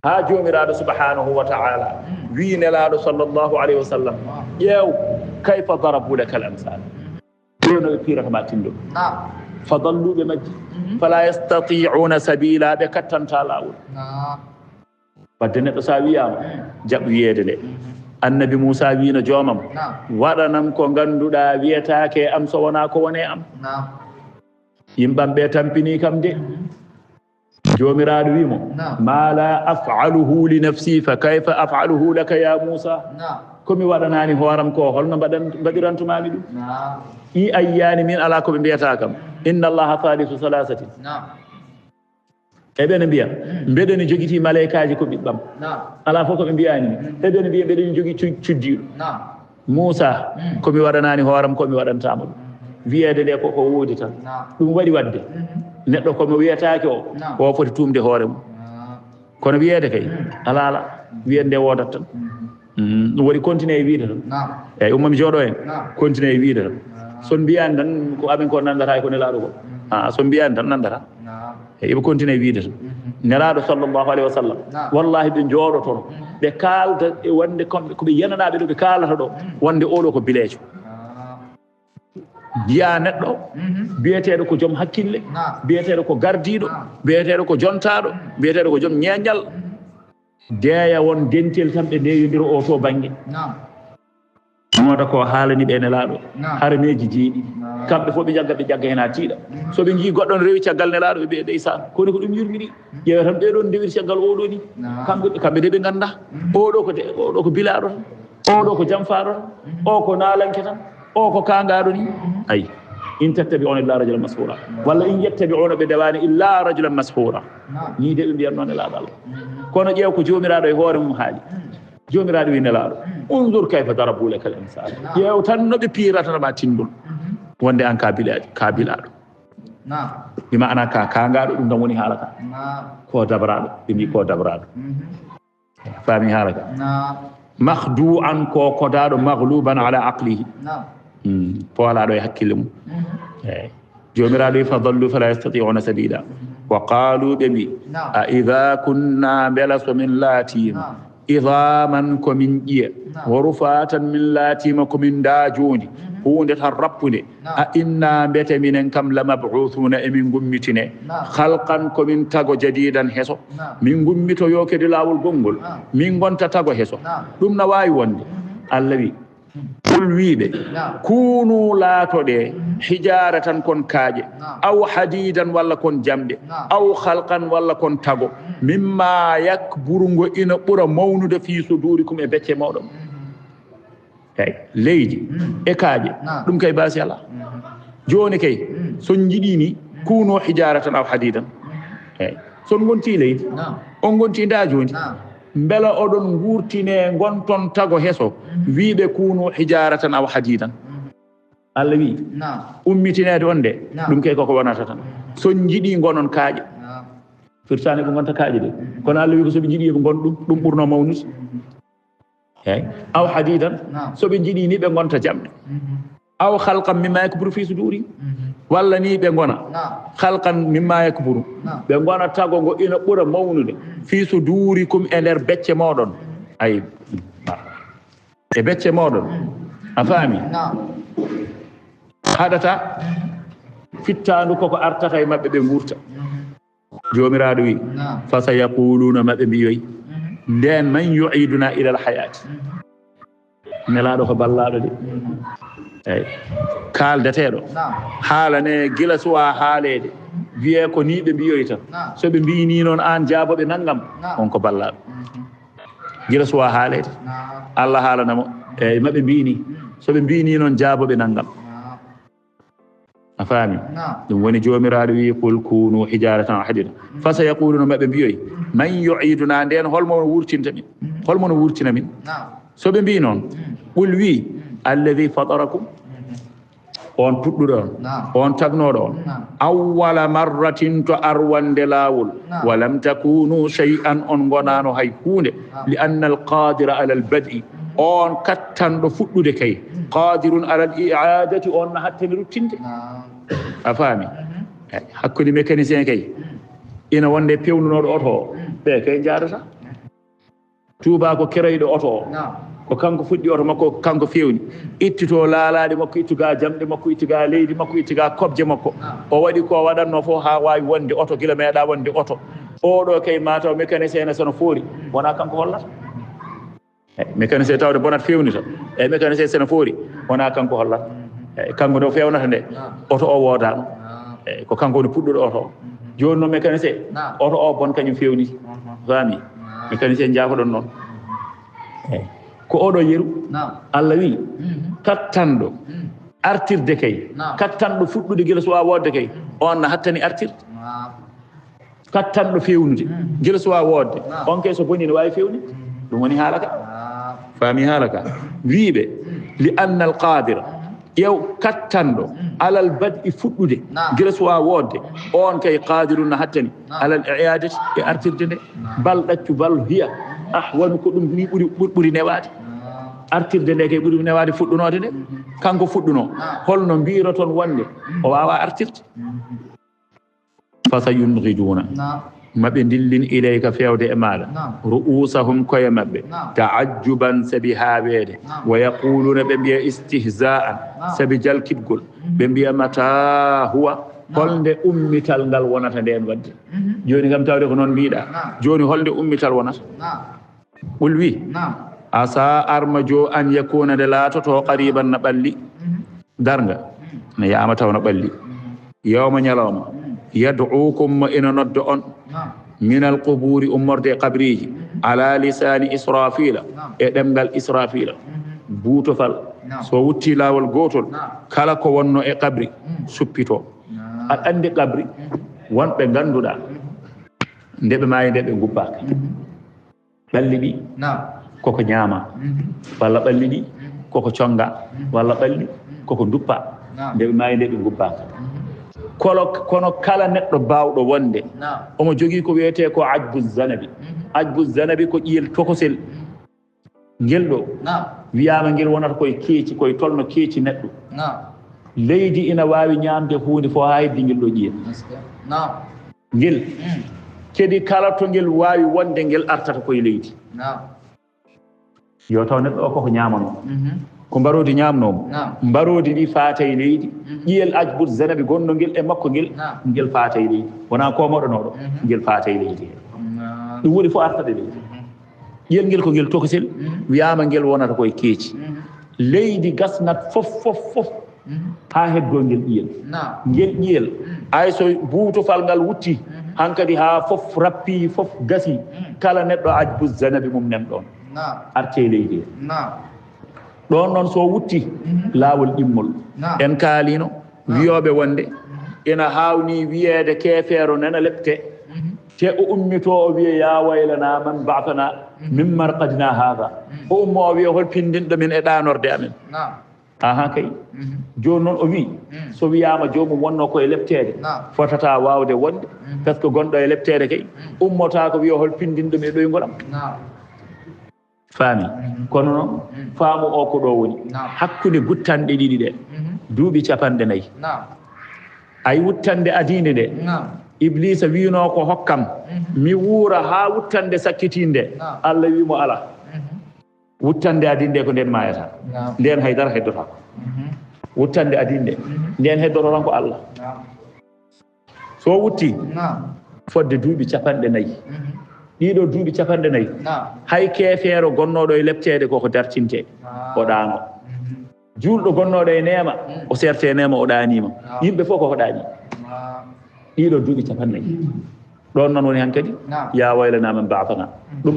ha jomiraɗo subhanahu wa ta'ala wi nelaɗo sallllahu alayhi wa sallam ƴeew kayfa darabu laka al amsal ɗono ɓe piratama tindol fa dalluɓe majji fala yastati'una sabila ɓe kattanta lawol wadde neɗɗo sa wiyama jaɓ wiyede nde annabi Moussa wino joomam waɗanam ko ganduɗa wiyetake am so wona ko wone am yimɓam ɓe tampini kam de jomiraɗo wimo ma la af'aluhu li nafsi fa kayfa af'aluhu laka ya Moussa komi waɗanani hooram ko holno mbaɗirantumami ɗum i ayyani min ala koɓe mbiyata kam inna allaha thalithu salasatin eɓene mbiya mbeɗeni joguiti malaikaji ko ɓiɓɓam ala fof koɓe mbiyani eɓene mbiya mbeɗeni jogui cuddiɗo Moussa komi waɗanani hooram komi waɗantama ɗum wiyede nde koko woodi tan ɗum waɗi wadde neɗɗo komi wiyetake o foti tumde hoore mum kono wiyede kay ala wiyede nde wodat tan ɗum waɗi continuer e wiide tan eyyi ummami jooɗo en continuer e wiide tan son mbiyani tan ko amin ko nandata ko nelaɗo ko son mbiyani tan nandata eyyi ɓe continuer e wiide tan nelaɗo sallllahu alayhi wa sallam wallahi ɓe jooɗotono ɓe kalda e wonde koɓe yenanaɓe ɗo ɓe kalata ɗo wonde oɗo ko bilejo jiya neɗɗo biyeteɗo ko joom hakkille biyeteɗo ko gardiɗo biyeteɗo ko jontaɗo biyeteɗo ko joom ñeñal deeya won dentel tan ɓe ndeyodira o to banggue moda ko haalani ɓe nelaaɗo harmeji jeeɗi kamɓe fof ɓe jagga hen ha tiiɗa so ɓe jii goɗɗon rewi caggal nelaaɗo ɓe ɓe deysan koni ko ɗum yurmini ƴeewa tan ɓeɗon ndewiri caggal oɗo ni kamɓe de ɓe ganda oɗo ko bilaɗo tan oɗo ko jamfaɗo tan o ko naalanke tan o ko kangaɗo ni ayi in tattabi'una illa rajulan mashura walla in yattabi'una ɓe dewani illa rajulan mashura ni de ɓe mbiyan noon nelaaɗo Allah kono ƴeew ko jomiraɗo e hoore mum haali jomiraɗo wi nelaaɗo unzur kayfa darabu laka al amsal ƴeew tan no ɓe piiratanama tindol wonde an ka bilaɗo bi maana ka kangaɗo ɗum tan woni haala ka ko dabraɗo ɓe mbi ko dabraɗo faami haala ka mahdu an ko kodaɗo magluban ala aqlihi poolaɗo e hakkille mum eyi jomiraɗo wi fa dallu fala yastati'una sabila wa qalu ɓe mbi a ida kunna beela somin laatima idaman komin ƴiya wa rufatan min laatima komin daajondi hunde tan rappude a inna mbete minen kam la mabuthuna emin gummitine halqan komin tago jadidan heso min gummito yo kedi lawol gongol min gonta tago heso ɗum na wawi wonde Allah wi qul wiɓe kunu laatoɗe hijara tan kon kaaƴe aw hadidan walla kon jamɗe aw halqan walla kon tago mimma yakburungo ina ɓura mawnude fi sudurikum e becce mawɗon eyyi leydi e kaaƴe ɗum kay baasi ala joni kay son jiɗini kuno hijaratan aw hadidan eyyi son gonti leydi on gonti dajondi beela oɗon gurtine gonton tago heso wiɓe kuno hijaratan aw hadidan Allah wi ummitinede on de ɗum kay koko wonata tan son jiɗi gonon kaaƴe firtani ɓe gonta kaaƴe de kono Allah wi ko soɓe jiiɗi ɓe gon ɗum ɓurno mawnude eyyi aw hadidan soɓe jiiɗi ni ɓe gonta jamɗe aw halqan mimma yakburu fi suduri walla ni ɓe gona halqan mimma yakburu ɓe gona tago ngo ina ɓura mawnude fi sudurikum e nder becce moɗon ayi e becce moɗon a faami haɗata fittandu koko artata e maɓɓe ɓe gurta jomiraɗo wi fa sayaquluna maɓe mbiyoyi nden man yu'iduna ila al hayati nelaɗo ko ballaɗo de eyyi kaldateɗo haalane gila suwa haalede wiye ko ni ɓe mbiyoyi tan so ɓe mbini noon an jaaboɓe naggam on ko ballaɗo gila suwa haalede Allah haalanamo eyyi maɓe mbini so ɓe mbini noon jaaboɓe naggam a faami ɗum woni jomiraɗo wi qul kunu hijaratan hadida fa sayaquluna maɓe mbiyoyi man yu'iduna nden holmo wurtinta min holmo no wurtina min so ɓe mbi noon qul wi alladi fatarakum on puɗɗuɗo on tagnoɗo on awwala marratin to arwande lawol walam takunu shay'an on gonano hay hunde li anna al qadira ala al bad'i on kattanɗo fuɗɗude kay qadirun ala al i'adati on no hattene ruttinde a faami hakkude mécanicien kay ina wonde pewnunoɗo oto o ɓe kay jadata tuuba ko kerayɗo oto o ko kanko fuɗɗi oto makko kanko fewni ittito laalaɗe makko ittuga jamɗe makko ittuga leydi makko ittuga kobje makko o waɗi ko waɗanno fof ha wawi wonde oto gila meeɗa wonde oto oɗo kay mataw mécanicien ne sono foori wona kanko hollata mécanicien tawde bonat fewnita e mécanicien sono foori wona kanko hollata kanko no fewnata nde oto o wodano ko kanko woni puɗɗuɗo oto o joni noon mécanicien oto o bon kañum fewni fami mécanicien jaafoɗon noon ko oɗo yeru Allah wi kattanɗo artirde kay kattanɗo fuɗɗude gila suwa wodde kay on no hattani artirde kattanɗo fewnude gila suwa wodde on kay so boni ne wawi fewni ɗum woni haala ka faami haala ka wiiɓe li anna al qadira ƴew kattanɗo alal bad'i fuɗɗude gila suwa wodde on kay qadirun no hattani alal i'adati e artirde nde bal ɗaccu bal hiya woni ko ɗum ni ɓuri newade artirde nde kay ɓuri newade fuɗɗunode nde kanko fuɗɗuno holno mbiro toon wonde o wawa artirde fa sayunghiduna maɓe dillin ilayka fewde e maɗa ru'usahum koye maɓɓe ta'ajjuban sabi haawede wa yaquluna ɓe mbiya istihza'an sabi jalkitgol ɓe mbiya mata huwa holnde ummital ngal wonata nden wadde joni kam tawde ko noon mbiɗa joni holnde ummital wonata qul wi asa armajo an yakuna de latoto qariban na balli darga ne yama taw na balli yawma nyalawma yad'ukum ina noddo on min alquburi umurde qabriji ala lisani israfila e demgal israfila buutofal so wutti lawol gotol kala ko wonno e qabri suppito a andi qabri wonbe ganduda ndebe mayi ndebe gubbaka balli bi koko nyama walla balli di koko chonga walla balli koko duppa ndebe mayi ndebe gubbaka kono kala neddo bawdo wonde omo jogi ko wiyete ko ajbu zanabi ko ƴiyel tokosel ngel do wiyama ngel wonata koye keeci koye tolno keeci neɗɗo leydi ina wawi ñamde hunde fo ha heddi ngel ɗo ƴiya ngel kedi kala to ngel wawi wonde ngel artata koye leydi yo taw neɗɗo o koko ñamano ko mbarodi ñamnomo mbarodi ɗi faata e leydi ƴiyel ajbut zanabi gonno ngel e makko ngel faata e leydi wona komoɗonoɗo ngel faata e leydi he ɗum woni fo artade leydi ƴiyel ngel ko ngel tokosel wiyama ngel wonata koye keeci leydi gasnat fof ha heddo ngel ƴiyel ay so buutofal ngal wutti hankadi ha fof rappi fof gasi kala neɗɗo ajbu zanabi mum nem ɗon arte leydi he ɗon noon so wutti laawol ɗimmol en kaalino wiyoɓe wonde ina hawni wiyeede keefeero nana lepte te o ummito o wiye ya waylana man ba'athana min marqadina hada o ummo o wiye hol pindinɗo min e ɗanorde amen aha kay joni noon o wi so wiyama jomum wonno koye leptede fotata wawde wonde par ce que gonɗo e leptede kay ummota ko wiya hol pindinɗo mi e ɗoygolam faami kono noon faamu o ko ɗo woni hakkude guttanɗe ɗiɗi ɗe duuɓi 4 ay wuttande adinde nde iblisa wino ko hokkam mi wuura ha wuttande sakkitinde Allah wimo ala wuttande adinde ko nden mayata nden haydara heddota ko wuttande adinde nden heddoto tan ko Allah so wutti fodde duuɓi 4 ɗiɗo duuɓi 4 hay keefeero gonnoɗo e leptede koko dartinte o ɗaano julɗo gonnoɗo e neema o serte neema o ɗanima yimɓe fof koko ɗaani ɗiɗo duuɓi 4 ɗon noon woni hankadi ya waylana men ba'athana ɗum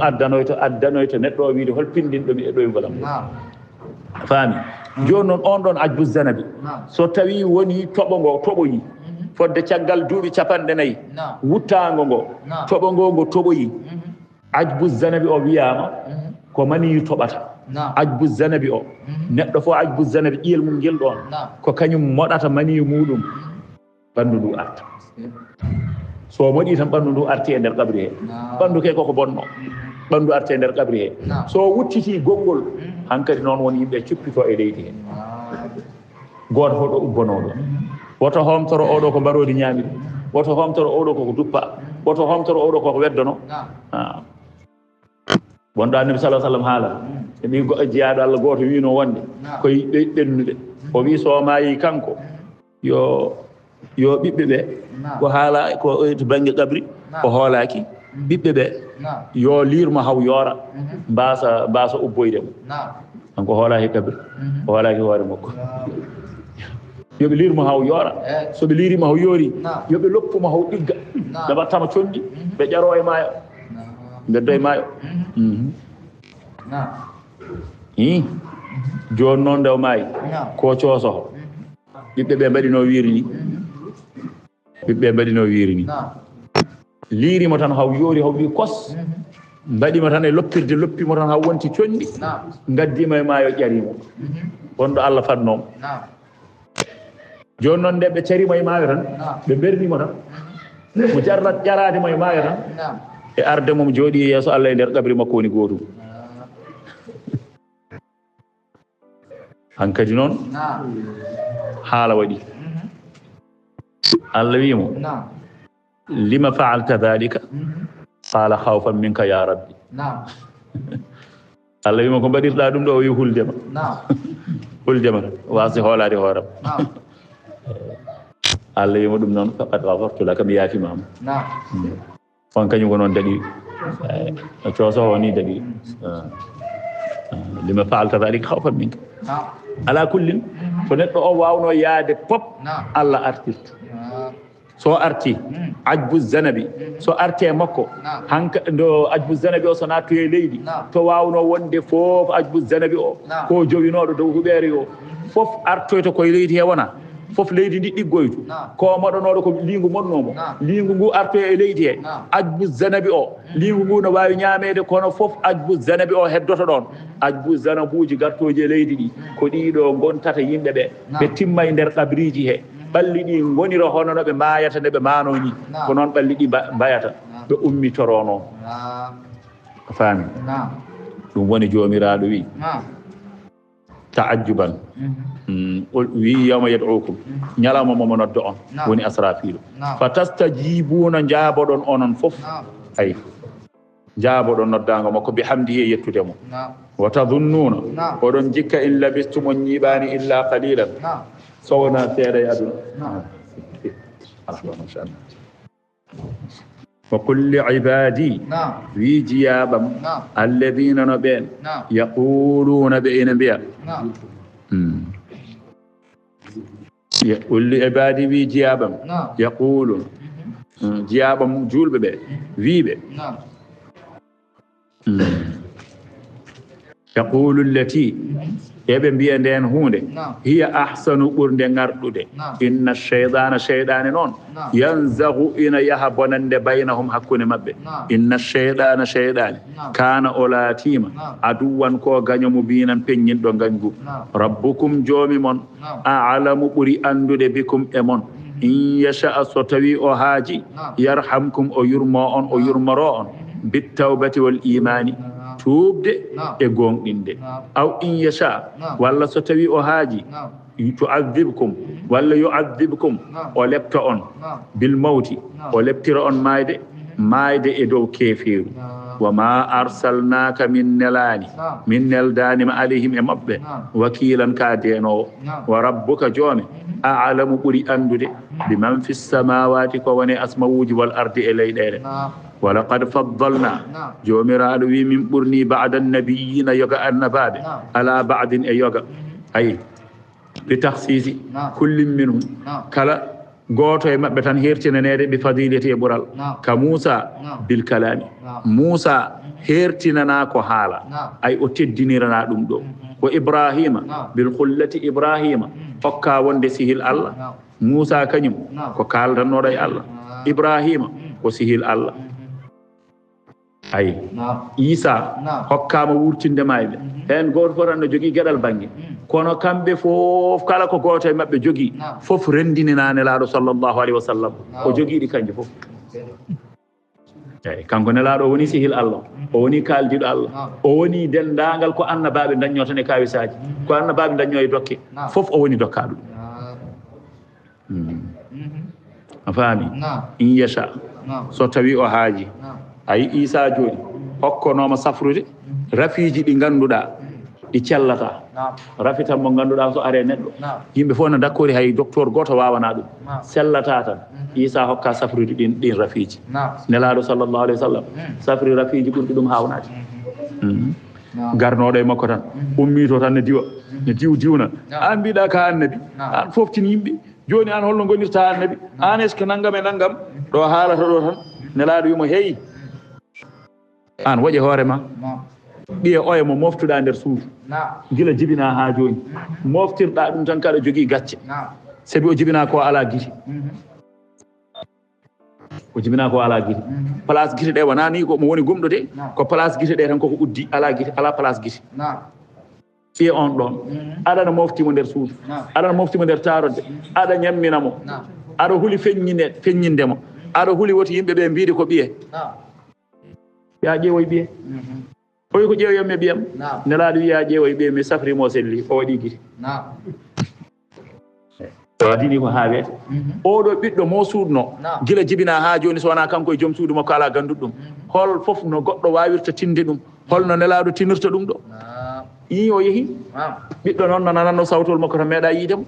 addanoyto neɗɗo o wiide hol pindinɗomi e ɗoygolam faami joni noon on ɗon ajbu zanabi so tawi woni toɓo ngo toɓoyi fodde caggal duuɓi 4 wuttago ngo toɓo ngo toɓoyi ajbu zanabi o wiyama ko maniyu toɓata ajbu zanabi o neɗɗo fo ajbu zanabi ƴiyel mum ngel ɗon ko kañum moɗata maniyu muɗum ɓandu ndu arta so moɗi tan ɓandu ndu arti e nder qabri he ɓandu ke koko bonno ɓandu arti e nder qabri he so wuttiti gongol hankkadi noon woni yimɓe cuppito e leydi he goto fof ɗo ubbonoɗo woto homtoro oɗo ko mbarodi ñaami ɗum woto homtoro oɗo koko duppa woto homtoro oɗo koko weddono wonɗo annabi sallallahu alaihi wasallam haala e ɓi jeyaɗo Allah goto wino wonde koye ɓennuɗe o wi so maayi kanko yo ɓiɓɓe ɓe ko haala ko to banggue qabri o hoolaki ɓiɓɓe ɓe yo liirmo haw yoora mbasa ubboyde mo kanko hoolaki qabri o hoolaki hoore makko yoɓe liirmo haw yoora soɓe liirimo haw yoori yoɓe loppumo haw ɗigga ɓe mbattamo conndi ɓe ƴaro e maayo beddo e maayo joni noon nde o maayi ko coosoho ɓiɓɓe ɓe mbaɗino wiiri ni liirimo tan haw yoori haw wi kos mbaɗimo tan e loppirde loppimo tan haw wonti conndi ngaddimo e maayo ƴarimo wonɗo Allah fadnomo joni noon nde ɓe carimo e maayo tan ɓe bernimo tan mo jarrat ƴarademo e maayo tan e arde mum jooɗi e yeeso Allah e nder qabri makko woni gootum hankadi noon haala waɗi Allah wimo lima fa'alta dhalika qala khawfan minka ya rabbi Allah wimo ko mbaɗirɗa ɗum ɗo o wi huldema huldema tan wasi hoolade hooram Allah wimo ɗum noon faqad ghafartu laka mi yaafimama on kañum ko noon daɗi coosowo ni daɗi lima faalta dalik khawfan minka ala kullin ko neddo o wawno yaade pop Allah artirta so arti ajbu zanabi so arte makko hanka do ajbu zanabi o so natto e leydi to wawno wonde fof ajbu zanabi o ko jowinodo dow huɓere o fof artoyto koye leydi he wona fof leydi ndi ɗiggoytu ko moɗonoɗo ko lingu monnomo lingu ngu arto e leydi he ajbu zanabi o lingu ngu no wawi ñamede kono fof ajbu zanabi o heddoto ɗon ajbu zanabuji gartoji e leydi ɗi ko ɗiɗo gontata yimɓeɓe ɓe timma e nder ɗabriji he ɓalli ɗi gonira hono no ɓe mayata nde ɓe mano ni ko noon ɓalli ɗi mbayata ɓe ummitorono faami ɗum woni jomiraɗo wi taajjuban wi yawma yad'ukum ñalawma momo noddo on woni asrafilu fa tastajibuna jaaboɗon onon fof ay jaaboɗon noddago makko bi hamdihi e yettudemo wa tadunnuna oɗon jikka in labistum on ñiɓani illa qalilan sowona seeɗa e aduna wa qul li ibadi wi jiyaɓam alladina no ɓen yaquluna ɓe ina mbiya qul li ibadi wi jiyaɓam yaqulun jiyaɓam julɓe ɓe wiɓe yaqulu allati eɓe mbiya nden hunde hiya ahsanu ɓurde ngarɗude inna cheydana cheydane noon yanzahu ina yaha bonande baynahum hakkude mabɓe inna cheydana cheydane kana o laatima aduwan ko gaño mubinan peññinɗo gañgu rabbukum joomi mon a'lamu ɓuri andude bikum e mon in yasha so tawi o haaji yarhamkum o yurmo on o yurmoro on bittawbati wal imani tuubde e gonɗinde aw in yasha walla so tawi o haaji tu'adhibkum walla yu'adhibkum o lepta on bil mawti o leptira on maayde e dow keefiru wa ma arsalnaka min nelani min neldanima alayhim e mabɓe wakilan ka denowo wa rabbuka joome a'lamu ɓuri andude biman fi samawati ko woni asmawuji wal ardi e leyɗele ولقد فضلنا جوميرالو وي من برني بعد النبيين يوغا النبابه على بعض يوغا اي لتخصيص كل منهم كلا غوتو مابbe tan hertinanede bi fadilati bural ka Musa bil kalami Musa hertinana ko haala ay o teddinirana dum do ko Ibrahima bil khullati Ibrahima hokka wonde sihil Allah Musa kanyum ko kaldanodo e Allah Ibrahima ko sihil Allah ay Isa hokkama wurtinde mayɓe hen goto fof tan no jogui gueɗal banggue kono kamɓe fof kala ko goto e mabɓe jogui fof rendininaane laaɗo sallllahu alayhi wa sallam o joguiɗi kanƴe fof eyyi kanko nelaɗo o woni sihil Allah o woni kaldiɗo Allah o woni dendagal ko annabaɓe dañño tan e kawisaji ko annabaɓe dañño e dokke fof o woni dokkaɗo a faami in yasha so tawi o haaji ayi Isa joni hokkonoma safrude rafiji ɗi ganduɗa ɗi cellata rafitan mo ganduɗa so are neɗɗo yimɓe fof no dakkori hay docteur goto wawana ɗum sellata tan Isa hokka safrude ɗin rafiji nelaɗo sallllahu alayhi wa sallam safri rafiji ɓurɗi ɗum hawnade garnoɗo e makko tan ummito tan ne diwna an mbiɗa ka annabi an foftin yimɓe joni an holno gonirta annabi an est ce que naggam e naggam ɗo haalata ɗo tan nelaɗo wimo heyi an waɗi hoorema ɓiye oya mo moftuɗa nder suudu gila jibina ha joni moftirɗa ɗum tan kaɗa jogui gacce sabi o jibina ko ala guite place guite ɗe wona ni ko mo woni gumɗo de ko place guite ɗe tan koko uddi ala guite ala place guite ɓiye on ɗon aɗana moftimo nder suudu aɗana moftimo nder tarodde aɗa ñamminamo aɗa huuli feññindemo aɗa huuli woti yimɓeɓe mbiide ko ɓiye ya ƴeewoy ɓiye oyi ko ƴeewoyamme ɓiyam nelaɗo wiya ƴeewoy ɓiye mi safrimo selli o waɗi guite o adini ko ha wiyete oɗo ɓiɗɗo mo suudno gila jibina ha joni so wona kanko e joom suudu makko ala ganduɗo ɗum hol fof no goɗɗo wawirta tinde ɗum holno nelaɗo tinirta ɗum ɗo yi o yeehi ɓiɗɗo noon no nananno sawtol makko tan meeɗa yiidemo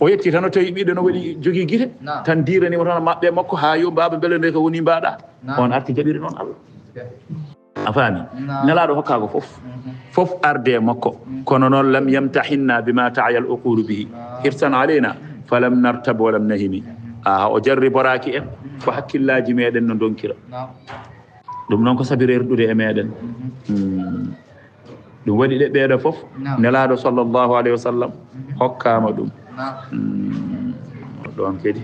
o yetti tan o tawi ɓiɗɗo no waɗi jogui guite tan diranimo tan maɓɓe makko ha yo baba beele nde ko woni mbaɗa on arti jaɓiri noon Allah a faami nelaɗo hokkako fof fof arde makko kono noon lam yamtahinna bima ta'ya al-uqulu bihi hirsan alayna falam nartab wa lam nahimi o jarri boraki en ko hakkillaji meɗen no donkira ɗum noon ko sabi rerɗude e meɗen ɗum waɗi ɗe ɓeeɗo fof nelaɗo sallllahu alayhi wa sallam hokkama ɗum ɗon kadi